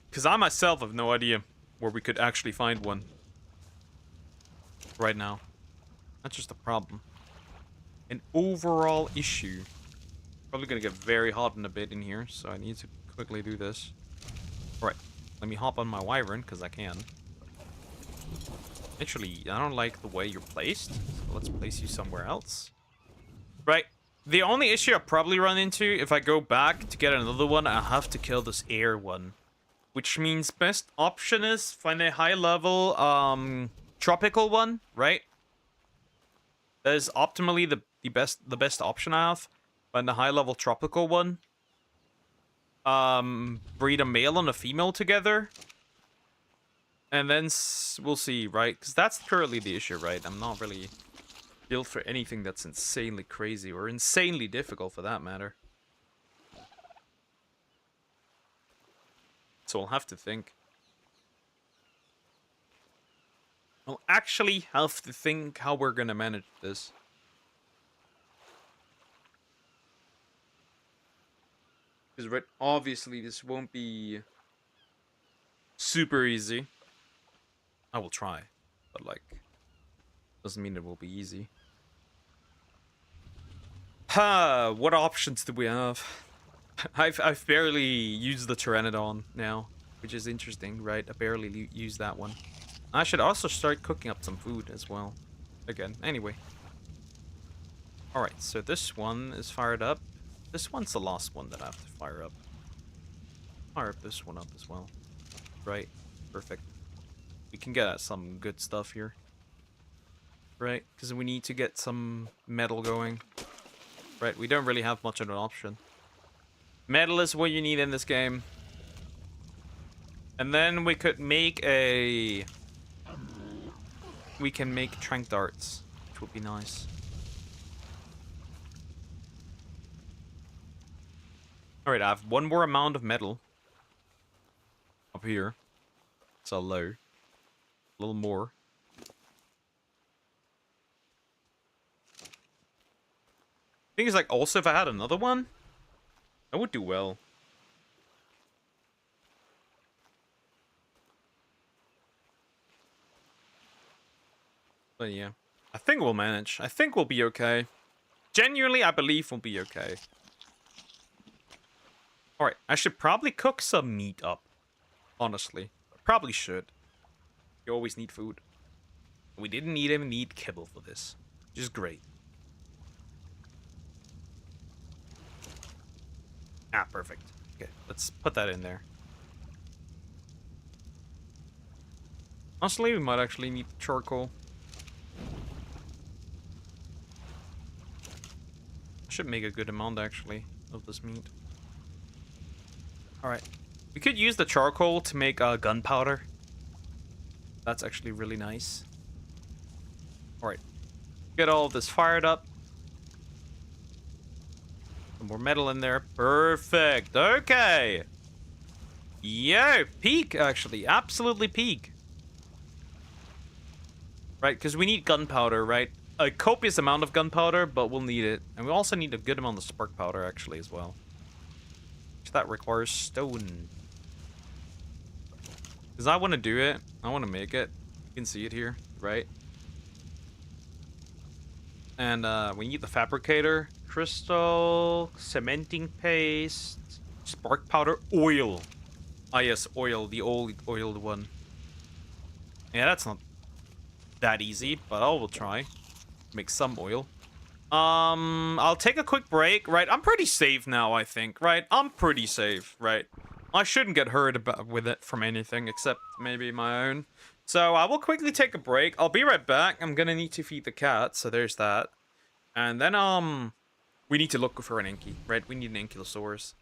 S1: Because I myself have no idea where we could actually find one. Right now. That's just a problem. An overall issue. Probably gonna get very hot in a bit in here, so I need to quickly do this. Alright, let me hop on my Wyvern, because I can. Actually, I don't like the way you're placed, so let's place you somewhere else. Right, the only issue I'll probably run into, if I go back to get another one, I'll have to kill this air one. Which means best option is find a high level, tropical one, right? That is optimally the best option I have. Find a high level tropical one. Breed a male and a female together. And then we'll see, right? Because that's currently the issue, right? I'm not really built for anything that's insanely crazy or insanely difficult for that matter. So I'll have to think. I'll actually have to think how we're gonna manage this. Because right, obviously this won't be super easy. I will try, but like, doesn't mean it will be easy. What options do we have? I've barely used the Pteranodon now, which is interesting, right? I barely used that one. I should also start cooking up some food as well. Again, anyway. Alright, so this one is fired up. This one's the last one that I have to fire up. Fire up this one up as well. Right, perfect. We can get at some good stuff here. Right, because we need to get some metal going. Right, we don't really have much of an option. Metal is what you need in this game. And then we could make a... We can make trank darts, which would be nice. Alright, I have one more amount of metal. Up here. So low. A little more. Thing is, like, also if I had another one, I would do well. But yeah, I think we'll manage. I think we'll be okay. Genuinely, I believe we'll be okay. Alright, I should probably cook some meat up. Honestly. I probably should. You always need food. We didn't even need kibble for this. Which is great. Ah, perfect. Okay, let's put that in there. Honestly, we might actually need charcoal. I should make a good amount, actually, of this meat. Alright. We could use the charcoal to make gunpowder. That's actually really nice. Alright. Get all of this fired up. Some more metal in there. Perfect. Okay. Yo, peak, actually. Absolutely peak. Right, because we need gunpowder, right? A copious amount of gunpowder, but we'll need it. And we also need a good amount of spark powder, actually, as well. That requires stone. Because I want to do it. I want to make it. You can see it here, right? And we need the fabricator. Crystal, cementing paste. Spark powder oil. Ah, yes, oil, the old oiled one. Yeah, that's not that easy, but I will try. Make some oil. I'll take a quick break, right? I'm pretty safe now, I think, right? I'm pretty safe, right? I shouldn't get hurt with it from anything except maybe my own. So I will quickly take a break. I'll be right back. I'm gonna need to feed the cat, so there's that. And then, we need to look for an Anky, right? We need an Ankylosaurus.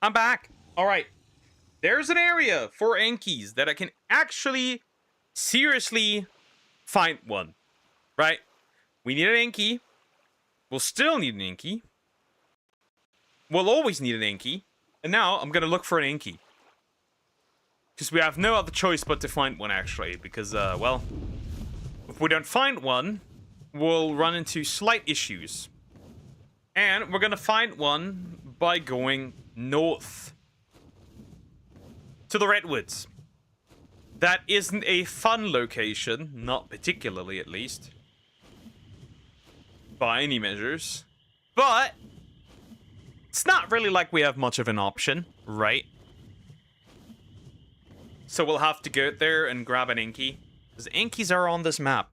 S1: I'm back. All right. There's an area for Enkies that I can actually seriously find one. Right? We need an Enki. We'll still need an Enki. We'll always need an Enki. And now I'm going to look for an Enki. Because we have no other choice but to find one, actually. Because, well, if we don't find one, we'll run into slight issues. And we're going to find one by going north to the Redwoods. That isn't a fun location, not particularly at least, by any measures. But it's not really like we have much of an option, right? So we'll have to go there and grab an Enki. Because Enkies are on this map.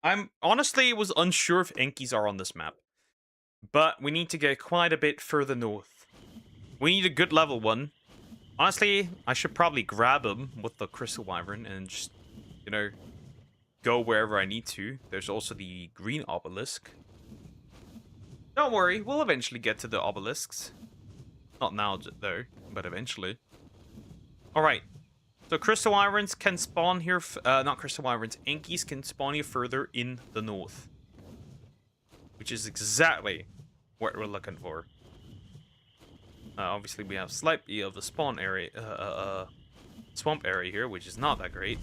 S1: I'm honestly was unsure if Enkies are on this map. But we need to go quite a bit further north. We need a good level one. Honestly, I should probably grab him with the Crystal Wyvern and just, you know, go wherever I need to. There's also the green obelisk. Don't worry, we'll eventually get to the obelisks. Not now, though, but eventually. Alright. So Crystal Wyverns can spawn here, not Crystal Wyverns, Enkies can spawn here further in the north. Which is exactly what we're looking for. Obviously we have slightly of a spawn area, swamp area here, which is not that great.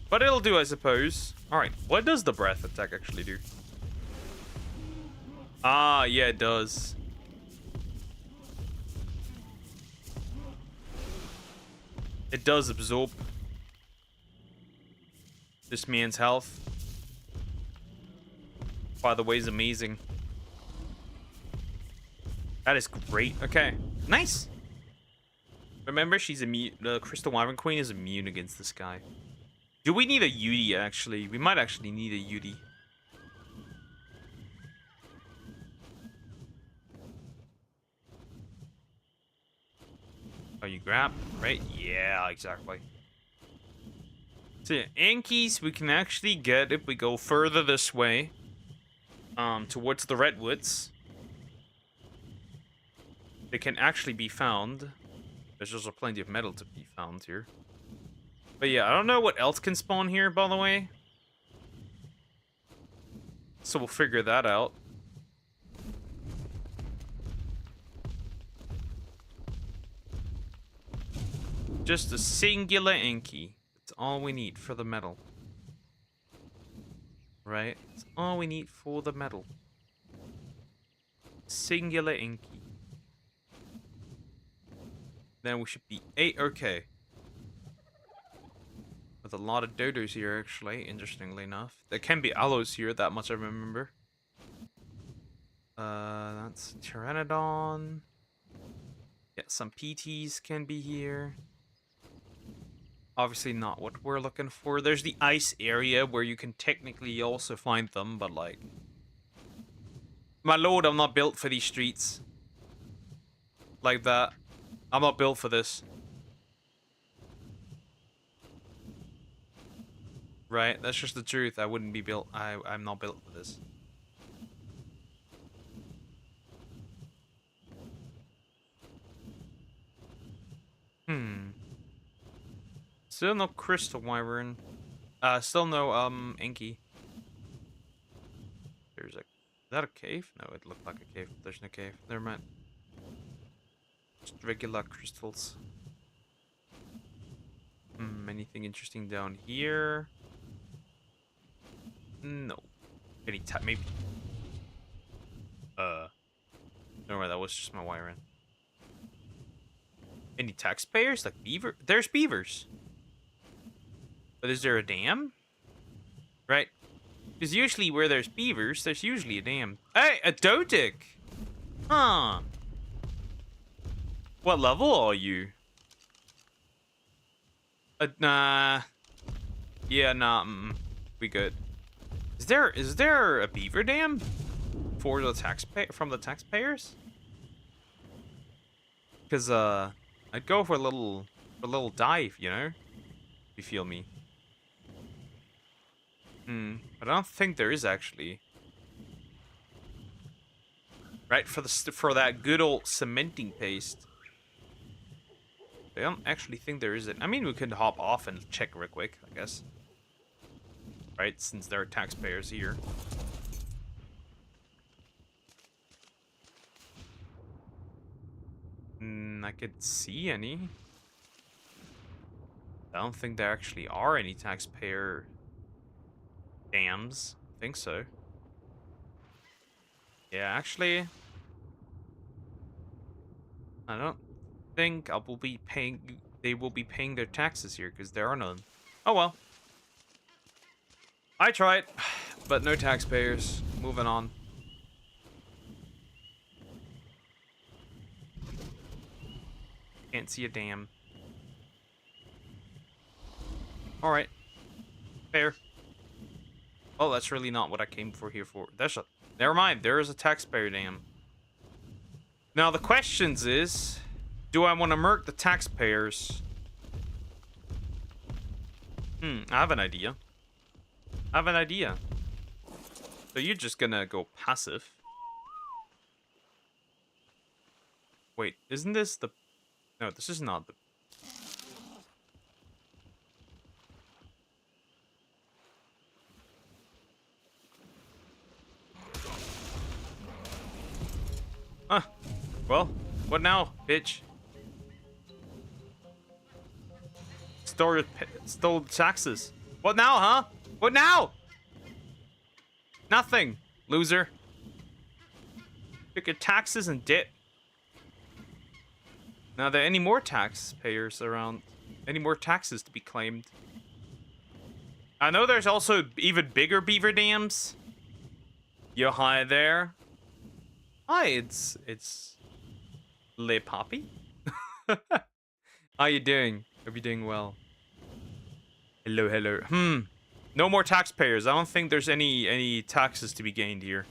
S1: But it'll do, I suppose. Alright, what does the breath attack actually do? Ah, yeah, it does. It does absorb this man's health. By the way, is amazing. That is great. Okay, nice. Remember, she's immune. The Crystal Wyvern Queen is immune against this guy. Do we need a Yudi, actually? We might actually need a Yudi. Oh, you grab? Right? Yeah, exactly. So, Enkies we can actually get if we go further this way. Towards the Redwoods. They can actually be found. There's also plenty of metal to be found here. But yeah, I don't know what else can spawn here, by the way. So we'll figure that out. Just a singular Enki. That's all we need for the metal. Right? That's all we need for the metal. Singular Enki. Then we should be okay. With a lot of dodos here, actually, interestingly enough. There can be aloes here, that much I remember. That's Pteranodon. Yeah, some PTs can be here. Obviously not what we're looking for. There's the ice area where you can technically also find them, but like... My lord, I'm not built for these streets. Like that. I'm not built for this. Right? That's just the truth. I wouldn't be built. I'm not built for this. Still no Crystal Wyvern. Still no, Enki. There's a... Is that a cave? No, it looked like a cave. There's no cave. Never mind. Just regular crystals. Anything interesting down here? No. Any maybe. Don't worry, that was just my Wyvern. Any taxpayers? Like beaver? There's beavers. But is there a dam? Right? Because usually where there's beavers, there's usually a dam. Hey, a Dodik! Huh. What level are you? Nah. Yeah, nah. We good. Is there a beaver dam for the from the taxpayers? Because I'd go for a little dive, you know, if you feel me. But I don't think there is actually. right? For that good old cementing paste. I don't actually think there is it. I mean, we could hop off and check real quick, I guess. Right, since there are taxpayers here. I could see any. I don't think there actually are any taxpayer dams. I think so. Yeah, actually, I don't think I will be paying. They will be paying their taxes here because there are none. Oh well. I tried, but no taxpayers. Moving on. Can't see a dam. All right. Fair. Oh, that's really not what I came here for. That's a... Never mind. There is a taxpayer dam. Now the questions is, do I want to murk the taxpayers? I have an idea. So you're just gonna go passive. Wait, isn't this the... No, this is not the... Huh. Well, what now, bitch? Stole taxes. What now, huh? What now? Nothing, loser. Took your taxes and dip. Now, are there any more taxpayers around? Any more taxes to be claimed? I know there's also even bigger beaver dams. Yo, hi there. Hi, it's Le Poppy. How you doing? Hope you're doing well. Hello, hello. No more taxpayers. I don't think there's any taxes to be gained here.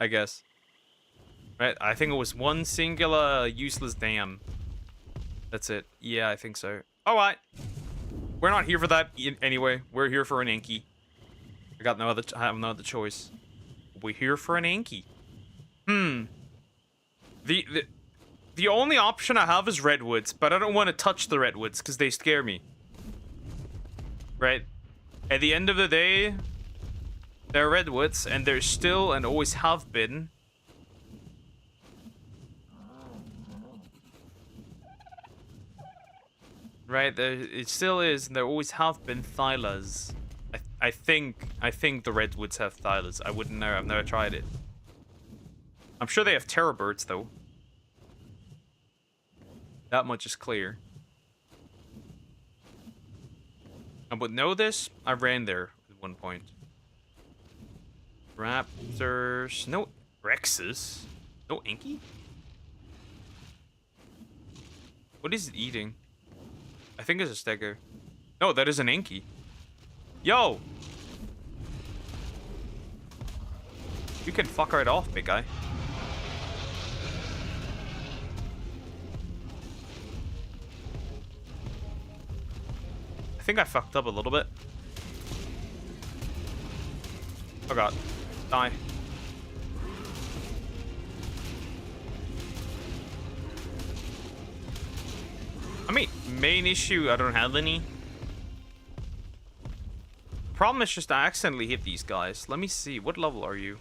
S1: I guess. Right, I think it was one singular useless dam. That's it. Yeah, I think so. Alright. We're not here for that anyway. We're here for an Inky. I have no other choice. We're here for an Inky. The only option I have is redwoods, but I don't want to touch the redwoods because they scare me. Right? At the end of the day, they're redwoods, and they're still and always have been. Right? It still is, and there always have been thylas. I think the redwoods have thylas. I wouldn't know. I've never tried it. I'm sure they have terror birds, though. That much is clear. I would know this. I ran there at one point. Raptors. No Rexes. No Inky? What is it eating? I think it's a stego. No, that is an Inky. Yo! You can fuck right off, big guy. I think I fucked up a little bit. Oh god. Die. I mean, main issue, I don't have any. Problem is just I accidentally hit these guys. Let me see. What level are you?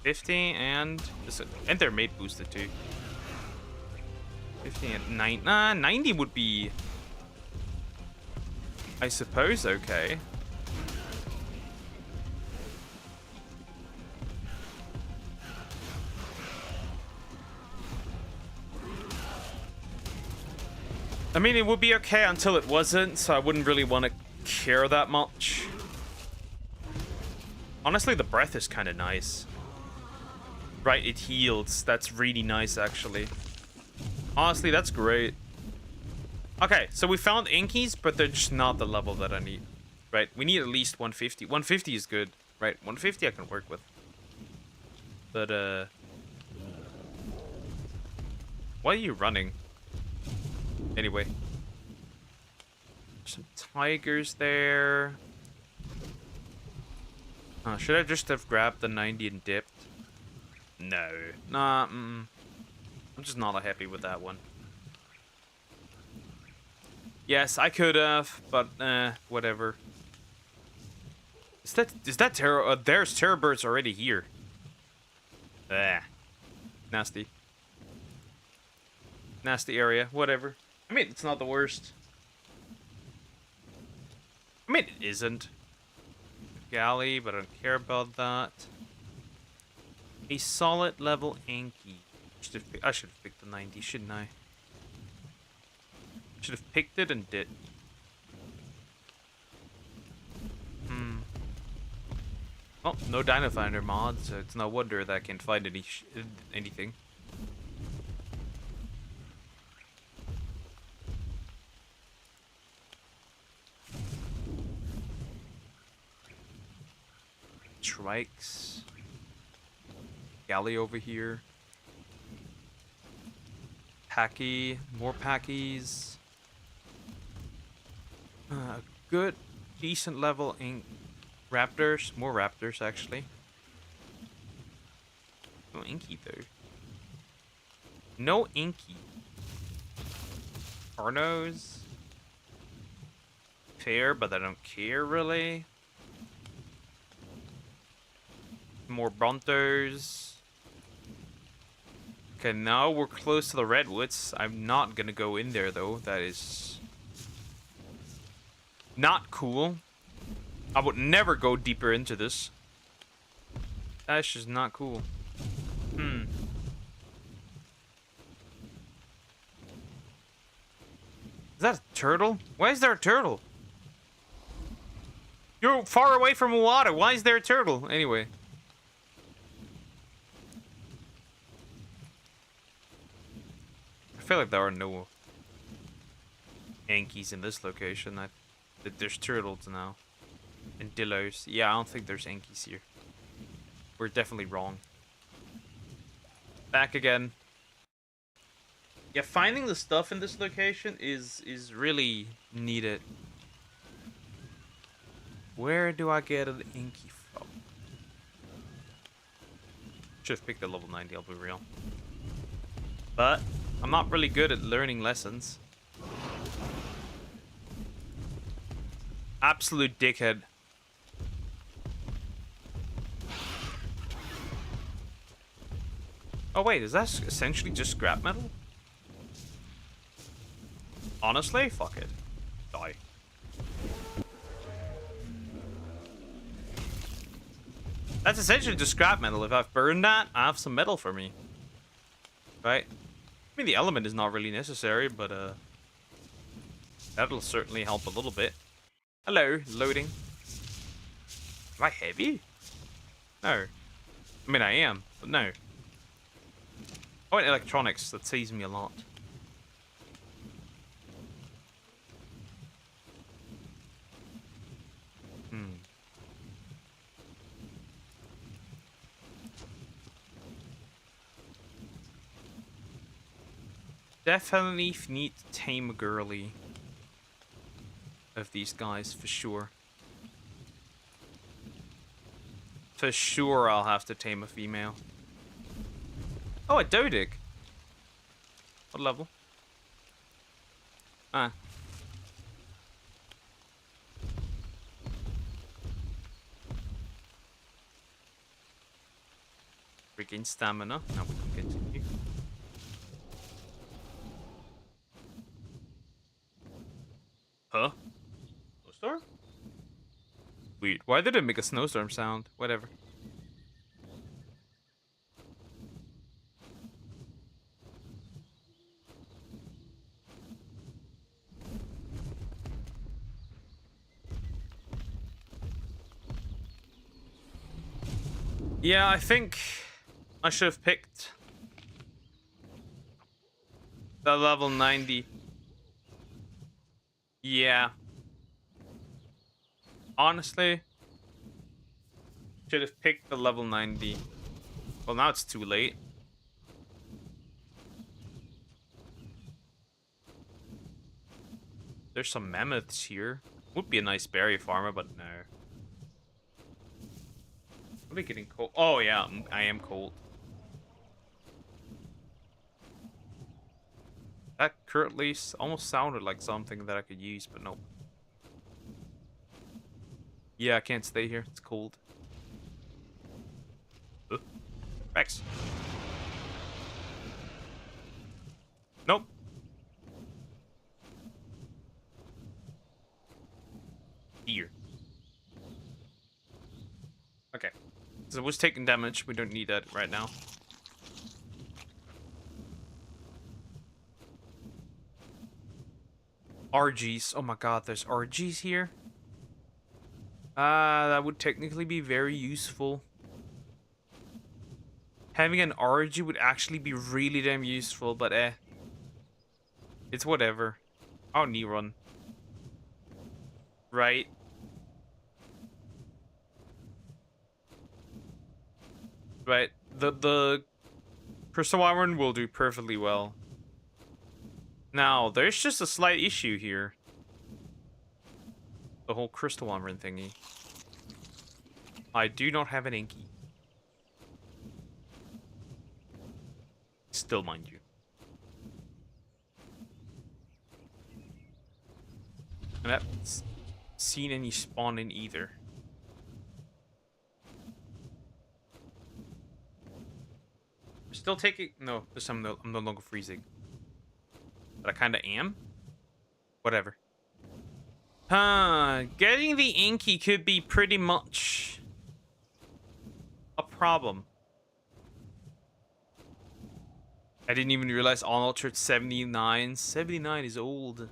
S1: 50 and... And they're mate boosted too. 50 and 9. 90 would be... I suppose okay. I mean, it would be okay until it wasn't, so I wouldn't really want to care that much. Honestly, the breath is kind of nice. Right, it heals. That's really nice, actually. Honestly, that's great. Okay, so we found Inkies, but they're just not the level that I need. Right, we need at least 150. 150 is good. Right, 150 I can work with. But, why are you running? Anyway. Some tigers there. Should I just have grabbed the 90 and dipped? No. Nah, I'm just not happy with that one. Yes, I could have, but whatever. Is that terror? There's terror birds already here. Ah, nasty. Nasty area. Whatever. I mean, it's not the worst. I mean, it isn't. Galley, but I don't care about that. A solid level Anki. I should have picked the 90, shouldn't I? Should have picked it and did. Well, no Dino Finder mod, so it's no wonder that I can't find anything. Trikes. Galley over here. Packy. More Packies. Good, decent level in Raptors. More Raptors, actually. No Inky, though. No Inky. Arnos. Fair, but I don't care, really. More Brontos. Okay, now we're close to the Redwoods. I'm not gonna go in there, though. That is not cool. I would never go deeper into this. That's just not cool. Is that a turtle? Why is there a turtle? You're far away from water. Why is there a turtle? Anyway. I feel like there are no Ankies in this location. There's turtles now. And Dillos. Yeah, I don't think there's Ankies here. We're definitely wrong. Back again. Yeah, finding the stuff in this location is really needed. Where do I get an Inky from? Should have picked the level 90, I'll be real. But I'm not really good at learning lessons. Absolute dickhead. Oh wait, is that essentially just scrap metal? Honestly, fuck it. Die. That's essentially just scrap metal. If I've burned that, I have some metal for me. Right? I mean, the element is not really necessary, but that'll certainly help a little bit. Hello, loading. Am I heavy? No. I mean, I am, but no. Oh, and electronics. That saves me a lot. Definitely need to tame a girly of these guys, for sure. For sure I'll have to tame a female. Oh, a Dodig. What level? Ah. Regain stamina. Now we can continue. Huh? Snowstorm? Weird. Why did it make a snowstorm sound? Whatever. Yeah, I think I should have picked the level 90. Yeah. Honestly, should have picked the level 90. Well, now it's too late. There's some mammoths here. Would be a nice berry farmer, but no. Are we getting cold? Oh, yeah, I am cold. currently almost sounded like something that I could use, but nope. Yeah, I can't stay here. It's cold. Rex. Nope. Here. Okay. So it was taking damage. We don't need that right now. RGs. Oh my god, there's RGs here. That would technically be very useful. Having an RG would actually be really damn useful, but it's whatever. I'll knee run. Right. Right. The Crystal Wyvern will do perfectly well. Now, there's just a slight issue here. The whole Crystal Wyvern thingy. I do not have an Inky. Still, mind you. I haven't seen any spawn in either. I'm still taking... No, this time I'm no longer freezing. But I kind of am. Whatever. Getting the Inky could be pretty much a problem. I didn't even realize unaltered 79. 79 is old.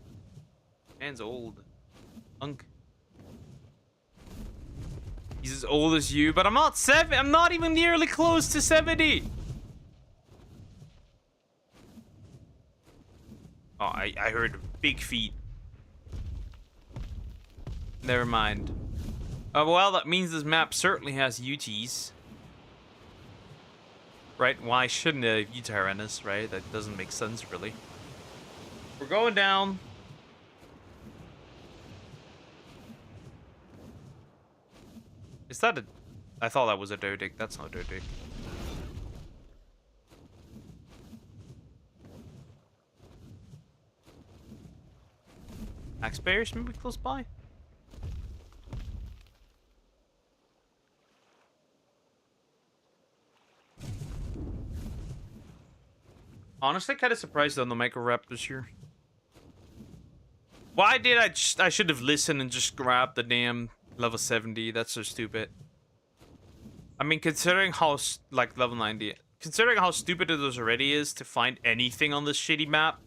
S1: Man's old. Unk. He's as old as you, but I'm not I'm not even nearly close to 70. Oh, I heard big feet. Never mind. Well, that means this map certainly has UTs. Right? Why shouldn't it have U-Tyrannus, right? That doesn't make sense, really. We're going down. Is that a... I thought that was a Dodig. That's not a Dodig. Axe bears maybe close by? Honestly, kind of surprised on the Microraptors here. Why did I should have listened and just grabbed the damn level 70. That's so stupid. I mean, considering how, like, level 90... Considering how stupid it already is to find anything on this shitty map,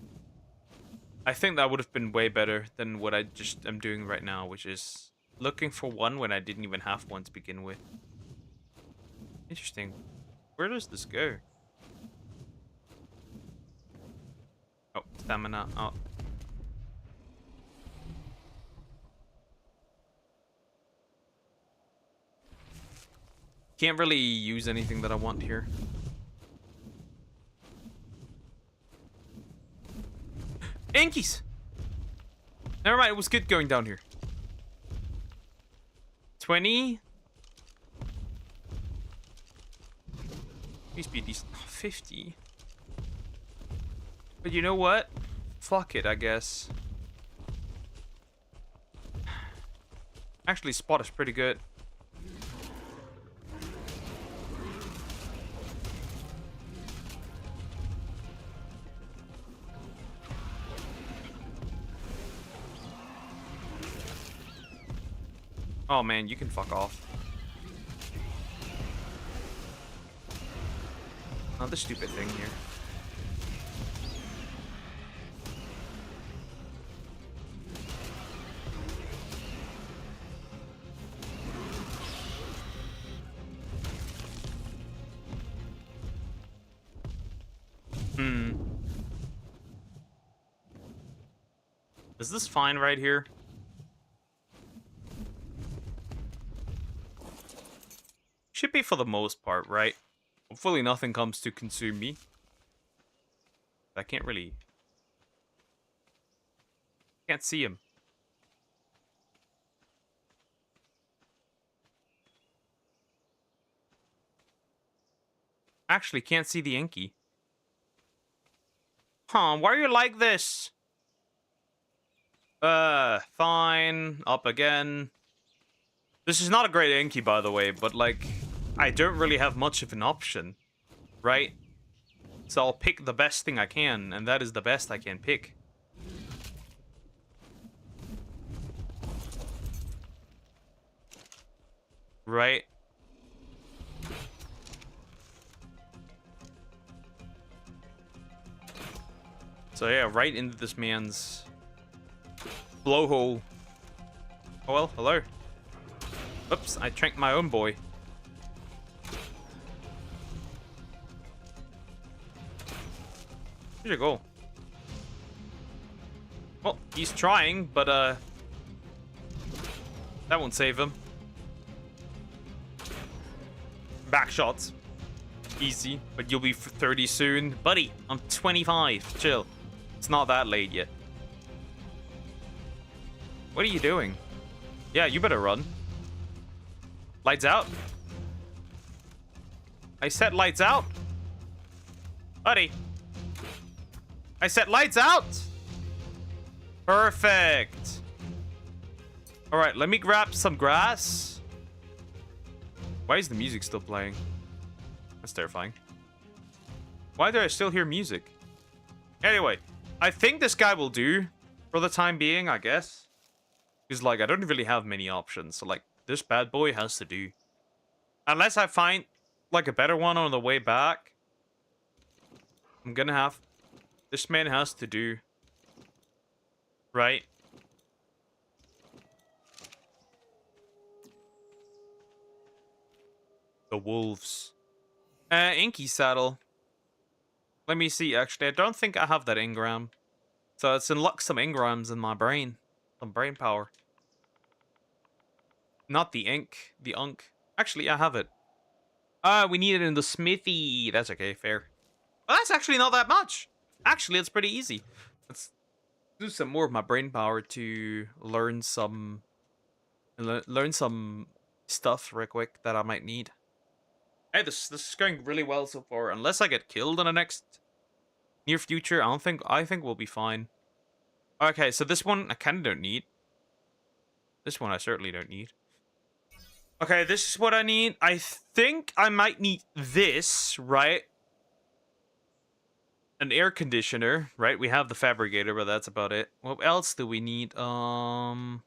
S1: I think that would have been way better than what I just am doing right now, which is looking for one when I didn't even have one to begin with. Interesting. Where does this go? Oh, stamina. Oh. Can't really use anything that I want here. Inkies! Never mind, it was good going down here. 20? Please be decent. 50? But you know what? Fuck it, I guess. Actually, spot is pretty good. Oh man, you can fuck off. Another stupid thing here. Is this fine right here? Should be for the most part, right? Hopefully nothing comes to consume me. I can't really... Can't see him. Actually, can't see the Inky. Huh, why are you like this? Fine. Up again. This is not a great Enki, by the way, but, like, I don't really have much of an option, right? So I'll pick the best thing I can, and that is the best I can pick. Right? So yeah, right into this man's blowhole. Oh well, hello. Oops, I tranked my own boy. Here's your goal. Well, he's trying, but that won't save him. Back shots. Easy, but you'll be 30 soon. Buddy, I'm 25. Chill. It's not that late yet. What are you doing? Yeah, you better run. Lights out. I set lights out. Buddy. I set lights out. Perfect. All right, let me grab some grass. Why is the music still playing? That's terrifying. Why do I still hear music? Anyway, I think this guy will do for the time being, I guess. Because, like, I don't really have many options. So, like, this bad boy has to do. Unless I find, like, a better one on the way back. I'm gonna have... This man has to do. Right? The wolves. Inky saddle. Let me see, actually. I don't think I have that engram. So it's unlocked some engrams in my brain. Some brain power. Not the ink. The unk. Actually, I have it. We need it in the smithy. That's okay, fair. Well, that's actually not that much. Actually, it's pretty easy. Let's do some more of my brain power to learn some... Learn some stuff real quick that I might need. Hey, this is going really well so far. Unless I get killed in the next near future, I think we'll be fine. Okay, so this one I kinda don't need. This one I certainly don't need. Okay, this is what I need. I think I might need this, right? An air conditioner, right? We have the fabricator, but that's about it. What else do we need? I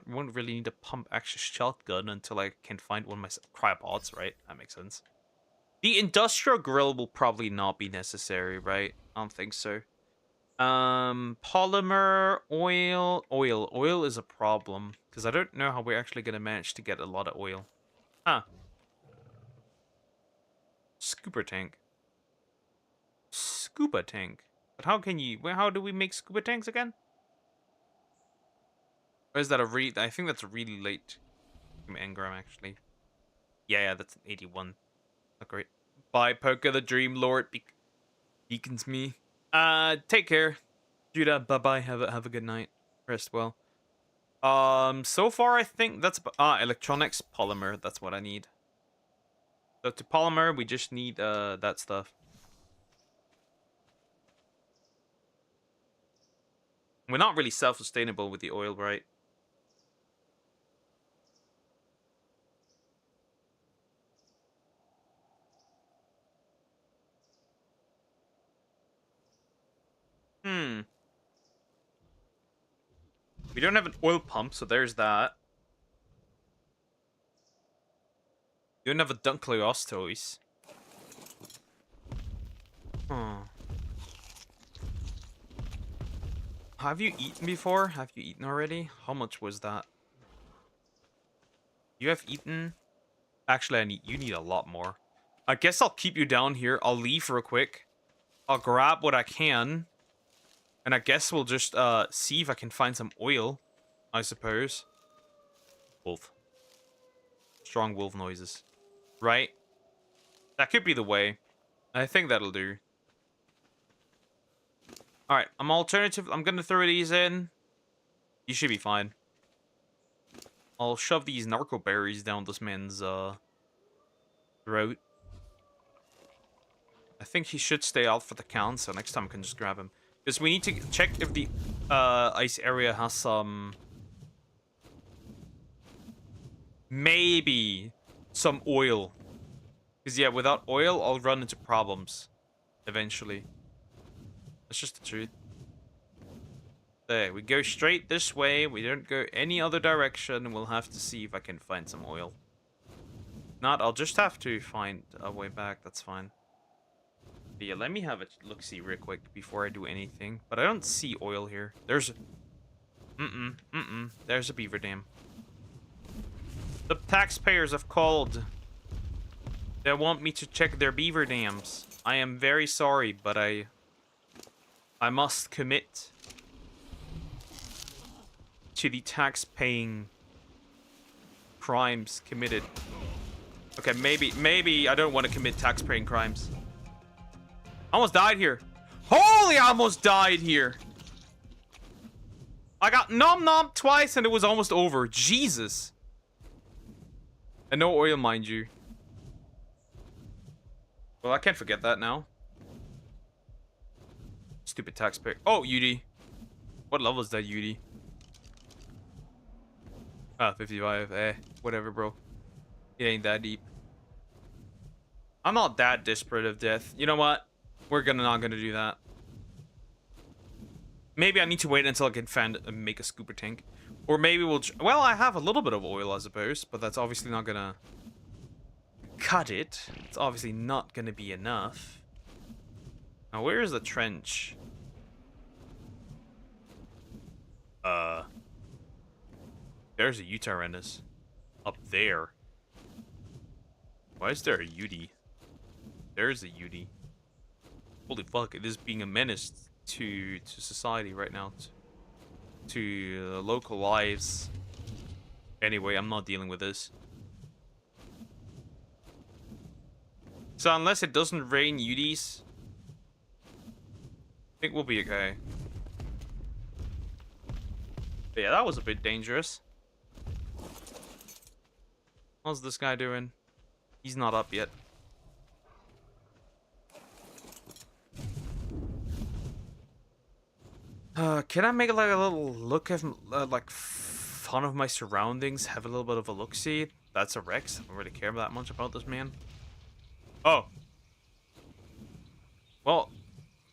S1: won't really need a pump action shotgun until I can find one of my cryopods, right? That makes sense. The industrial grill will probably not be necessary, right? I don't think so. Polymer, oil. Oil is a problem because I don't know how we're actually gonna manage to get a lot of oil. Huh. Scuba tank. Scuba tank. But how can you... How do we make scuba tanks again? Or is that a really... I think that's a really late engram, actually. Yeah, that's an 81. Not great. Bye, Poker the Dream Lord. Beacons me. Take care. Judah, bye-bye. Have a good night. Rest well. So far, I think that's... electronics, polymer. That's what I need. So to polymer, we just need, that stuff. We're not really self-sustainable with the oil, right? We don't have an oil pump, so there's that. We don't have a Dunkleostoise. Have you eaten before? Have you eaten already? How much was that? You have eaten? Actually, you need a lot more. I guess I'll keep you down here. I'll leave real quick. I'll grab what I can. And I guess we'll just see if I can find some oil, I suppose. Wolf. Strong wolf noises. Right? That could be the way. I think that'll do. Alright, I'm gonna throw these in. You should be fine. I'll shove these narco berries down this man's throat. I think he should stay out for the count, so next time I can just grab him. Because we need to check if the ice area has some... maybe some oil. Because, yeah, without oil, I'll run into problems. Eventually. That's just the truth. There, we go straight this way. We don't go any other direction. We'll have to see if I can find some oil. Not, I'll just have to find a way back. That's fine. But yeah, let me have a look-see real quick before I do anything. But I don't see oil here. There's... There's a beaver dam. The taxpayers have called. They want me to check their beaver dams. I am very sorry, but I must commit to the tax-paying crimes committed. Okay, maybe I don't want to commit tax-paying crimes. I almost died here. Holy, I almost died here. I got nom twice and it was almost over. Jesus. And no oil, mind you. Well, I can't forget that now. Stupid taxpayer. Oh, UD. What level is that UD? Ah, 55. Eh, whatever, bro. It ain't that deep. I'm not that desperate of death. You know what? We're not gonna do that. Maybe I need to wait until I can make a scooper tank. Or maybe we'll... well, I have a little bit of oil, I suppose. But that's obviously not gonna... cut it. It's obviously not gonna be enough. Now, where is the trench? There's a Utarenus. Up there. Why is there a UD? There's a UD. Holy fuck, it is being a menace to society right now. To local lives. Anyway, I'm not dealing with this. So unless it doesn't rain UDs, I think we'll be okay. But yeah, that was a bit dangerous. How's this guy doing? He's not up yet. Can I make like a little look at like fun of my surroundings? Have a little bit of a look-see. That's a Rex. I don't really care that much about this man. Oh. Well,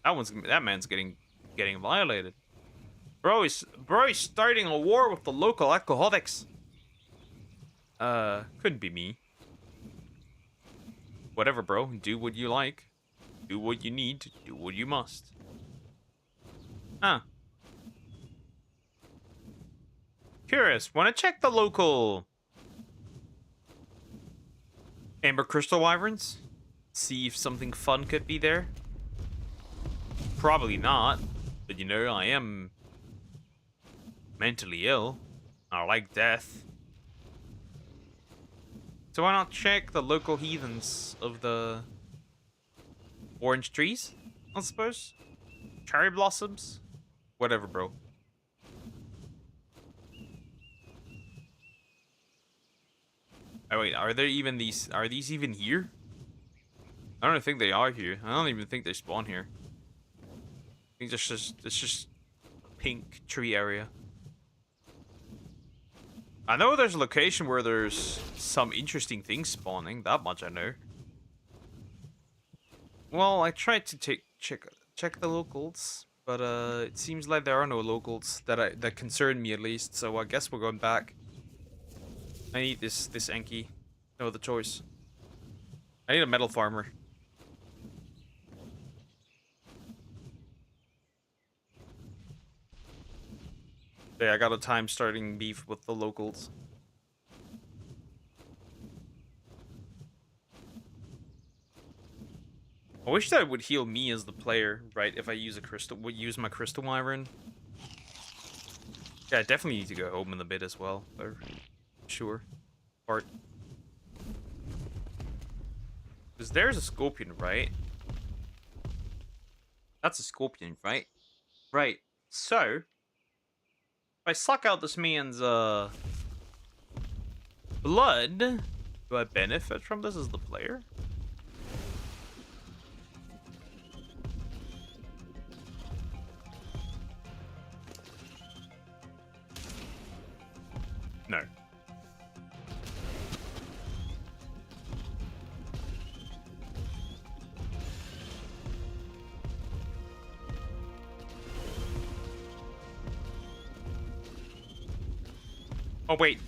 S1: that man's getting violated. Bro is starting a war with the local alcoholics. Couldn't be me. Whatever, bro. Do what you like. Do what you need. Do what you must. Huh. Curious. Want to check the local Amber Crystal Wyverns? See if something fun could be there? Probably not. But you know, I am mentally ill. I like death. So why not check the local heathens of the orange trees, I suppose? Cherry blossoms? Whatever, bro. Oh wait, are these even here? I don't think they are here. I don't even think they spawn here. I think it's just a pink tree area. I know there's a location where there's some interesting things spawning. That much I know. Well, I tried to check the locals, but it seems like there are no locals that concern me at least. So I guess we're going back. I need this Enki. No other choice. I need a metal farmer. Yeah, I got a time starting beef with the locals. I wish that would heal me as the player, right? If I use my crystal wyvern. Yeah, I definitely need to go home in a bit as well. Or, sure. Part. Because there's a scorpion, right? That's a scorpion, right? Right. So, if I suck out this man's blood, do I benefit from this as the player? No. Oh, wait.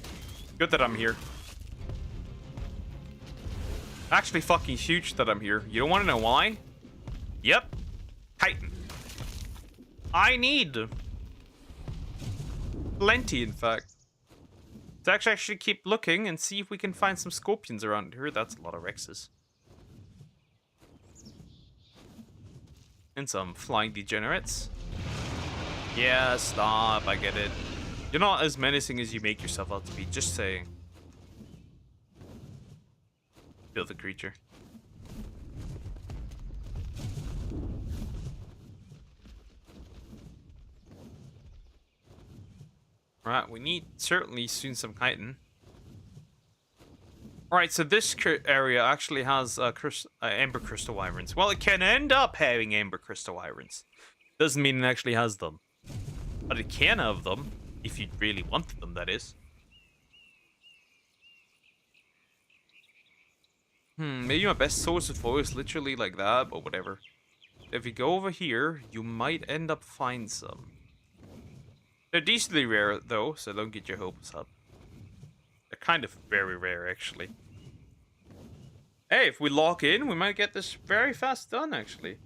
S1: Good that I'm here. Actually fucking huge that I'm here. You don't want to know why? Yep. Titan. I need plenty, in fact. Let's actually keep looking and see if we can find some scorpions around here. That's a lot of Rexes. And some flying degenerates. Yeah, stop. I get it. You're not as menacing as you make yourself out to be. Just saying. Kill the creature. Alright, we need certainly soon some chitin. Alright, so this area actually has Ember Crystal Wyverns. Well, it can end up having Ember Crystal Wyverns. Doesn't mean it actually has them. But it can have them, if you really wanted them, that is. Maybe my best source of foil is literally like that, but whatever. If you go over here, you might end up find some. They're decently rare, though, so don't get your hopes up. They're kind of very rare, actually. Hey, if we lock in, we might get this very fast done, actually.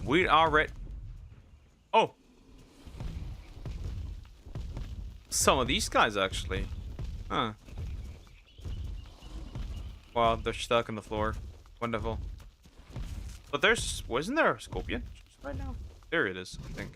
S1: We are ready. Oh. Some of these guys, actually. Huh. Wow, they're stuck on the floor. Wonderful. But there's... Wasn't there a scorpion just right now? There it is, I think.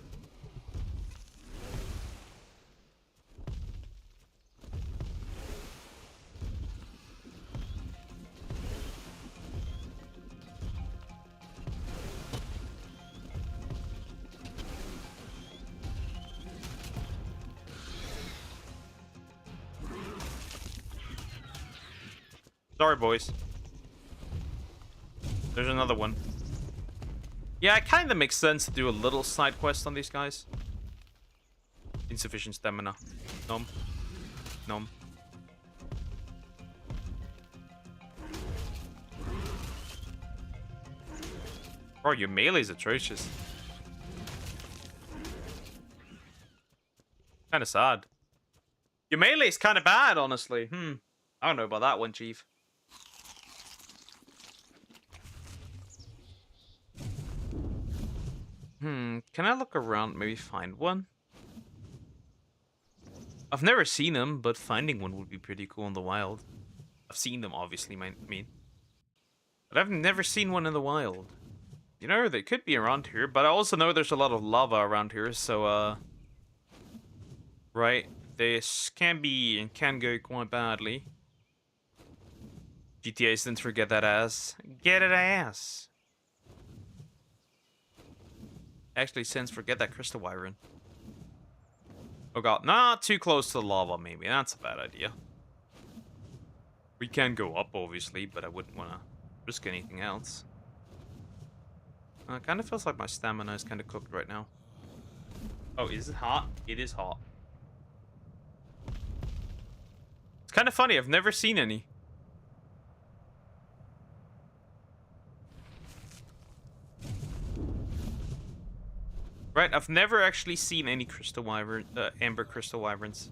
S1: Sorry, boys. There's another one. Yeah, it kind of makes sense to do a little side quest on these guys. Insufficient stamina. Nom. Nom. Oh, your melee's atrocious. Kind of sad. Your melee's kind of bad, honestly. I don't know about that one, Chief. Can I look around, maybe find one? I've never seen them, but finding one would be pretty cool in the wild. I've seen them, obviously, I mean. But I've never seen one in the wild. You know, they could be around here, but I also know there's a lot of lava around here, so, right, this can be and can go quite badly. GTA didn't forget that ass. Get it, ass! Actually, since forget that Crystal Wyvern. Oh god, not too close to the lava, maybe. That's a bad idea. We can go up, obviously, but I wouldn't want to risk anything else. It kind of feels like my stamina is kind of cooked right now. Oh, is it hot? It is hot. It's kind of funny, I've never seen any. Right, I've never actually seen any crystal wyvern, Ember Crystal Wyverns.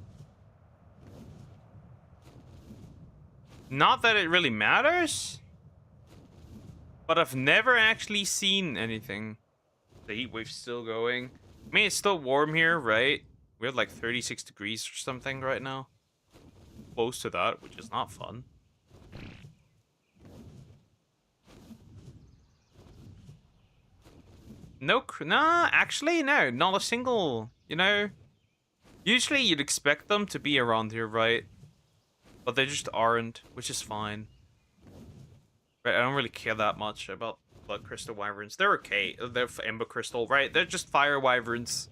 S1: Not that it really matters, but I've never actually seen anything. The heat wave's still going. I mean, it's still warm here, right? We have like 36 degrees or something right now. Close to that, which is not fun. No, nah, actually, no, not a single, you know. Usually you'd expect them to be around here, right? But they just aren't, which is fine. Right, I don't really care that much about Blood Crystal Wyverns. They're okay. They're Ember Crystal, right? They're just Fire Wyverns.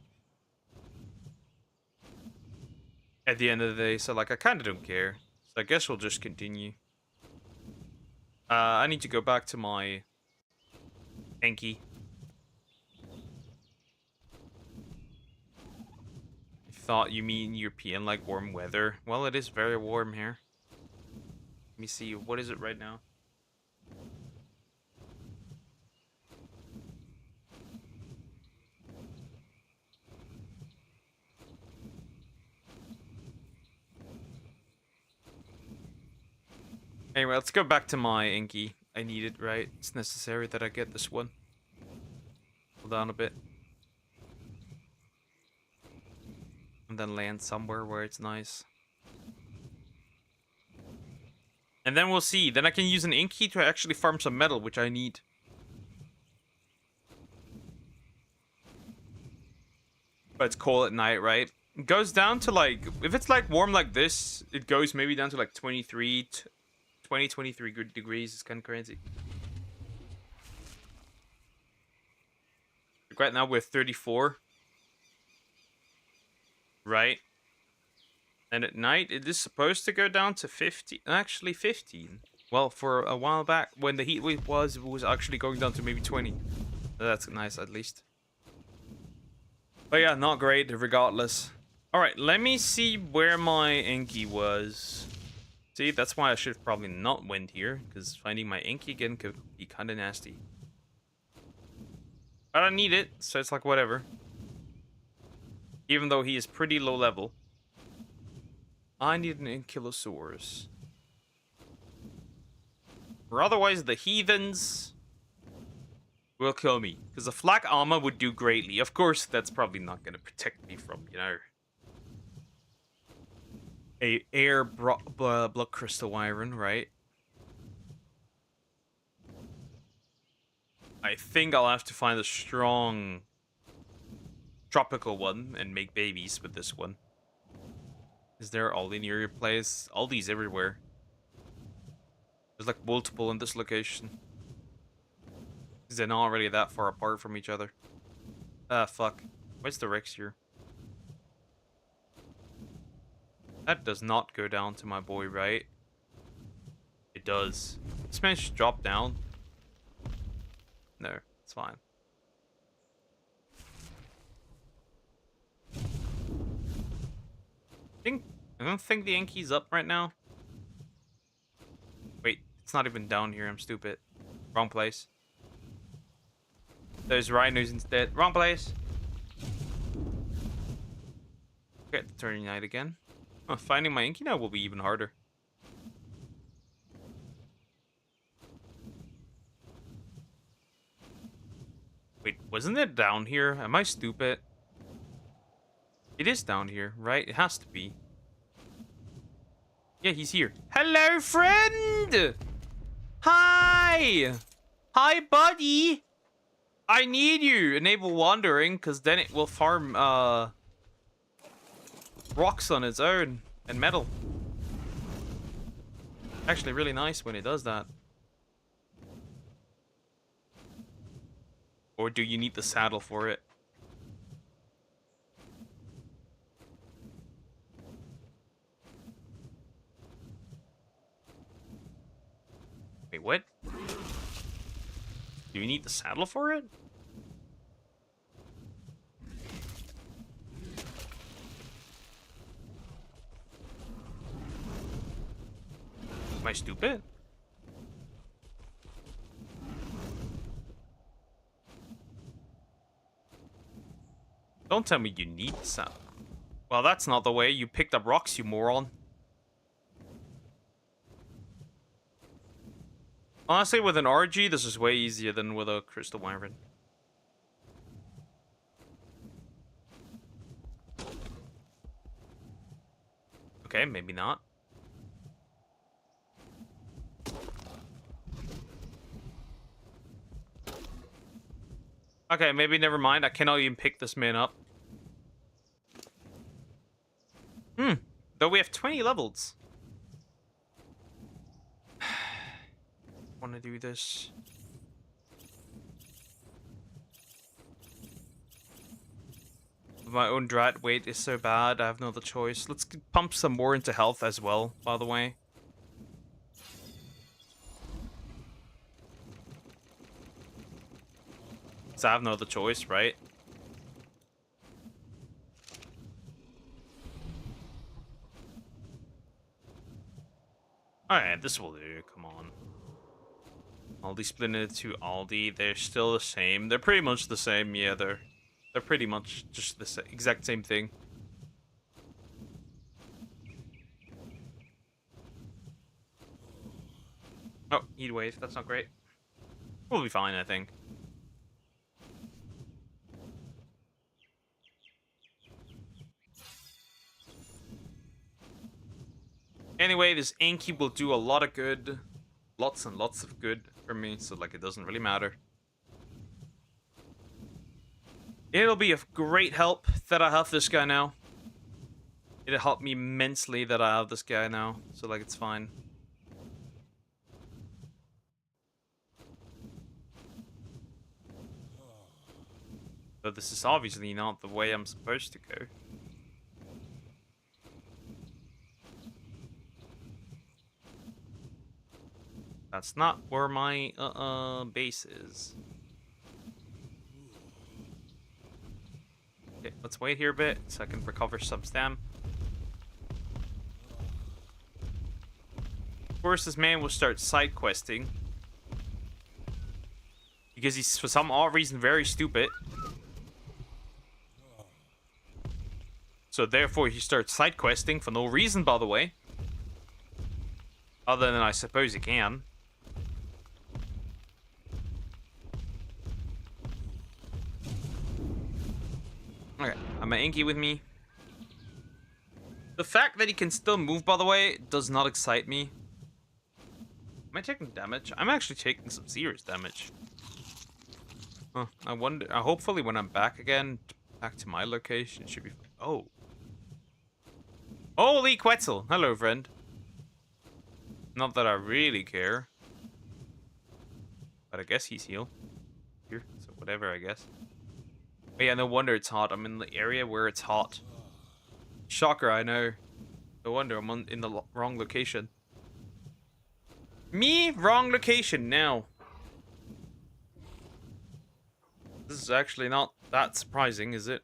S1: At the end of the day, so like I kind of don't care. So I guess we'll just continue. I need to go back to my Enki. Thought you mean European like warm weather? Well, it is very warm here. Let me see, what is it right now? Anyway, let's go back to my Enki. I need it, right? It's necessary that I get this one. Hold on a bit. And then land somewhere where it's nice. And then we'll see. Then I can use an Enki to actually farm some metal, which I need. But it's cold at night, right? It goes down to like, if it's like warm like this, it goes maybe down to like 23 good degrees. It's kind of crazy. Right now we're 34. Right? And at night, it is supposed to go down to 50. Actually, 15. Well, for a while back, when the heat wave was, it was actually going down to maybe 20. That's nice, at least. But yeah, not great, regardless. Alright, let me see where my Enki was. See, that's why I should have probably not went here, because finding my Enki again could be kind of nasty. But I need it, so it's like whatever. Even though he is pretty low level. I need an Ankylosaurus. Or otherwise the heathens will kill me. Because the flak armor would do greatly. Of course, that's probably not going to protect me from, you know, a air blood crystal wyvern, right? I think I'll have to find a strong tropical one and make babies with this one. Is there Aldi near your place? Aldi's everywhere. There's like multiple in this location. Because they're not really that far apart from each other. Ah, fuck. Where's the Rex here? That does not go down to my boy, right? It does. This man should drop down. No, it's fine. I don't think the Enki's up right now. Wait, it's not even down here. I'm stupid. Wrong place. There's rhinos instead. Wrong place. Get the turning night again. Oh, finding my Enki now will be even harder. Wait, wasn't it down here? Am I stupid? It is down here, right? It has to be. Yeah, he's here. Hello, friend! Hi! Hi, buddy! I need you! Enable wandering, because then it will farm, rocks on its own. And metal. Actually, really nice when it does that. Or do you need the saddle for it? Wait, what? Do you need the saddle for it? Am I stupid? Don't tell me you need the saddle. Well, that's not the way. You picked up rocks, you moron. Honestly, with an RG, this is way easier than with a Crystal Wyvern. Okay, maybe not. Okay, maybe never mind. I cannot even pick this man up. Though we have 20 levels. Want to do this. My own drat weight is so bad, I have no other choice. Let's pump some more into health as well, by the way. So I have no other choice, right? Alright, this will do, come on. Aldi split into Aldi, they're still the same. They're pretty much the same, yeah, they're pretty much just the exact same thing. Oh, heat wave, that's not great. We'll be fine, I think. Anyway, this Anki will do a lot of good. Lots and lots of good for me, so like it doesn't really matter. It'll be a great help that I have this guy now. It'll help me immensely that I have this guy now, so like it's fine. But this is obviously not the way I'm supposed to go. That's not where my base is. Okay, let's wait here a bit so I can recover some stam. Of course, this man will start side questing because he's for some odd reason very stupid. So therefore, he starts side questing for no reason, by the way. Other than I suppose he can. Okay, I'm an Inky with me. The fact that he can still move, by the way, does not excite me. Am I taking damage? I'm actually taking some serious damage. Huh, I wonder. Hopefully, when I'm back again, back to my location, it should be. Oh. Holy Quetzal! Hello, friend. Not that I really care. But I guess he's healed. Here, so whatever, I guess. But yeah, no wonder it's hot. I'm in the area where it's hot. Shocker, I know. No wonder I'm in the wrong location. Me? Wrong location now. This is actually not that surprising, is it?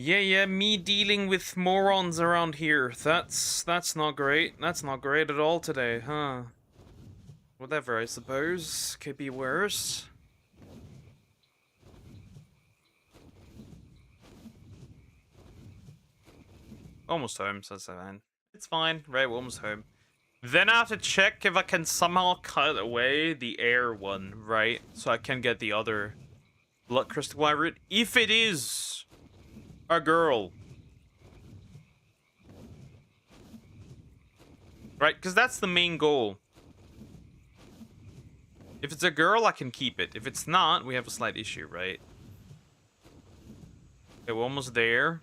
S1: Yeah, me dealing with morons around here. That's not great. That's not great at all today, huh? Whatever, I suppose. Could be worse. Almost home, says Evan. It's fine, right? We're almost home. Then I have to check if I can somehow cut away the air one, right? So I can get the other blood crystal wyvern. If it is a girl. Right, because that's the main goal. If it's a girl, I can keep it. If it's not, we have a slight issue, right? Okay, we're almost there.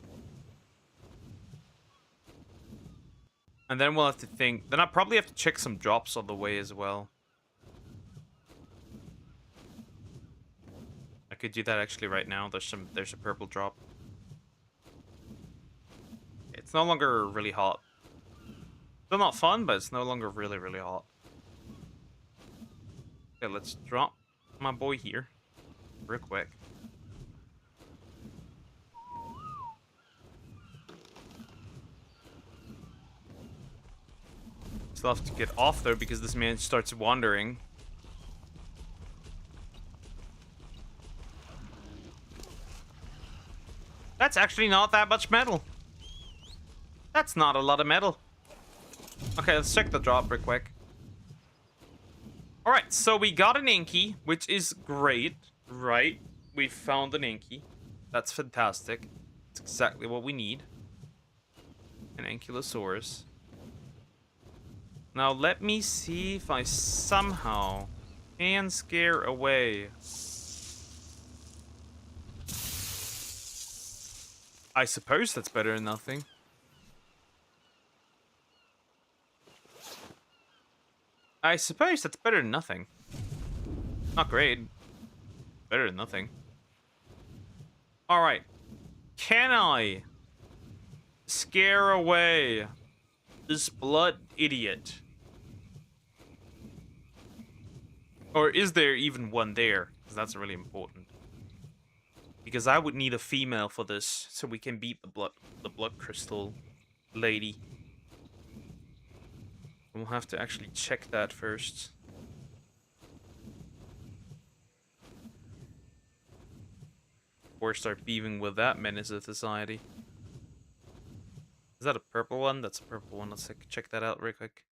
S1: And then we'll have to think. Then I probably have to check some drops on the way as well. I could do that actually right now. There's a purple drop. It's no longer really hot. Still not fun, but it's no longer really, really hot. Okay, let's drop my boy here. Real quick. Still have to get off though because this man starts wandering. That's actually not that much metal. That's not a lot of metal. Okay, let's check the drop real quick. Alright, so we got an Inky, which is great, right? We found an Inky. That's fantastic. It's exactly what we need. An Ankylosaurus. Now let me see if I somehow can scare away. I suppose that's better than nothing. I suppose that's better than nothing. Not great. Better than nothing. Alright. Can I scare away this blood idiot? Or is there even one there? Because that's really important. Because I would need a female for this, so we can beat the blood crystal lady. We'll have to actually check that first. Or start beefing with that menace of society. Is that a purple one? That's a purple one. Let's check that out real quick.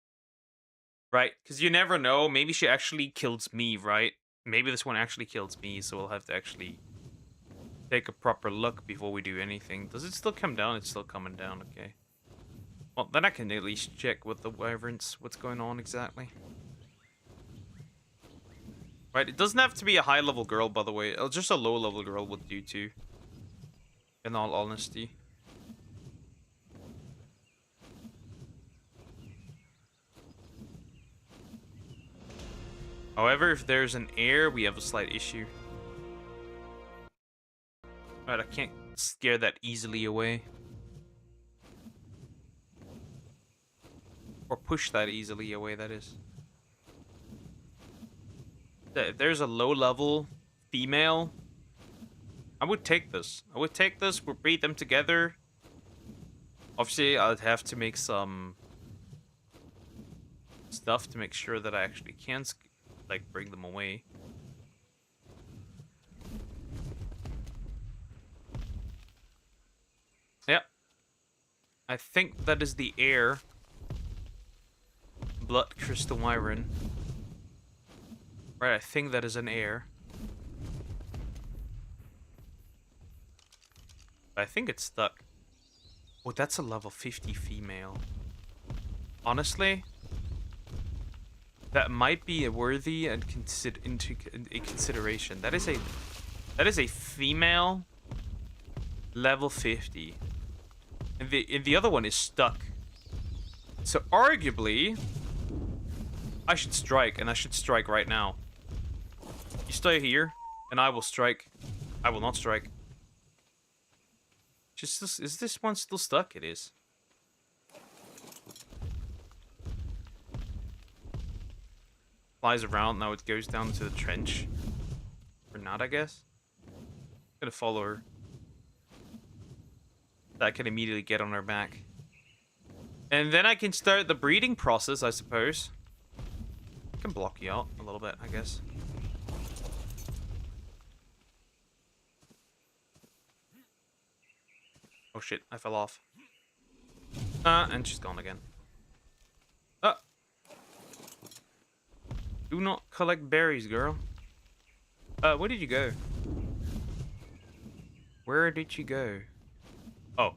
S1: Right, because you never know. Maybe she actually kills me, right? Maybe this one actually kills me, so we'll have to actually take a proper look before we do anything. Does it still come down? It's still coming down, okay. Well, then I can at least check with the wyverns what's going on exactly. Right, it doesn't have to be a high-level girl, by the way. Just a low-level girl would do too. In all honesty. However, if there's an air, we have a slight issue. Alright, I can't scare that easily away. Or push that easily away, that is. If there's a low-level female, I would take this. I would take this, we'll breed them together. Obviously, I'd have to make some stuff to make sure that I actually can, like, bring them away. Yep. I think that is the air. Blood crystal wyvern. Right, I think that is an air. I think it's stuck. Oh, that's a level 50 female. Honestly, that might be a worthy and into a consideration. That is a female level 50. And the other one is stuck. So arguably, I should strike, and I should strike right now. You stay here, and I will strike. I will not strike. Is this one still stuck? It is. Flies around, now it goes down to the trench. Or not, I guess. I'm gonna follow her. That can immediately get on her back. And then I can start the breeding process, I suppose. I can block you out a little bit, I guess. Oh shit, I fell off. And she's gone again. Do not collect berries, girl. Where did you go? Where did you go? Oh.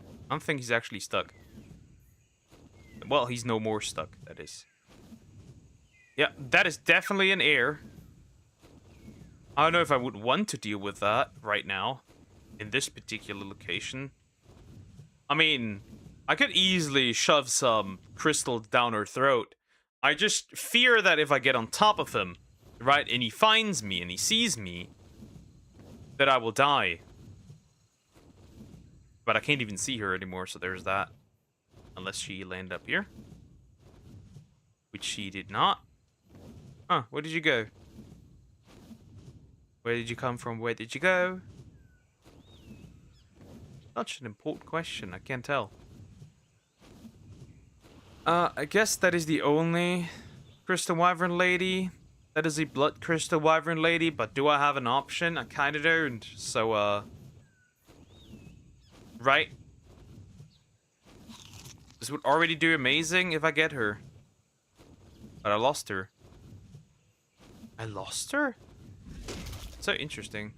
S1: I don't think he's actually stuck. Well, he's no more stuck, that is. Yeah, that is definitely an air. I don't know if I would want to deal with that right now. In this particular location. I mean, I could easily shove some crystal down her throat. I just fear that if I get on top of him, right, and he finds me and he sees me, that I will die. But I can't even see her anymore, so there's that. Unless she landed up here. Which she did not. Huh, where did you go? Where did you come from? Where did you go? Such an important question, I can't tell. I guess that is the only crystal wyvern lady. That is a blood crystal wyvern lady, but do I have an option? I kinda don't, so, right? This would already do amazing if I get her. But I lost her. I lost her? So interesting.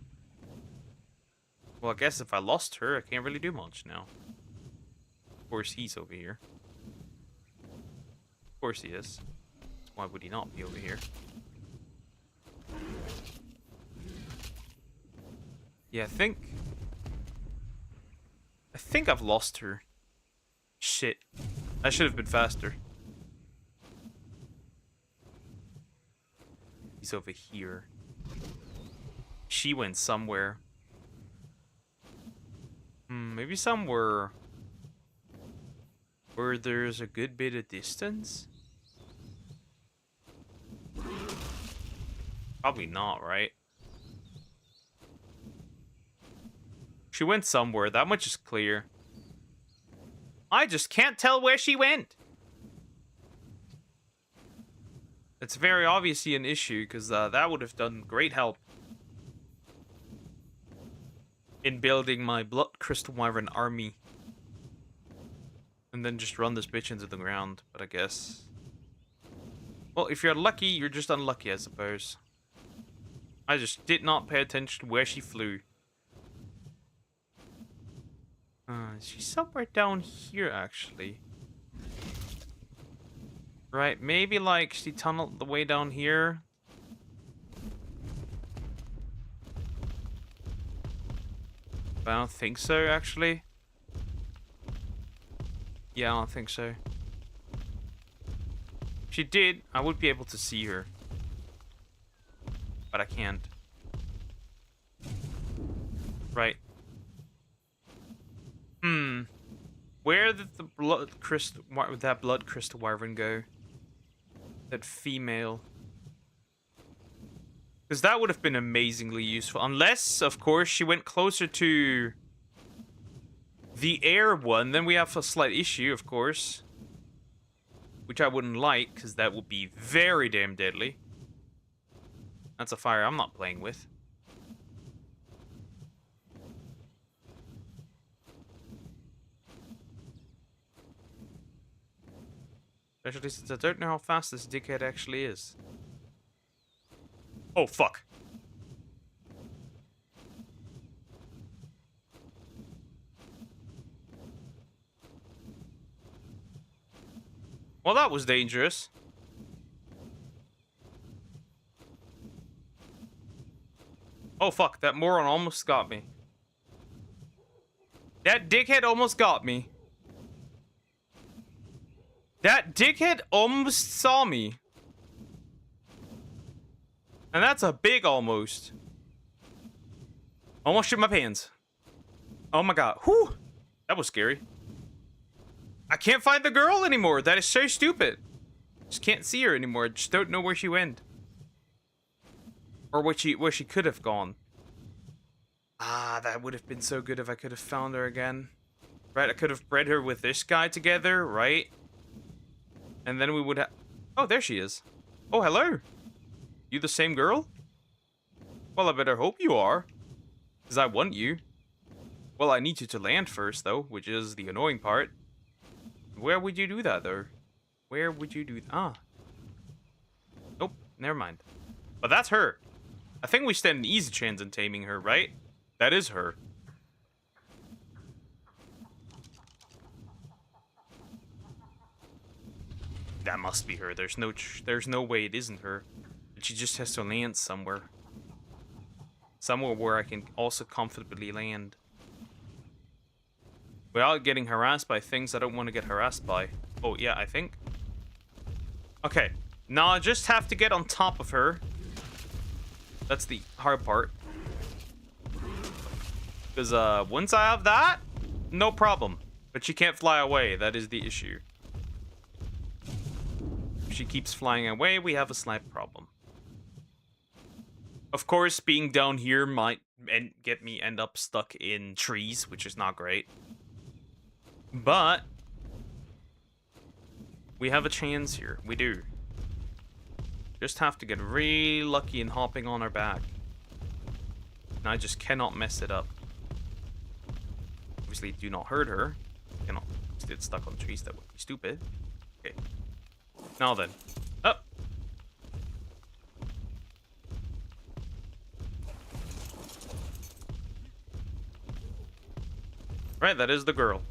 S1: Well, I guess if I lost her, I can't really do much now. Of course, he's over here. Of course he is. Why would he not be over here? Yeah, I think I've lost her. Shit. I should have been faster. He's over here. She went somewhere. Maybe somewhere where there's a good bit of distance? Probably not, right? She went somewhere. That much is clear. I just can't tell where she went. It's very obviously an issue, because that would have done great help in building my Blood Crystal Wyvern army. And then just run this bitch into the ground, but I guess... Well, if you're lucky, you're just unlucky, I suppose. I just did not pay attention to where she flew. She's somewhere down here, actually. Right, maybe like she tunneled the way down here. But I don't think so, actually. Yeah, I don't think so. If she did, I would be able to see her. But I can't. Right. Where did the blood crystal, that blood crystal wyvern go? That female. Because that would have been amazingly useful. Unless, of course, she went closer to the air one. Then we have a slight issue, of course. Which I wouldn't like, because that would be very damn deadly. That's a fire I'm not playing with. Especially since I don't know how fast this dickhead actually is. Oh, fuck. Well, that was dangerous. Oh, fuck. That moron almost got me. That dickhead almost got me. That dickhead almost saw me. And that's a big almost. Almost shit my pants. Oh my god. Whew. That was scary. I can't find the girl anymore. That is so stupid. Just can't see her anymore. I just don't know where she went. Or where she could have gone. Ah, that would have been so good if I could have found her again. Right, I could have bred her with this guy together, right? And then we would have... Oh, there she is. Oh, hello. You the same girl? Well, I better hope you are. Because I want you. Well, I need you to land first, though, which is the annoying part. Where would you do that, though? Where would you do that? Ah. Nope, never mind. But that's her. I think we stand an easy chance in taming her, right? That is her. That must be her. There's no way it isn't her. But she just has to land somewhere. Somewhere where I can also comfortably land. Without getting harassed by things I don't want to get harassed by. Oh, yeah, I think. Okay. Now I just have to get on top of her. That's the hard part. Because once I have that, no problem. But she can't fly away. That is the issue. If she keeps flying away, we have a slight problem. Of course, being down here might get me end up stuck in trees, which is not great. But we have a chance here. We do. Just have to get really lucky in hopping on her back. And I just cannot mess it up. Obviously, do not hurt her. Cannot get stuck on trees. That would be stupid. Okay. Now then. Up. Right, that is the girl.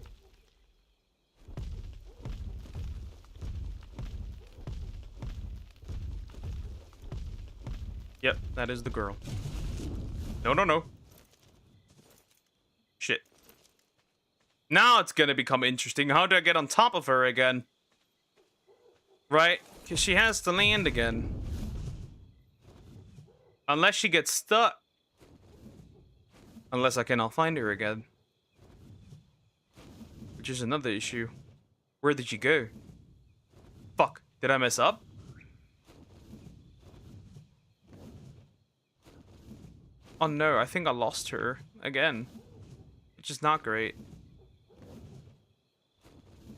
S1: Yep, that is the girl. No, no, no. Shit. Now it's gonna become interesting. How do I get on top of her again? Right? Because she has to land again. Unless she gets stuck. Unless I cannot find her again. Which is another issue. Where did she go? Fuck. Did I mess up? Oh no, I think I lost her again. Which is not great.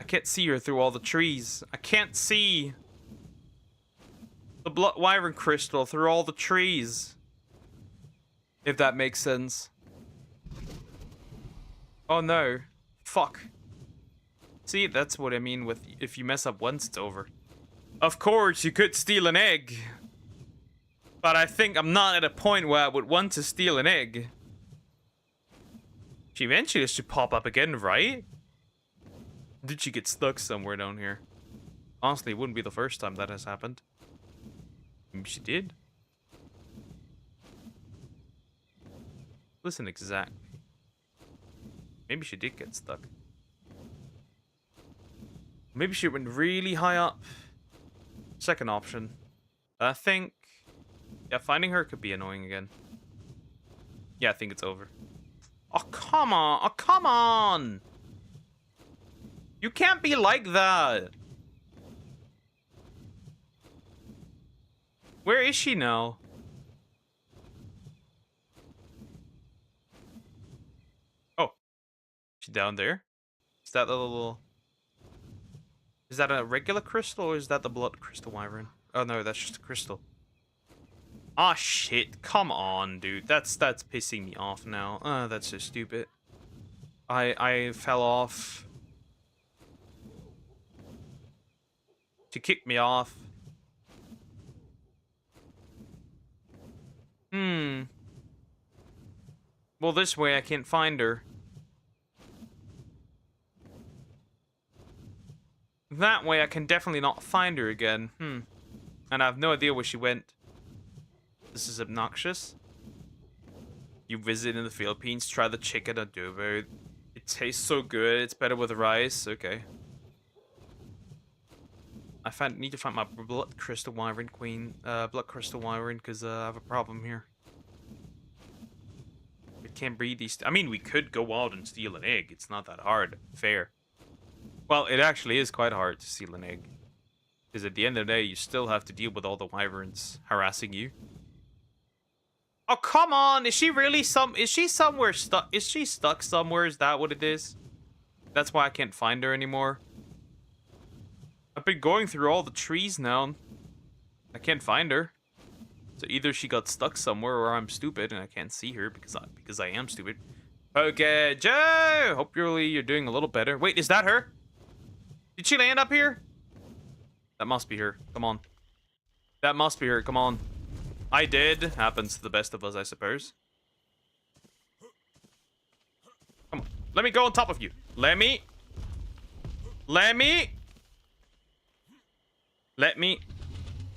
S1: I can't see her through all the trees. I can't see the Wyvern crystal through all the trees. If that makes sense. Oh no. Fuck. See, that's what I mean with if you mess up once, it's over. Of course, you could steal an egg. But I think I'm not at a point where I would want to steal an egg. She eventually should pop up again, right? Did she get stuck somewhere down here? Honestly, it wouldn't be the first time that has happened. Maybe she did. Listen exactly. Maybe she did get stuck. Maybe she went really high up. Second option. I think... yeah, finding her could be annoying again. Yeah, I think it's over. Oh, come on. Oh, come on. You can't be like that. Where is she now? Oh. She down there? Is that the little... is that a regular crystal or is that the blood crystal wyvern? Oh no, that's just a crystal. Ah, shit. Come on, dude. That's pissing me off now. That's so stupid. I fell off. She kicked me off. Well, this way I can't find her. That way I can definitely not find her again. And I have no idea where she went. This is obnoxious. You visit in the Philippines, try the chicken adobo. It tastes so good, it's better with rice. Okay. I need to find my blood crystal wyvern queen. Blood crystal wyvern, because I have a problem here. We can't breed these. I mean, we could go out and steal an egg. It's not that hard. Fair. Well, it actually is quite hard to steal an egg. Because at the end of the day, you still have to deal with all the wyverns harassing you. Oh, come on! Is she really is she somewhere stuck? Is she stuck somewhere? Is that what it is? That's why I can't find her anymore. I've been going through all the trees now. I can't find her. So either she got stuck somewhere or I'm stupid and I can't see her because I am stupid. Okay, Joe! Hope you're doing a little better. Wait, is that her? Did she land up here? That must be her. Come on. That must be her. Come on. I did. Happens to the best of us, I suppose. Come on. Let me go on top of you. Let me.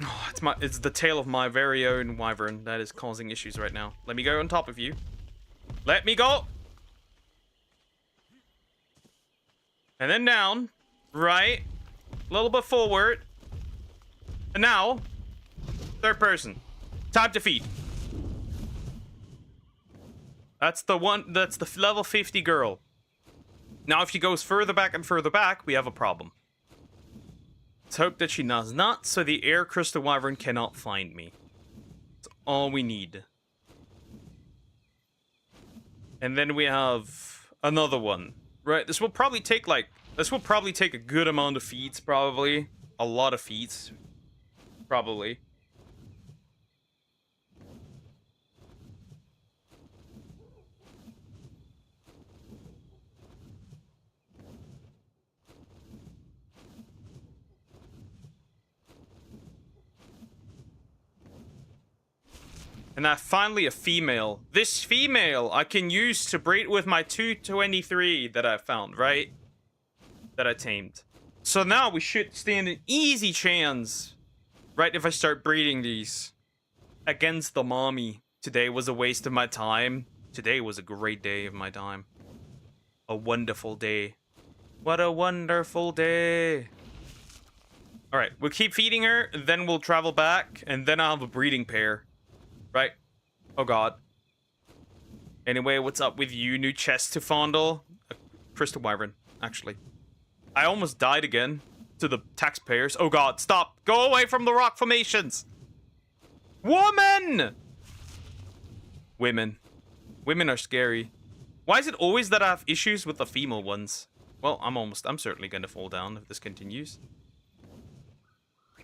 S1: Oh, it's the tail of my very own wyvern that is causing issues right now. Let me go on top of you. Let me go. And then down. Right. A little bit forward. And now. Third person. Time to feed. That's the level 50 girl. Now if she goes further back and further back, we have a problem. Let's hope that she does not, so the air crystal wyvern cannot find me. That's all we need. And then we have another one. Right, this will probably take a good amount of feeds, probably. A lot of feeds. Probably. And now finally a female. This female I can use to breed with my 223 that I found, right? That I tamed. So now we should stand an easy chance, right, if I start breeding these. against the mommy today was a waste of my time. Today was a great day of my time. A wonderful day. What a wonderful day. Alright, we'll keep feeding her, then we'll travel back, and then I'll have a breeding pair. Right? Oh god. Anyway, what's up with you? New chest to fondle? A crystal wyvern, actually. I almost died again to the taxpayers. Oh god, stop! Go away from the rock formations! Woman! Women. Women are scary. Why is it always that I have issues with the female ones? Well, I'm certainly gonna fall down if this continues.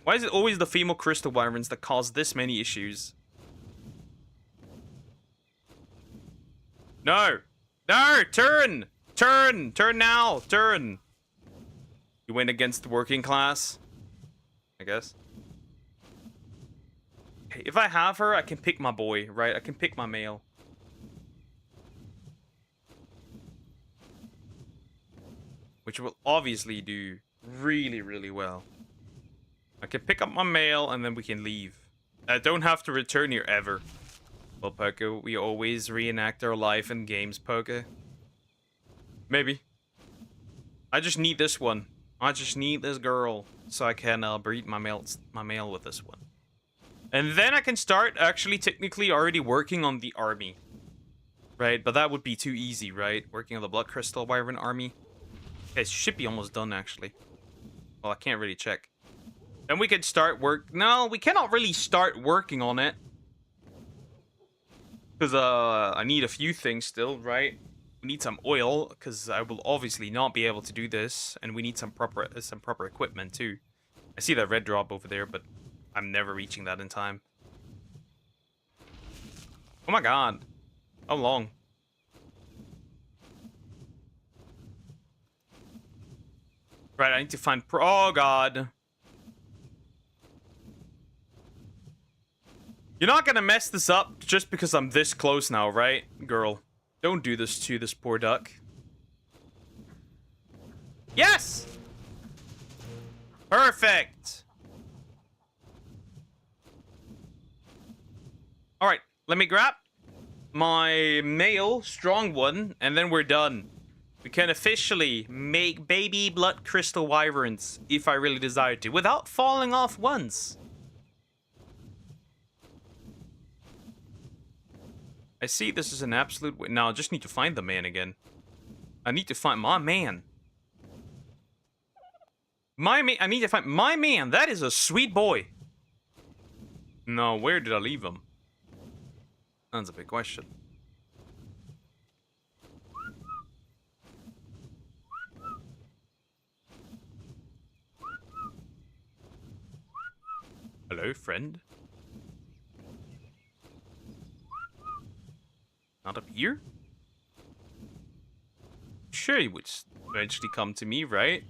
S1: Why is it always the female crystal wyverns that cause this many issues? No! No! Turn! Turn! Turn now! Turn! You went against the working class? I guess. Hey, if I have her, I can pick my boy, right? I can pick my male. Which will obviously do really, really well. I can pick up my male and then we can leave. I don't have to return here ever. Well, Poke, we always reenact our life in games, Poke. Maybe. I just need this one. I just need this girl so I can breed my male with this one. And then I can start actually technically already working on the army. Right? But that would be too easy, right? Working on the Blood Crystal Wyvern army. Okay, it should be almost done, actually. Well, I can't really check. Then we could start work... No, we cannot really start working on it. Because, I need a few things still, right? We need some oil, because I will obviously not be able to do this. And we need some proper equipment, too. I see that red drop over there, but I'm never reaching that in time. Oh my god. How long? Right, I need to find oh god. You're not gonna mess this up just because I'm this close now, right? Girl, don't do this to this poor duck. Yes! Perfect! Alright, let me grab my male strong one, and then we're done. We can officially make baby blood crystal wyverns, if I really desire to, without falling off once. I see this is an absolute... No, I just need to find the man again. I need to find my man. My man. I need to find my man. That is a sweet boy. No, where did I leave him? That's a big question. Hello, friend. Not up here? Sure, he would eventually come to me, right?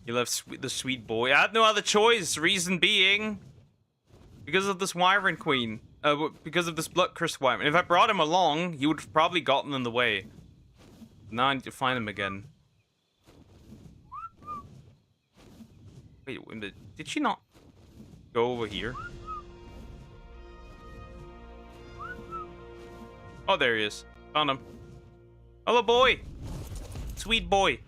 S1: You left the sweet boy. I had no other choice. Reason being, because of this wyvern queen. Because of this blood crystal wyvern. If I brought him along, he would have probably gotten in the way. Now I need to find him again. Wait, did she not go over here? Oh, there he is. Found him. Hello, boy. Sweet boy.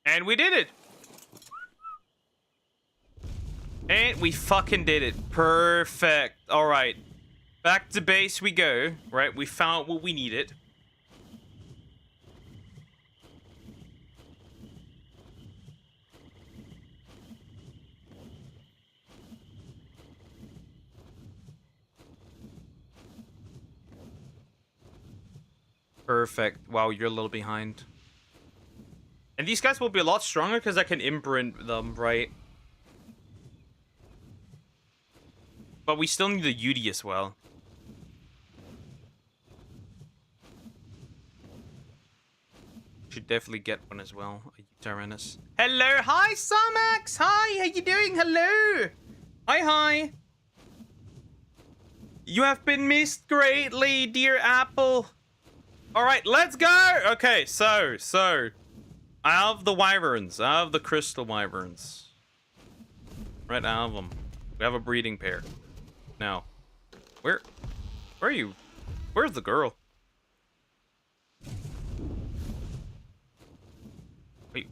S1: And we did it. And we fucking did it. Perfect. All right. Back to base we go. Right, we found what we needed. Perfect. Wow, you're a little behind. And these guys will be a lot stronger because I can imprint them, right? But we still need a Yudi as well. Should definitely get one as well. A Tyrannus. Hello, hi Samax! Hi, how you doing? Hello! Hi. You have been missed greatly, dear Apple. All right, let's go. Okay, so I have the wyverns. I have the crystal wyverns. Right, I have them. We have a breeding pair. Now, where are you? Where's the girl? Wait,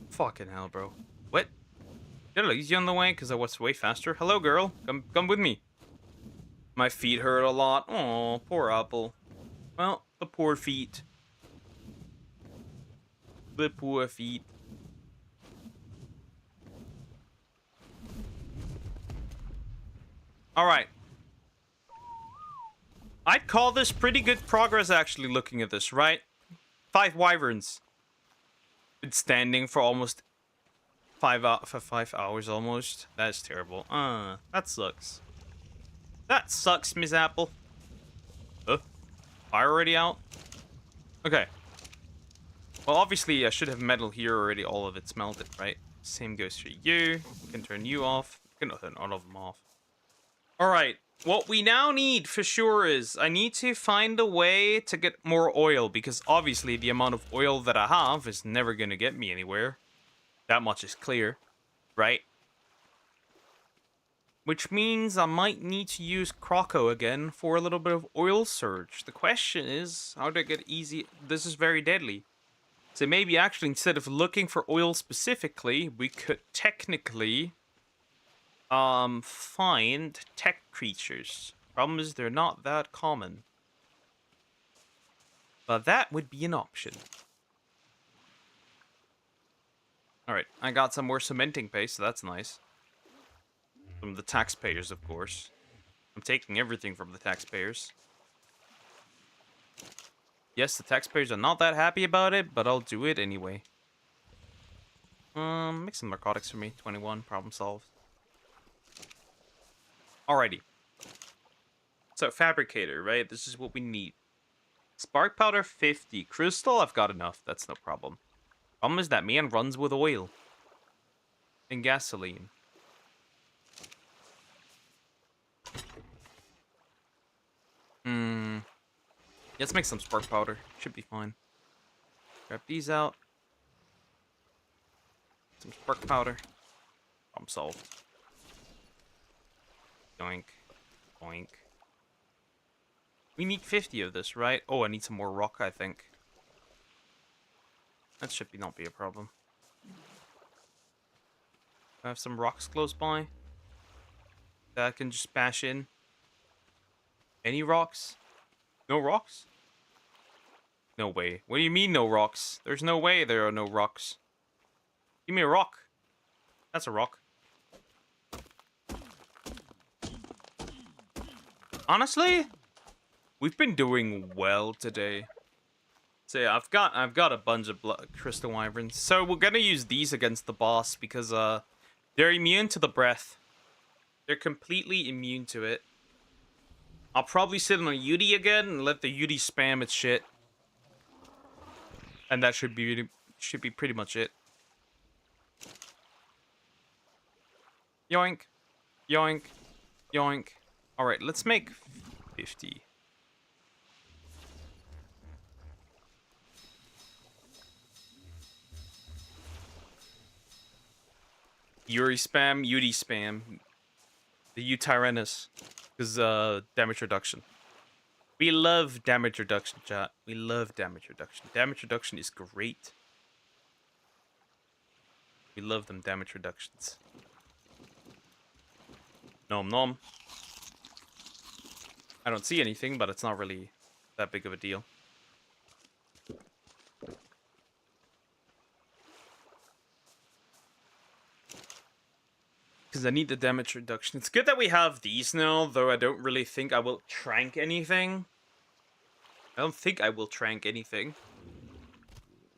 S1: fucking hell, bro. What? Did I lose you on the way? Because I was way faster. Hello, girl. Come with me. My feet hurt a lot. Oh, poor apple. Well, the poor feet. The poor feet. All right. I'd call this pretty good progress, actually, looking at this, right? 5 wyverns. Been standing for almost 5 hours almost. That's terrible. That sucks. That sucks, Miss Apple. Fire already out? Okay. Well, obviously, I should have metal here already. All of it's melted, right? Same goes for you. We can turn you off. We can turn all of them off. All right. What we now need for sure is I need to find a way to get more oil, because obviously the amount of oil that I have is never going to get me anywhere. That much is clear, right? Which means I might need to use Croco again for a little bit of oil surge. The question is, how do I get easy? This is very deadly. So maybe actually instead of looking for oil specifically, we could technically find tech creatures. Problem is they're not that common. But that would be an option. Alright, I got some more cementing paste, so that's nice. From the taxpayers, of course. I'm taking everything from the taxpayers. Yes, the taxpayers are not that happy about it, but I'll do it anyway. Make some narcotics for me. 21, problem solved. Alrighty. So, fabricator, right? This is what we need. Spark powder 50. Crystal, I've got enough. That's no problem. Problem is that man runs with oil. And gasoline. Let's make some spark powder. Should be fine. Grab these out. Some spark powder. Problem solved. Doink. Boink. We need 50 of this, right? Oh, I need some more rock, I think. That should not be a problem. I have some rocks close by that I can just bash in. Any rocks? No rocks? No way. What do you mean no rocks? There's no way there are no rocks. Give me a rock. That's a rock. Honestly, we've been doing well today. So yeah, I've got a bunch of crystal wyverns. So we're gonna use these against the boss because they're immune to the breath. They're completely immune to it. I'll probably sit on a Yudi again and let the Yudi spam its shit. And that should be pretty much it. Yoink. Yoink. Yoink. Alright, let's make 50. Yuri spam, Yudi spam. The U-Tyrannus. Because, damage reduction. We love damage reduction, chat. We love damage reduction. Damage reduction is great. We love them damage reductions. Nom nom. I don't see anything, but it's not really that big of a deal. Because I need the damage reduction. It's good that we have these now, though I don't really think I will trank anything. I don't think I will trank anything.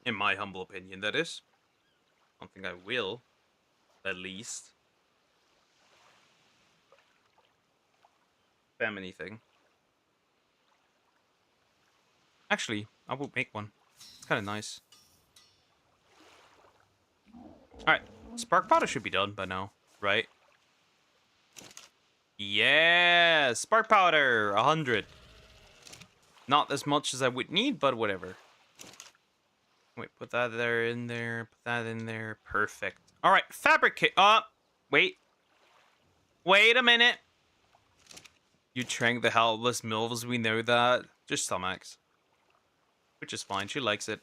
S1: In my humble opinion, that is. I don't think I will. At least. Spam anything. Actually, I will make one. It's kind of nice. Alright. Spark powder should be done by now, right? Yeah! Spark powder! 100. Not as much as I would need, but whatever. Wait, put that there in there. Put that in there. Perfect. All right, fabricate. Wait. Wait a minute. You trank the helpless mills. We know that. Just stomachs. Which is fine. She likes it.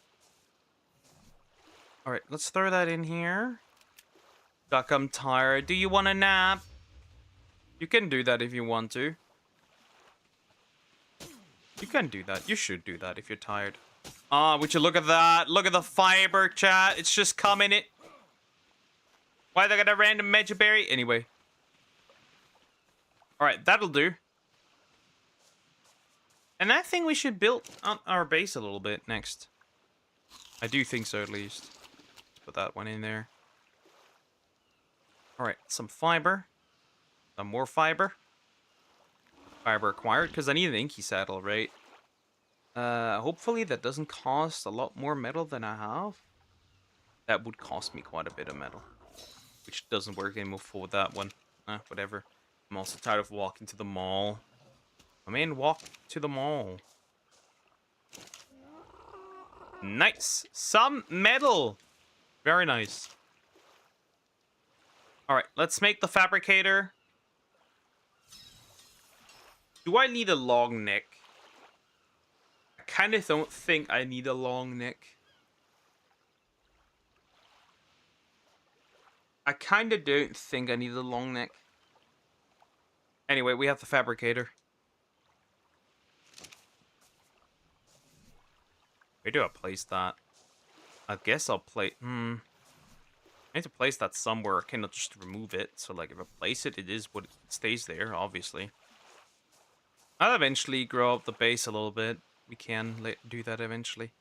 S1: All right, let's throw that in here. Duck, I'm tired. Do you want a nap? You can do that if you want to. You can do that. You should do that if you're tired. Would you look at that? Look at the fiber, chat. It's just coming in. Why they got a random Megaberry? Anyway. Alright, that'll do. And I think we should build on our base a little bit next. I do think so, at least. Put that one in there. Alright, some fiber. Some more fiber. Fiber acquired, because I need an inky saddle, right? Hopefully that doesn't cost a lot more metal than I have. That would cost me quite a bit of metal. Which doesn't work anymore for that one. Whatever. I'm also tired of walking to the mall. I mean, walk to the mall. Nice. Some metal. Very nice. Alright, let's make the fabricator. Do I need a long neck? I kind of don't think I need a long neck. I kind of don't think I need a long neck. Anyway, we have the fabricator. Where do I place that? I guess I'll place... I need to place that somewhere. I cannot just remove it. So, like, if I place it, it is what it stays there, obviously. I'll eventually grow up the base a little bit. We can do that eventually.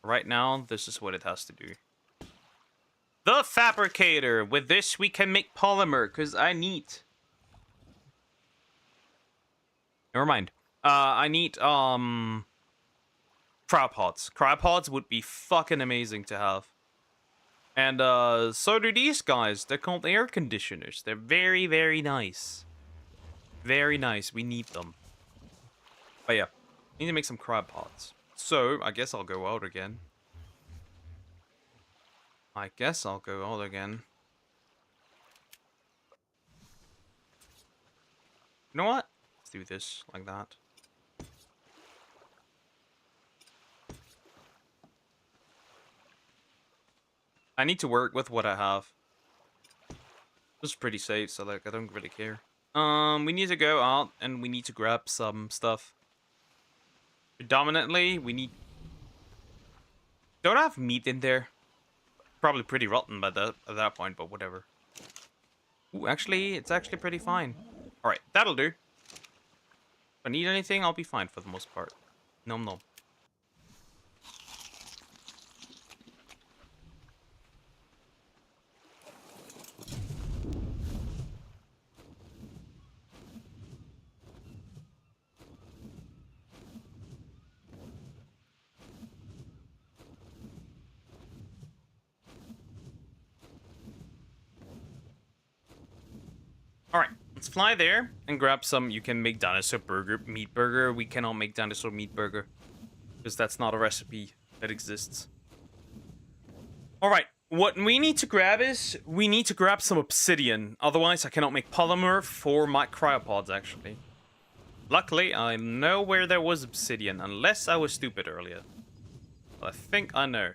S1: Right now, this is what it has to do. The fabricator. With this, we can make polymer, because I need... Never mind. I need, cryopods. Cryopods would be fucking amazing to have. And, so do these guys. They're called air conditioners. They're very, very nice. Very nice. We need them. But yeah, need to make some cryopods. So, I guess I'll go out again. You know what? Let's do this like that. I need to work with what I have. This is pretty safe, so like I don't really care. We need to go out and we need to grab some stuff. Predominantly, we need... Don't I have meat in there? Probably pretty rotten by at that point, but whatever. Ooh, actually, it's actually pretty fine. Alright, that'll do. If I need anything, I'll be fine for the most part. Nom nom. Alright, let's fly there and grab some. You can make dinosaur burger, meat burger. We cannot make dinosaur meat burger because that's not a recipe that exists. Alright, what we need to grab is we need to grab some obsidian. Otherwise, I cannot make polymer for my cryopods, actually. Luckily, I know where there was obsidian, unless I was stupid earlier. But I think I know.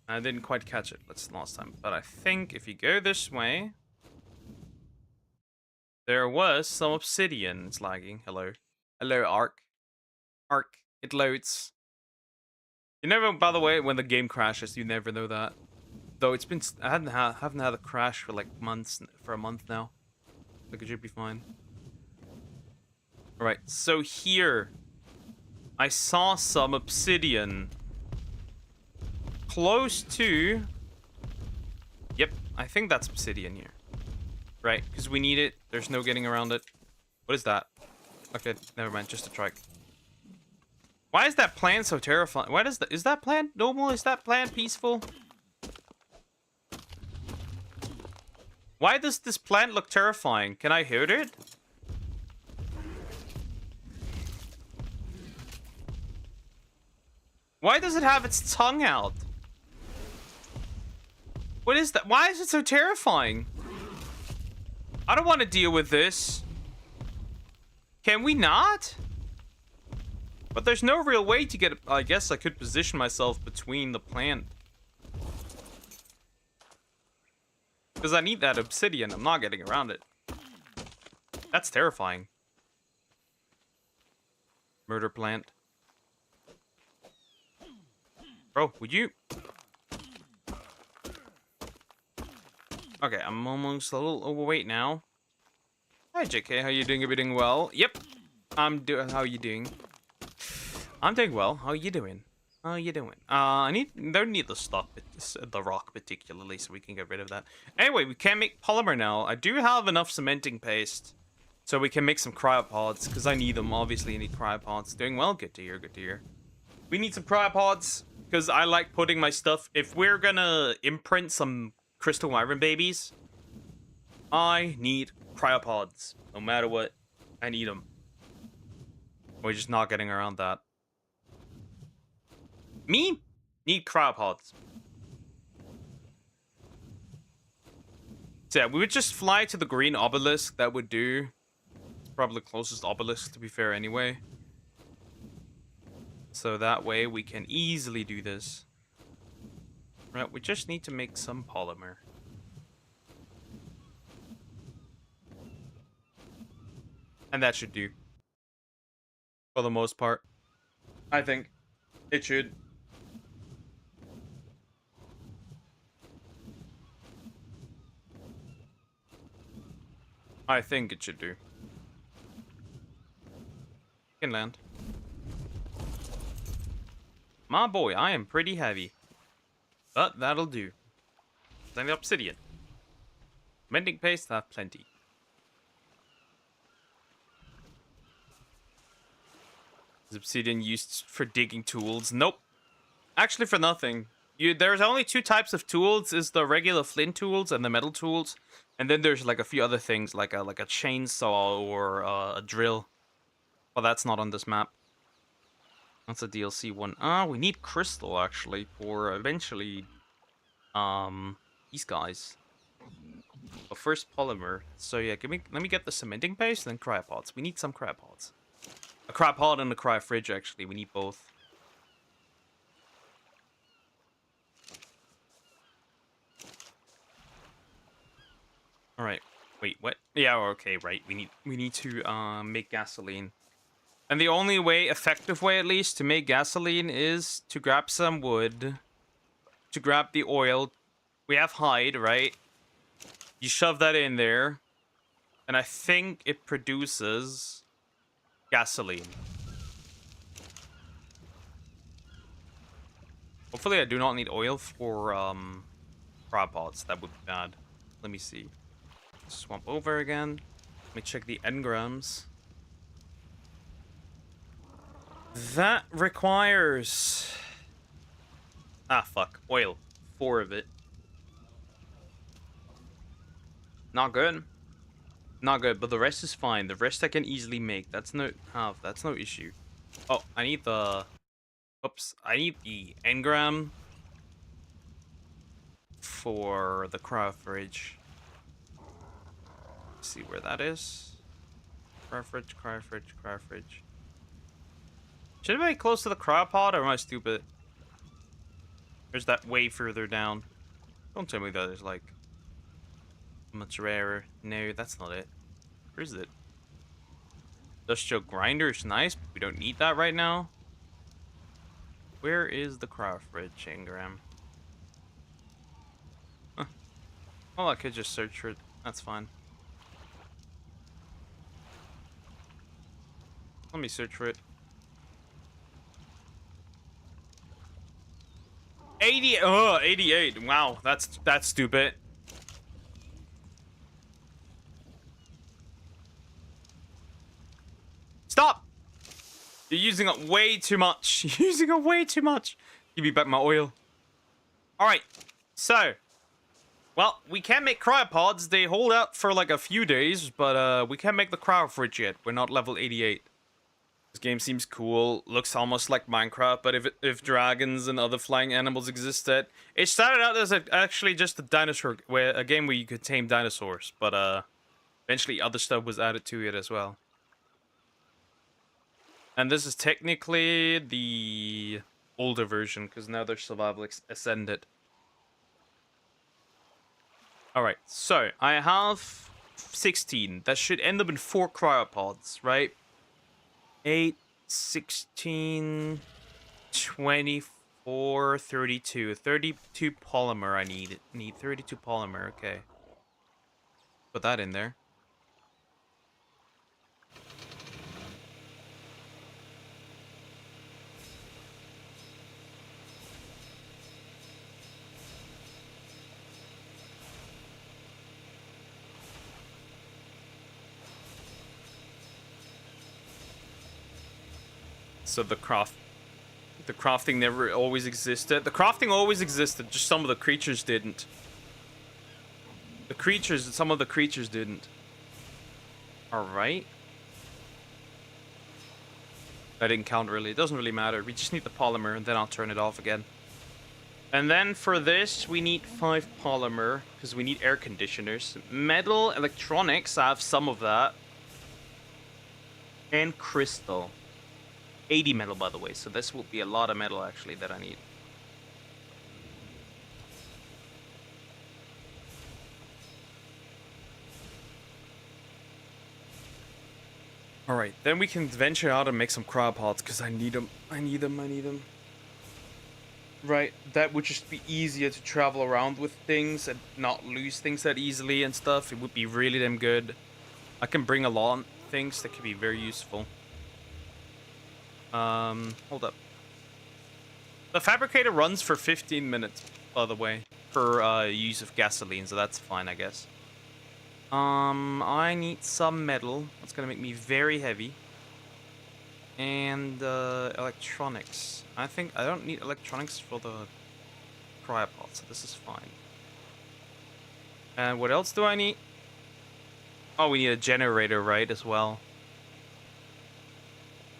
S1: I didn't quite catch it last time, but I think if you go this way, there was some obsidian. It's lagging. Hello. Hello, Ark. Ark, it loads. You never, by the way, when the game crashes, you never know that. Though it's been, I haven't had a crash for like months, for a month now. Like it should be fine. Alright, so here, I saw some obsidian. Close to... Yep, I think that's obsidian here. Right, because we need it. There's no getting around it. What is that? Okay, never mind, just a trike. Why is that plant so terrifying? Why does is that plant normal? Is that plant peaceful? Why does this plant look terrifying? Can I hurt it? Why does it have its tongue out? What is that? Why is it so terrifying? I don't want to deal with this. Can we not? But there's no real way to get... I guess I could position myself between the plant. Because I need that obsidian. I'm not getting around it. That's terrifying. Murder plant. Bro, would you... Okay, I'm almost a little overweight now. Hi, JK. How you doing? Everything well? Yep. I'm doing... How you doing? I'm doing well. How you doing? How you doing? Don't need the stuff, the rock particularly, so we can get rid of that. Anyway, we can make polymer now. I do have enough cementing paste, so we can make some cryopods, because I need them. Obviously, I need cryopods. Doing well. Good to hear. Good to hear. We need some cryopods, because I like putting my stuff... If we're gonna imprint some crystal wyvern babies, I need cryopods. No matter what, I need them. We're just not getting around that. Me? Need cryopods. So yeah, we would just fly to the green obelisk. That would do. It's probably the closest obelisk, to be fair, anyway. So that way we can easily do this. Right, we just need to make some polymer. And that should do. For the most part. I think it should. I think it should do. You can land. My boy, I am pretty heavy. But that'll do. Then the obsidian. Mending paste, I have plenty. Is obsidian used for digging tools? Nope. Actually, for nothing. There's only two types of tools: is the regular flint tools and the metal tools, and then there's like a few other things, like a chainsaw or a drill. Well, that's not on this map. That's a DLC one. We need crystal actually for eventually these guys. But first polymer. So yeah, let me get the cementing paste and then cryopods. We need some cryopods. A cryopod and a cryo fridge actually. We need both. All right. Wait, what? Yeah, okay, right. We need to make gasoline. And the only way, effective way at least, to make gasoline is to grab some wood, to grab the oil. We have hide, right? You shove that in there, and I think it produces gasoline. Hopefully I do not need oil for cryopods. That would be bad. Let me see. Swamp over again. Let me check the engrams. That requires... Ah, fuck. Oil. 4 of it. Not good. Not good, but the rest is fine. The rest I can easily make. That's no issue. Oh, I need the... Oops. I need the engram for the cryo fridge. Let's see where that is. Cryo fridge, cryo fridge, cryo fridge. Should I be close to the cryopod, or am I stupid? There's that way further down. Don't tell me that is like much rarer. No, that's not it. Where is it? Industrial grinder is nice, but we don't need that right now. Where is the cryo fridge, engram? Huh. Well, I could just search for it. That's fine. Let me search for it. 88. Wow, that's stupid. Stop! You're using up way too much. You're using up way too much. Give me back my oil. Alright, so. Well, we can make cryopods. They hold out for like a few days, but we can't make the cryo fridge yet. We're not level 88. This game seems cool. Looks almost like Minecraft, but if dragons and other flying animals existed, it started out as actually just a dinosaur, a game where you could tame dinosaurs, but eventually other stuff was added to it as well. And this is technically the older version because now there's survival ascended. All right, so I have 16. That should end up in 4 cryopods, right? 8, 16, 24, 32. 32 polymer I need 32 polymer, okay. Put that in there. So the crafting never always existed. The crafting always existed, just some of the creatures didn't. Some of the creatures didn't. Alright. That didn't count really. It doesn't really matter. We just need the polymer and then I'll turn it off again. And then for this, we need 5 polymer because we need air conditioners. Metal, electronics, I have some of that. And crystal. 80 metal, by the way, so this will be a lot of metal, actually, that I need. Alright, then we can venture out and make some cryopods, because I need them. I need them. Right, that would just be easier to travel around with things and not lose things that easily and stuff. It would be really damn good. I can bring along things that could be very useful. Hold up. The fabricator runs for 15 minutes, by the way, for use of gasoline, so that's fine, I guess. I need some metal. That's gonna make me very heavy. And electronics. I think I don't need electronics for the cryopod, so this is fine. And what else do I need? Oh, we need a generator, right, as well.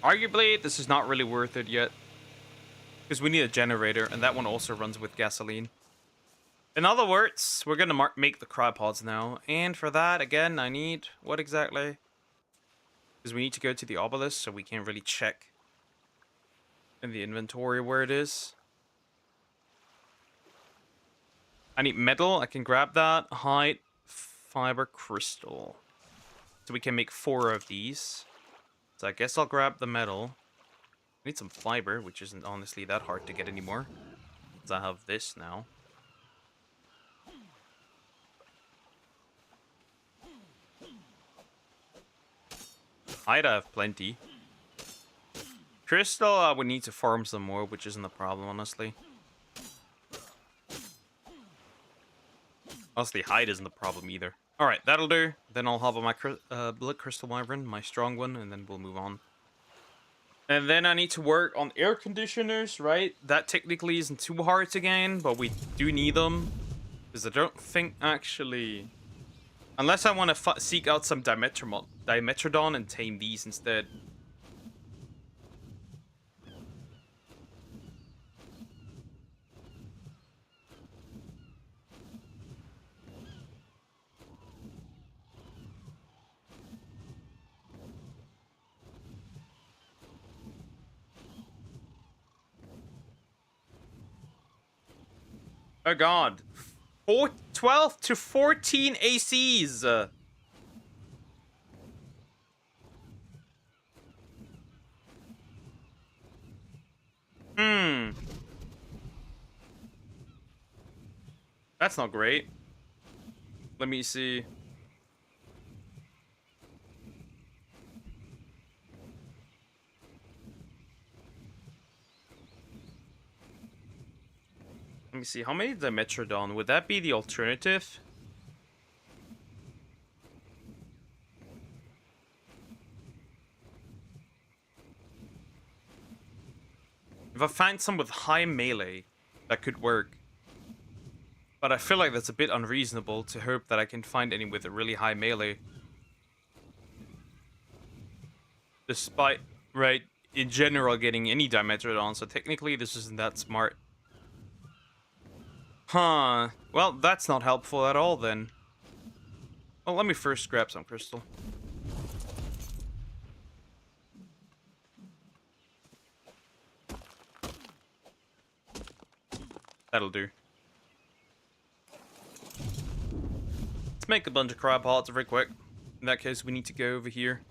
S1: Arguably, this is not really worth it yet. Because we need a generator, and that one also runs with gasoline. In other words, we're gonna make the cryopods now. And for that, again, I need... what exactly? Because we need to go to the obelisk, so we can't really check in the inventory where it is. I need metal. I can grab that. Height, fiber, crystal. So we can make 4 of these. So I guess I'll grab the metal. I need some fiber, which isn't honestly that hard to get anymore. Because I have this now. Height, I have plenty. Crystal, I would need to farm some more, which isn't a problem, honestly. Honestly, height isn't a problem either. Alright, that'll do. Then I'll have my blood crystal wyvern, my strong one, and then we'll move on. And then I need to work on air conditioners, right? That technically isn't too hard to gain, but we do need them. Because I don't think, actually... unless I want to seek out some Dimetrodon and tame these instead. Oh god. 12 to 14 ACs. That's not great. Let me see. Let me see. How many Dimetrodon? Would that be the alternative? If I find some with high melee, that could work. But I feel like that's a bit unreasonable to hope that I can find any with a really high melee. Despite right? In general, getting any Dimetrodon, so technically this isn't that smart. Huh. Well, that's not helpful at all then. Well, let me first grab some crystal. That'll do. Let's make a bunch of crab pots very quick. In that case, we need to go over here.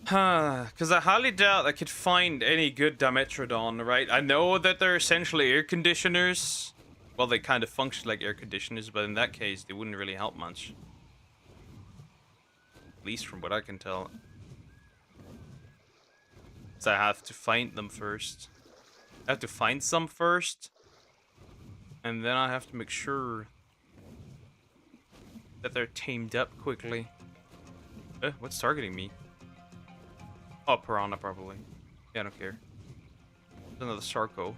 S1: Because I highly doubt I could find any good Dimetrodon, right? I know that they're essentially air conditioners. Well, they kind of function like air conditioners, but in that case, they wouldn't really help much. At least from what I can tell. So I have to find them first. I have to find some first. And then I have to make sure that they're tamed up quickly. What's targeting me? Oh, piranha probably. Yeah, I don't care. There's another Sarco.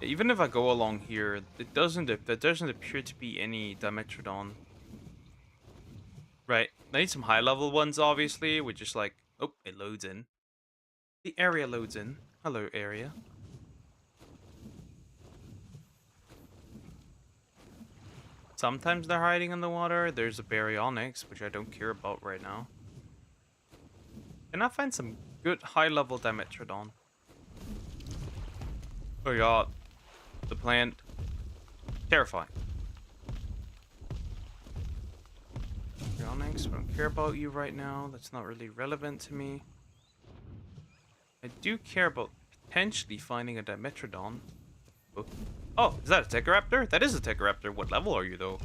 S1: Even if I go along here, there doesn't appear to be any Dimetrodon. Right. I need some high level ones, obviously, which is like, oh, it loads in. The area loads in. Hello, area. Sometimes they're hiding in the water. There's a baryonyx, which I don't care about right now. Can I find some good high-level Dimetrodon? Oh god. The plant. Terrifying. Baryonyx, I don't care about you right now. That's not really relevant to me. I do care about potentially finding a Dimetrodon. Oh, is that a Tecoraptor? That is a Tecoraptor. What level are you, though?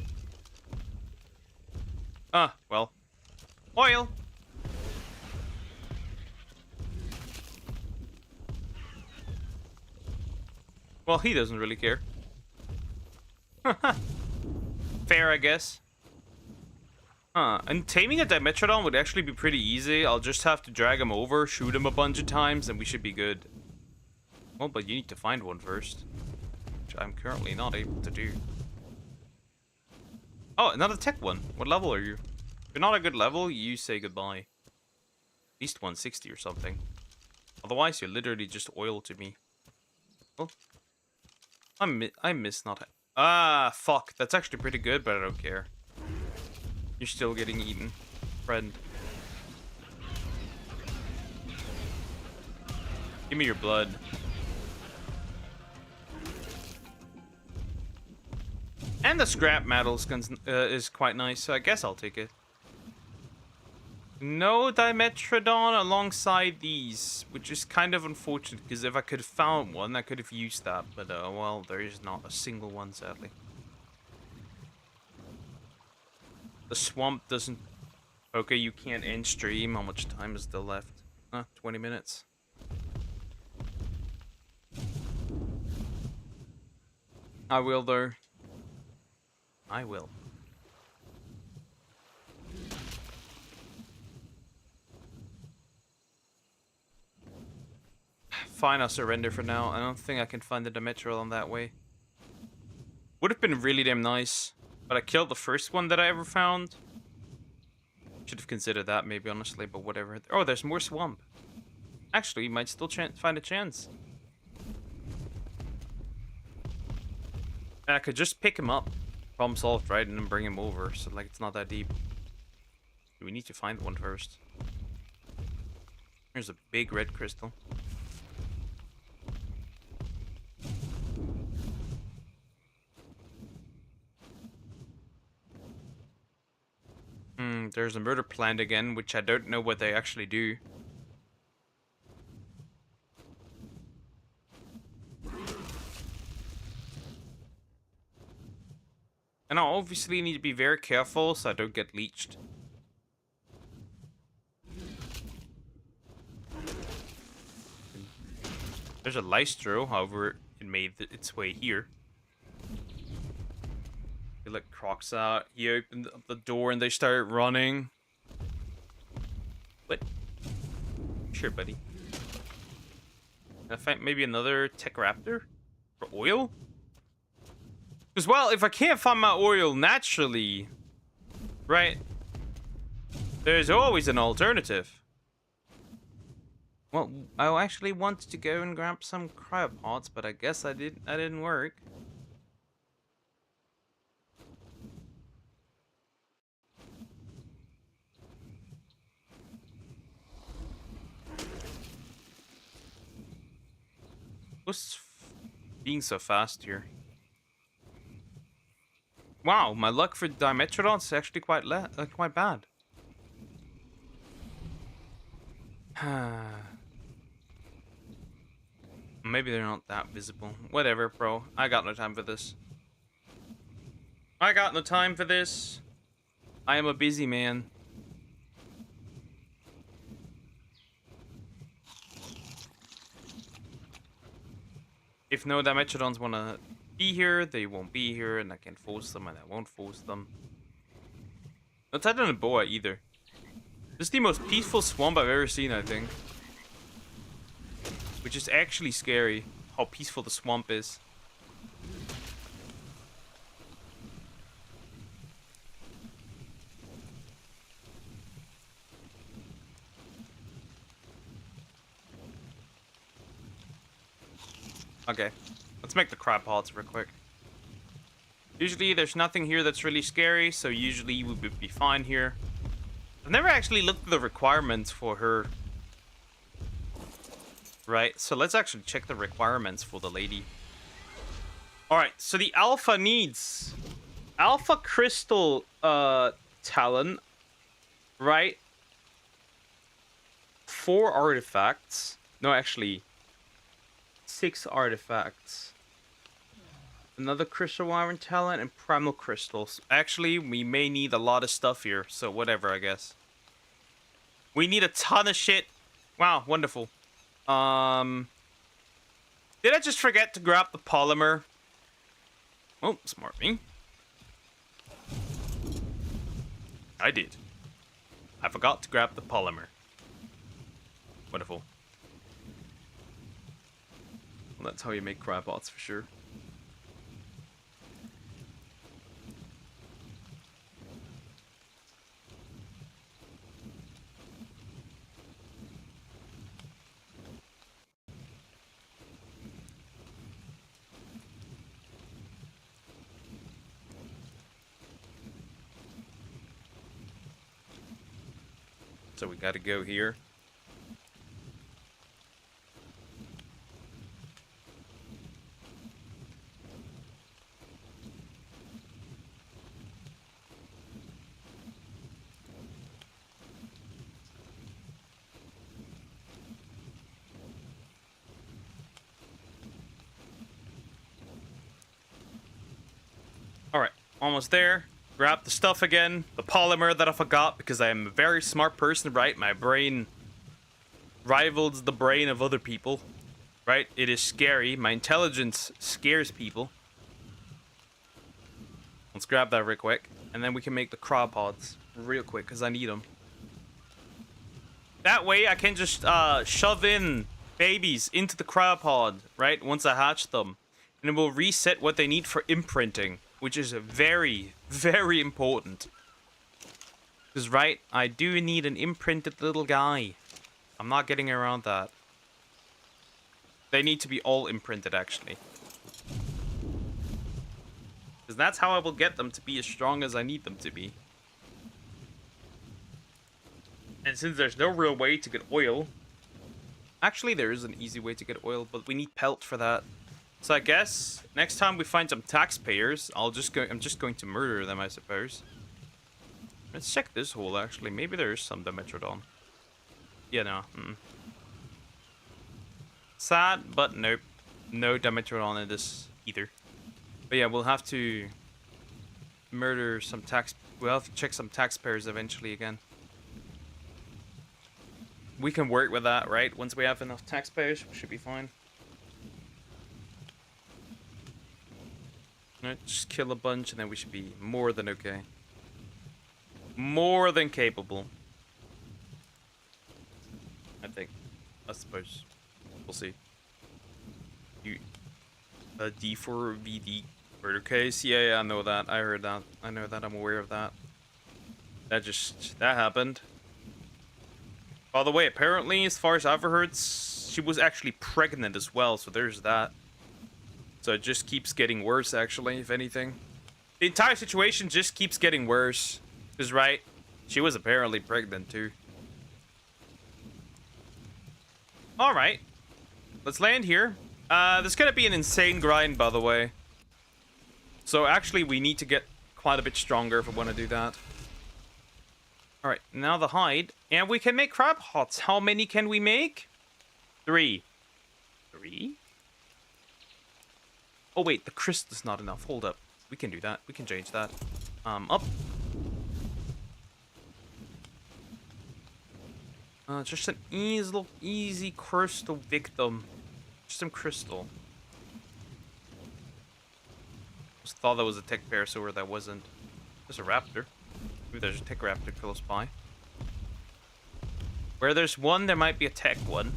S1: Ah, well. Oil! Well, he doesn't really care. Fair, I guess. And taming a Dimetrodon would actually be pretty easy. I'll just have to drag him over, shoot him a bunch of times, and we should be good. Well, but you need to find one first. Which I'm currently not able to do. Oh, another tech one. What level are you? If you're not a good level, you say goodbye. At least 160 or something. Otherwise, you're literally just oil to me. Oh. I miss not... Ah, fuck. That's actually pretty good, but I don't care. You're still getting eaten, friend. Give me your blood. And the scrap metal is quite nice, so I guess I'll take it. No Dimetrodon alongside these, which is kind of unfortunate, because if I could have found one, I could have used that. But, well, there is not a single one, sadly. The swamp doesn't... Okay, you can't end stream. How much time is still left? 20 minutes. I will, though. I will. Fine, I'll surrender for now. I don't think I can find the Dimetrodon that way. Would have been really damn nice. But I killed the first one that I ever found. Should have considered that maybe, honestly, but whatever. Oh, there's more swamp. Actually, you might still find a chance. And I could just pick him up. Problem solved, right? And then bring him over. So, like, it's not that deep. We need to find one first. Here's a big red crystal. There's a murder plant again, which I don't know what they actually do. And I obviously need to be very careful so I don't get leeched. There's a Lystro, however, it made its way here. He let Crocs out. He opened up the door and they started running. What? Sure, buddy. Can I find maybe another Tecoraptor? For oil? Because, well, if I can't find my oil naturally, right? There's always an alternative. Well, I actually wanted to go and grab some cryopods, but I guess that didn't work. What's being so fast here? Wow, my luck for Dimetrodons is actually quite bad. Maybe they're not that visible. Whatever, bro. I got no time for this. I got no time for this. I am a busy man. If no Dimetrodons want to be here, they won't be here, and I can force them, and I won't force them. No Titan and Boa either. This is the most peaceful swamp I've ever seen, I think. Which is actually scary, how peaceful the swamp is. Okay, let's make the cryopods real quick. Usually there's nothing here that's really scary, so usually we would be fine here. I've never actually looked at the requirements for her. Right, so let's actually check the requirements for the lady. Alright, so the alpha needs Alpha Crystal Talon, right? 4 artifacts. No, actually 6 artifacts. Another Crystal Wyvern Talent and Primal Crystals. Actually, we may need a lot of stuff here, so whatever, I guess. We need a ton of shit. Wow, wonderful. Did I just forget to grab the polymer? Oh, smart me. I did. I forgot to grab the polymer. Wonderful. Well, that's how you make cryopods for sure. So we gotta go here. Alright, almost there. Grab the stuff again. The polymer that I forgot because I am a very smart person, right? My brain rivals the brain of other people, right? It is scary. My intelligence scares people. Let's grab that real quick. And then we can make the cryopods real quick because I need them. That way I can just shove in babies into the cryopod, right? Once I hatch them. And it will reset what they need for imprinting, which is very, very important. Because, right, I do need an imprinted little guy. I'm not getting around that. They need to be all imprinted, actually. Because that's how I will get them to be as strong as I need them to be. And since there's no real way to get oil... Actually, there is an easy way to get oil, but we need pelt for that. So I guess next time we find some taxpayers, I'm just going to murder them, I suppose. Let's check this hole, actually. Maybe there is some Dimetrodon. Yeah, no. Sad, but nope. No Dimetrodon in this either. But yeah, we'll have to murder some we'll have to check some taxpayers eventually again. We can work with that, right? Once we have enough taxpayers, we should be fine. Alright, just kill a bunch and then we should be more than okay. More than capable. I think. I suppose. We'll see. A D4VD murder case? Yeah, I know that. I heard that. I know that. I'm aware of that. That happened. By the way, apparently, as far as I've ever heard, she was actually pregnant as well, so there's that. So it just keeps getting worse, actually, if anything. The entire situation just keeps getting worse. Because, right, she was apparently pregnant, too. Alright. Let's land here. There's gonna be an insane grind, by the way. So, actually, we need to get quite a bit stronger if we want to do that. Alright, now the hide. And we can make crab pots. How many can we make? 3. 3? Oh, wait, the crystal's not enough. Hold up. We can do that. We can change that. Up. Just an easy crystal victim. Just some crystal. Just thought that was a tech parasaur, that wasn't. There's a raptor. Maybe there's a tech raptor close by. Where there's one, there might be a tech one.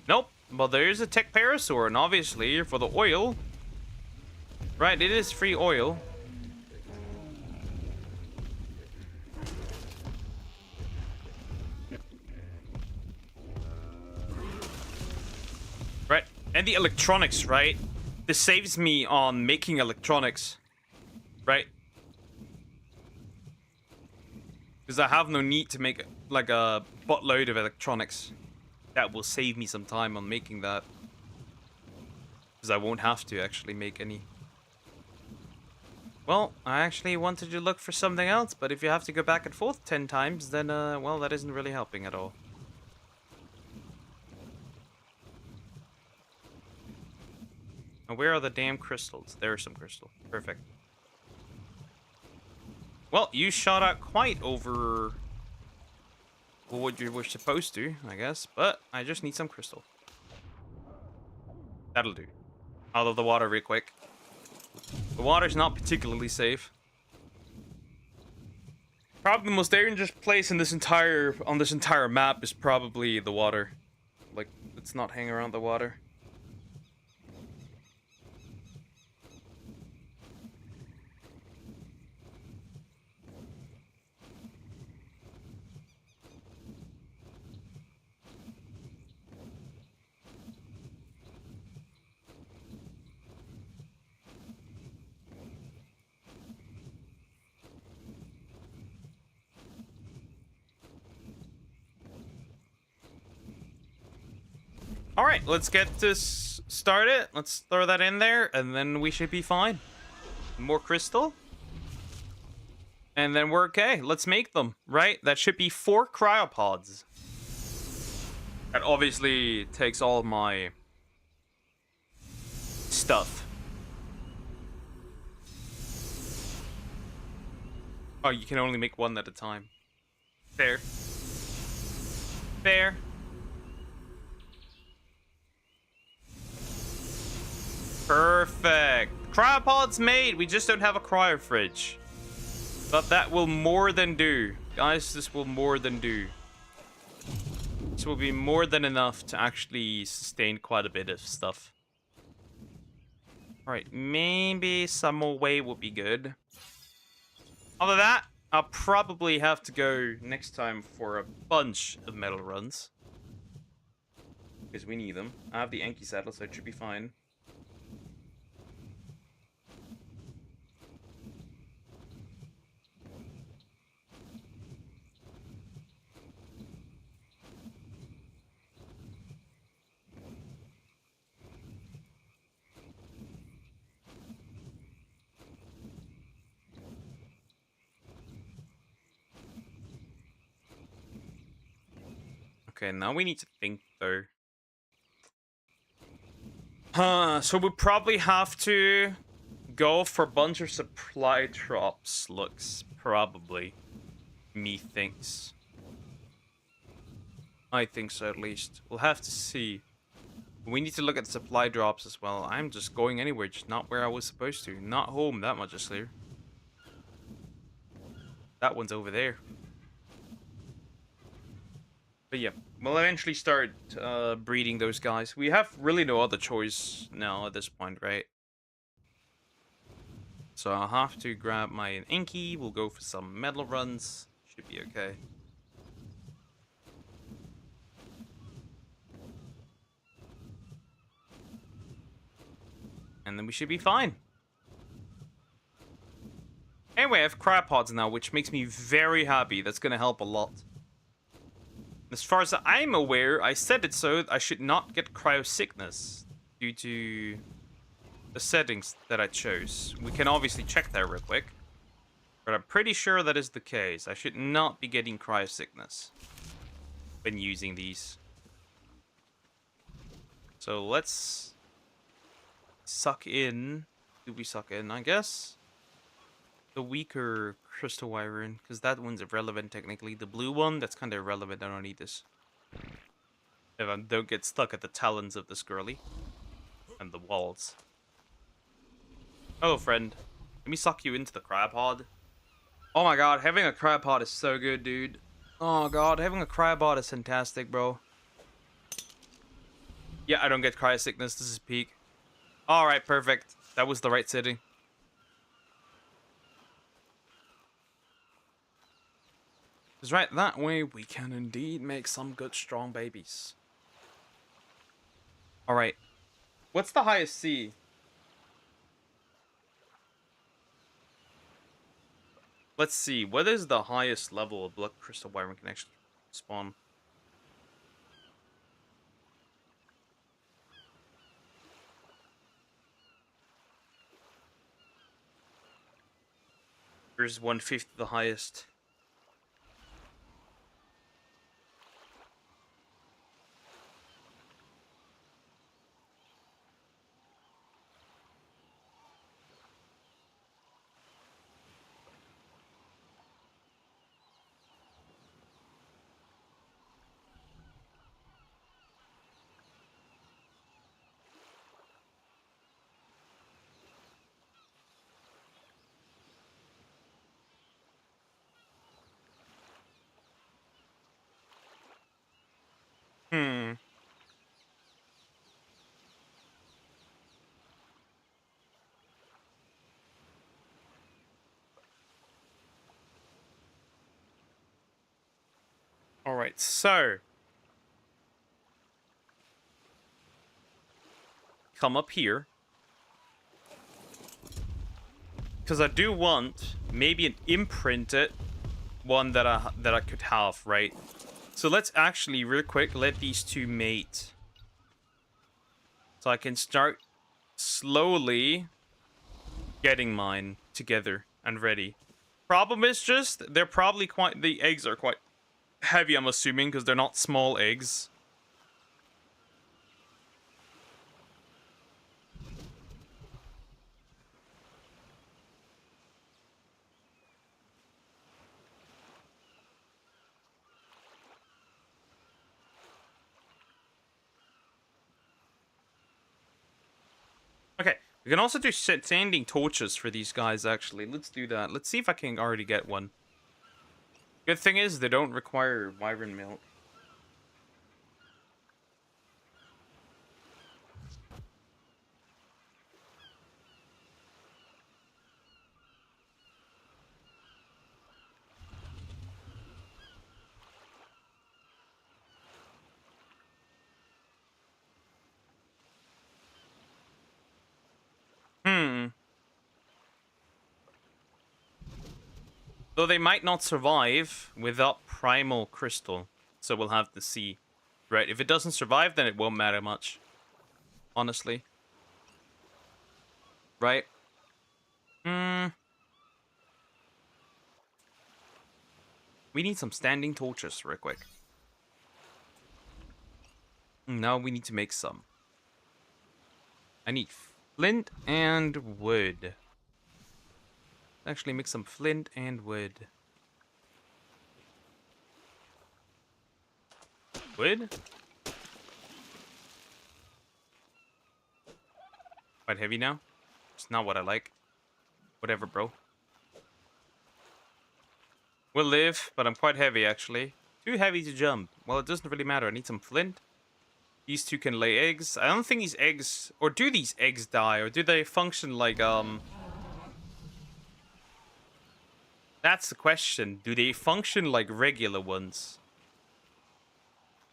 S1: Nope. Well, there is a tech parasaur, and obviously, for the oil... Right, it is free oil. Right, and the electronics, right? This saves me on making electronics. Right? Because I have no need to make, like, a buttload of electronics. That will save me some time on making that. Because I won't have to actually make any. Well, I actually wanted to look for something else, but if you have to go back and forth 10 times, then, well, that isn't really helping at all. Now, where are the damn crystals? There are some crystals. Perfect. Well, you shot out quite over what you were supposed to, I guess, but I just need some crystal. That'll do. Out of the water real quick. The water's not particularly safe. Probably the most dangerous place in this entire map is probably the water. Like, let's not hang around the water. Alright, let's get this started. Let's throw that in there, and then we should be fine. More crystal. And then we're okay. Let's make them, right? That should be 4 cryopods. That obviously takes all of my stuff. Oh, you can only make 1 at a time. Fair. Fair. Perfect. Cryopods made. We just don't have a cryo fridge. But that will more than do. Guys, this will more than do. This will be more than enough to actually sustain quite a bit of stuff. Alright, maybe some more whey will be good. Other than that, I'll probably have to go next time for a bunch of metal runs. Because we need them. I have the Enki saddle, so it should be fine. Okay, now we need to think, though. So we probably have to go for a bunch of supply drops, looks. Probably. Methinks. I think so, at least. We'll have to see. We need to look at the supply drops as well. I'm just going anywhere, just not where I was supposed to. Not home, that much is clear. That one's over there. But yeah, we'll eventually start breeding those guys. We have really no other choice now at this point, right? So I'll have to grab my Enki. We'll go for some metal runs. Should be okay. and then we should be fine. Anyway, I have cryopods now, which makes me very happy. That's gonna help a lot. As far as I'm aware, I said it so I should not get cryo sickness due to the settings that I chose. We can obviously check that real quick, but I'm pretty sure that is the case. I should not be getting cryo sickness when using these. So let's suck in. Do we suck in? I guess the weaker crystal wyvern, because that one's irrelevant technically. The blue one, that's kind of irrelevant. I don't need this. If I don't get stuck at the talons of this girly and the walls. Hello, friend. Let me suck you into the cryopod. Oh my god, having a cryopod is so good, dude. Oh god, having a cryopod is fantastic, bro. Yeah, I don't get cryo sickness. This is peak. Alright, perfect. That was the right setting. Because right that way, we can indeed make some good, strong babies. Alright. What's the highest C? Let's see. What is the highest level of blood crystal wyvern can actually spawn? Here's 1/5 the highest. Alright, so come up here. Because I do want maybe an imprinted one that I could have, right? So let's actually real quick let these two mate. So I can start slowly getting mine together and ready. Problem is just they're probably the eggs are quite heavy, I'm assuming, because they're not small eggs. Okay, we can also do sanding torches for these guys, actually. Let's do that. Let's see if I can already get one. Good thing is, they don't require wyvern milk. Though they might not survive without primal crystal. So we'll have to see. Right, if it doesn't survive, then it won't matter much. Honestly. Right? We need some standing torches real quick. Now we need to make some. I need flint and wood. Actually make some flint and wood. Wood? Quite heavy now. It's not what I like. Whatever, bro. We'll live, but I'm quite heavy, actually. Too heavy to jump. Well, it doesn't really matter. I need some flint. These two can lay eggs. I don't think these eggs... Or do these eggs die? Or do they function like, That's the question. Do they function like regular ones?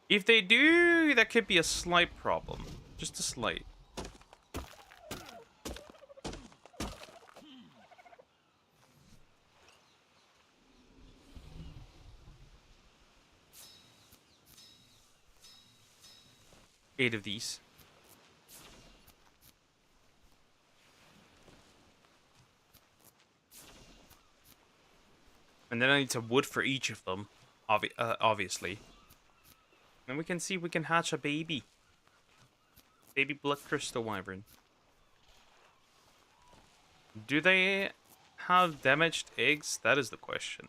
S1: If they do, that could be a slight problem. Just a slight. 8 of these. And then I need some wood for each of them, obviously. And we can see if we can hatch a baby. Baby blood crystal wyvern. Do they have damaged eggs? That is the question.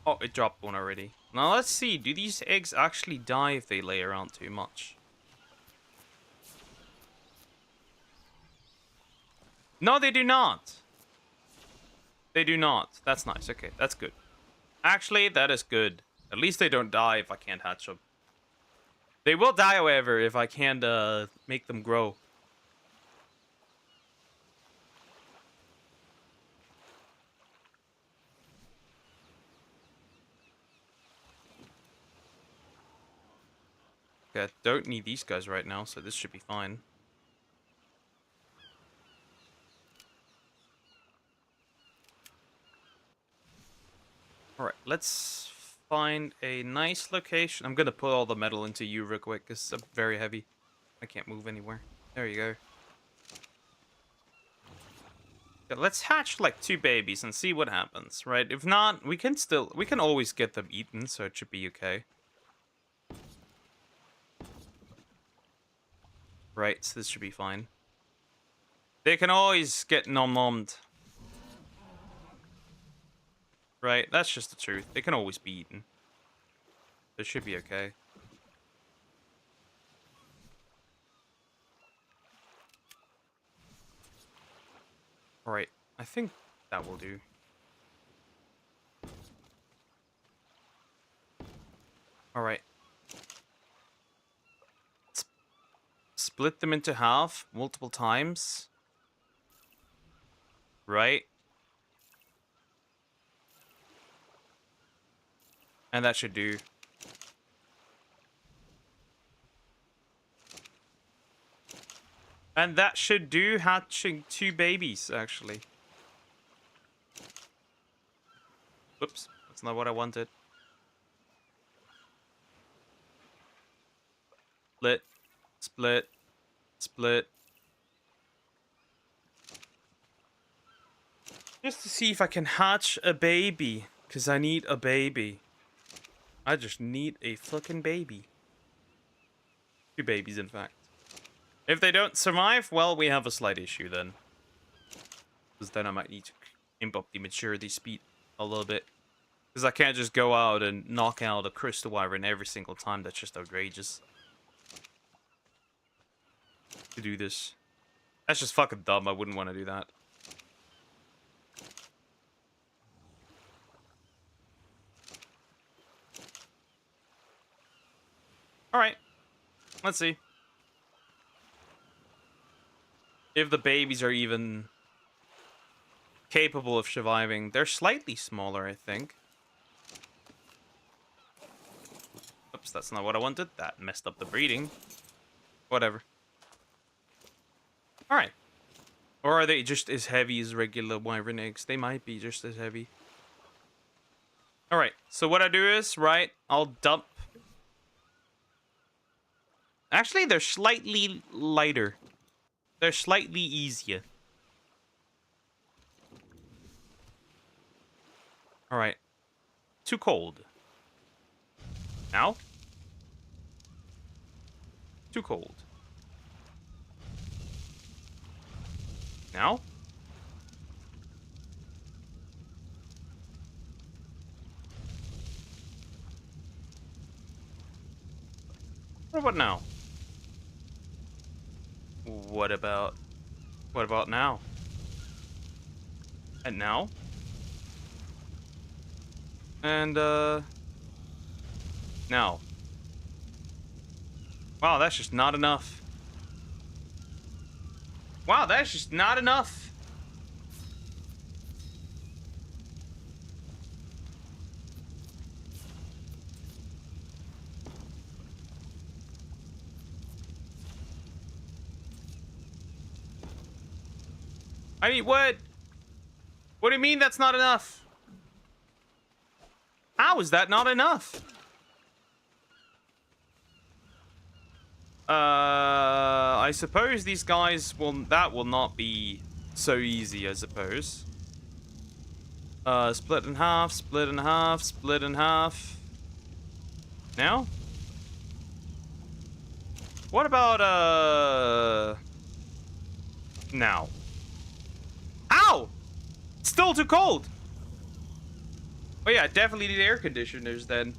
S1: Oh, it dropped one already. Now let's see. Do these eggs actually die if they lay around too much? No, they do not. They do not. That's nice. Okay, that's good. Actually, that is good. At least they don't die if I can't hatch them. They will die, however, if I can't make them grow. Okay, I don't need these guys right now, so this should be fine. Alright, let's find a nice location. I'm gonna put all the metal into you real quick, because it's very heavy. I can't move anywhere. There you go. Okay, let's hatch like 2 babies and see what happens, right? If not, we can always get them eaten, so it should be okay. Right, so this should be fine. They can always get nom-nommed. Right, that's just the truth. They can always be eaten. It should be okay. Alright, I think that will do. Alright. Split them into half multiple times. Right? And that should do. And that should do, hatching 2 babies, actually. Whoops, that's not what I wanted. Split, split, split. Just to see if I can hatch a baby, because I need a baby. I just need a fucking baby. 2 babies, in fact. If they don't survive, well, we have a slight issue then. Because then I might need to imp up the maturity speed a little bit. Because I can't just go out and knock out a crystal wyvern every single time. That's just outrageous. To do this. That's just fucking dumb. I wouldn't want to do that. Alright. Let's see. If the babies are even capable of surviving. They're slightly smaller, I think. Oops, that's not what I wanted. That messed up the breeding. Whatever. Alright. Or are they just as heavy as regular wyvern eggs? They might be just as heavy. Alright, so what I do is, right, I'll dump. Actually, they're slightly lighter. They're slightly easier. Alright. Too cold. Now? Too cold. Now? What about now? What about now? And now? And, now. Wow, that's just not enough. Wow, that's just not enough. I mean, what? What do you mean that's not enough? How is that not enough? I suppose these guys that will not be so easy, I suppose. Split in half, split in half, split in half. Now? What about, now? Ow! It's still too cold! Oh yeah, definitely need air conditioners then.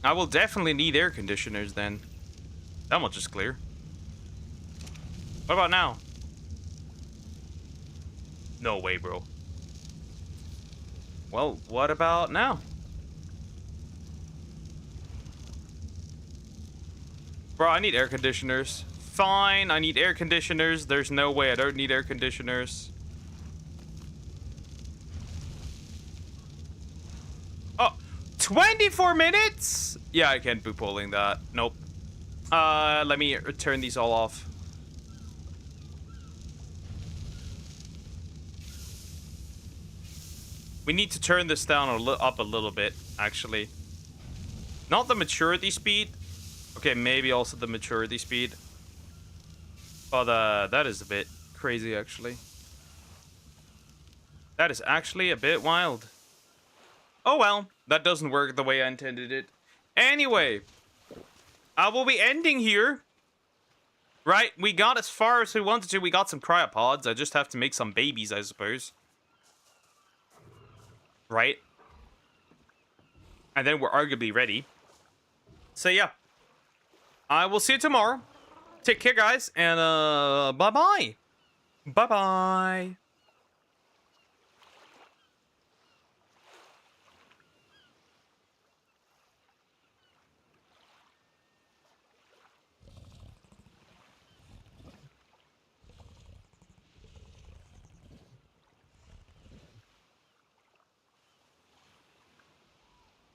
S1: I will definitely need air conditioners then. That much is clear. What about now? No way, bro. Well, what about now? Bro, I need air conditioners. Fine, I need air conditioners. There's no way I don't need air conditioners. Oh, 24 minutes? Yeah, I can't be pulling that. Nope. Let me turn these all off. We need to turn this down up a little bit, actually. Not the maturity speed. Okay, maybe also the maturity speed. But that is a bit crazy, actually. That is actually a bit wild. Oh well, that doesn't work the way I intended it. Anyway, I will be ending here. Right, we got as far as we wanted to. We got some cryopods. I just have to make some babies, I suppose. Right? And then we're arguably ready. So yeah. I will see you tomorrow. Take care, guys, and bye-bye. Bye-bye.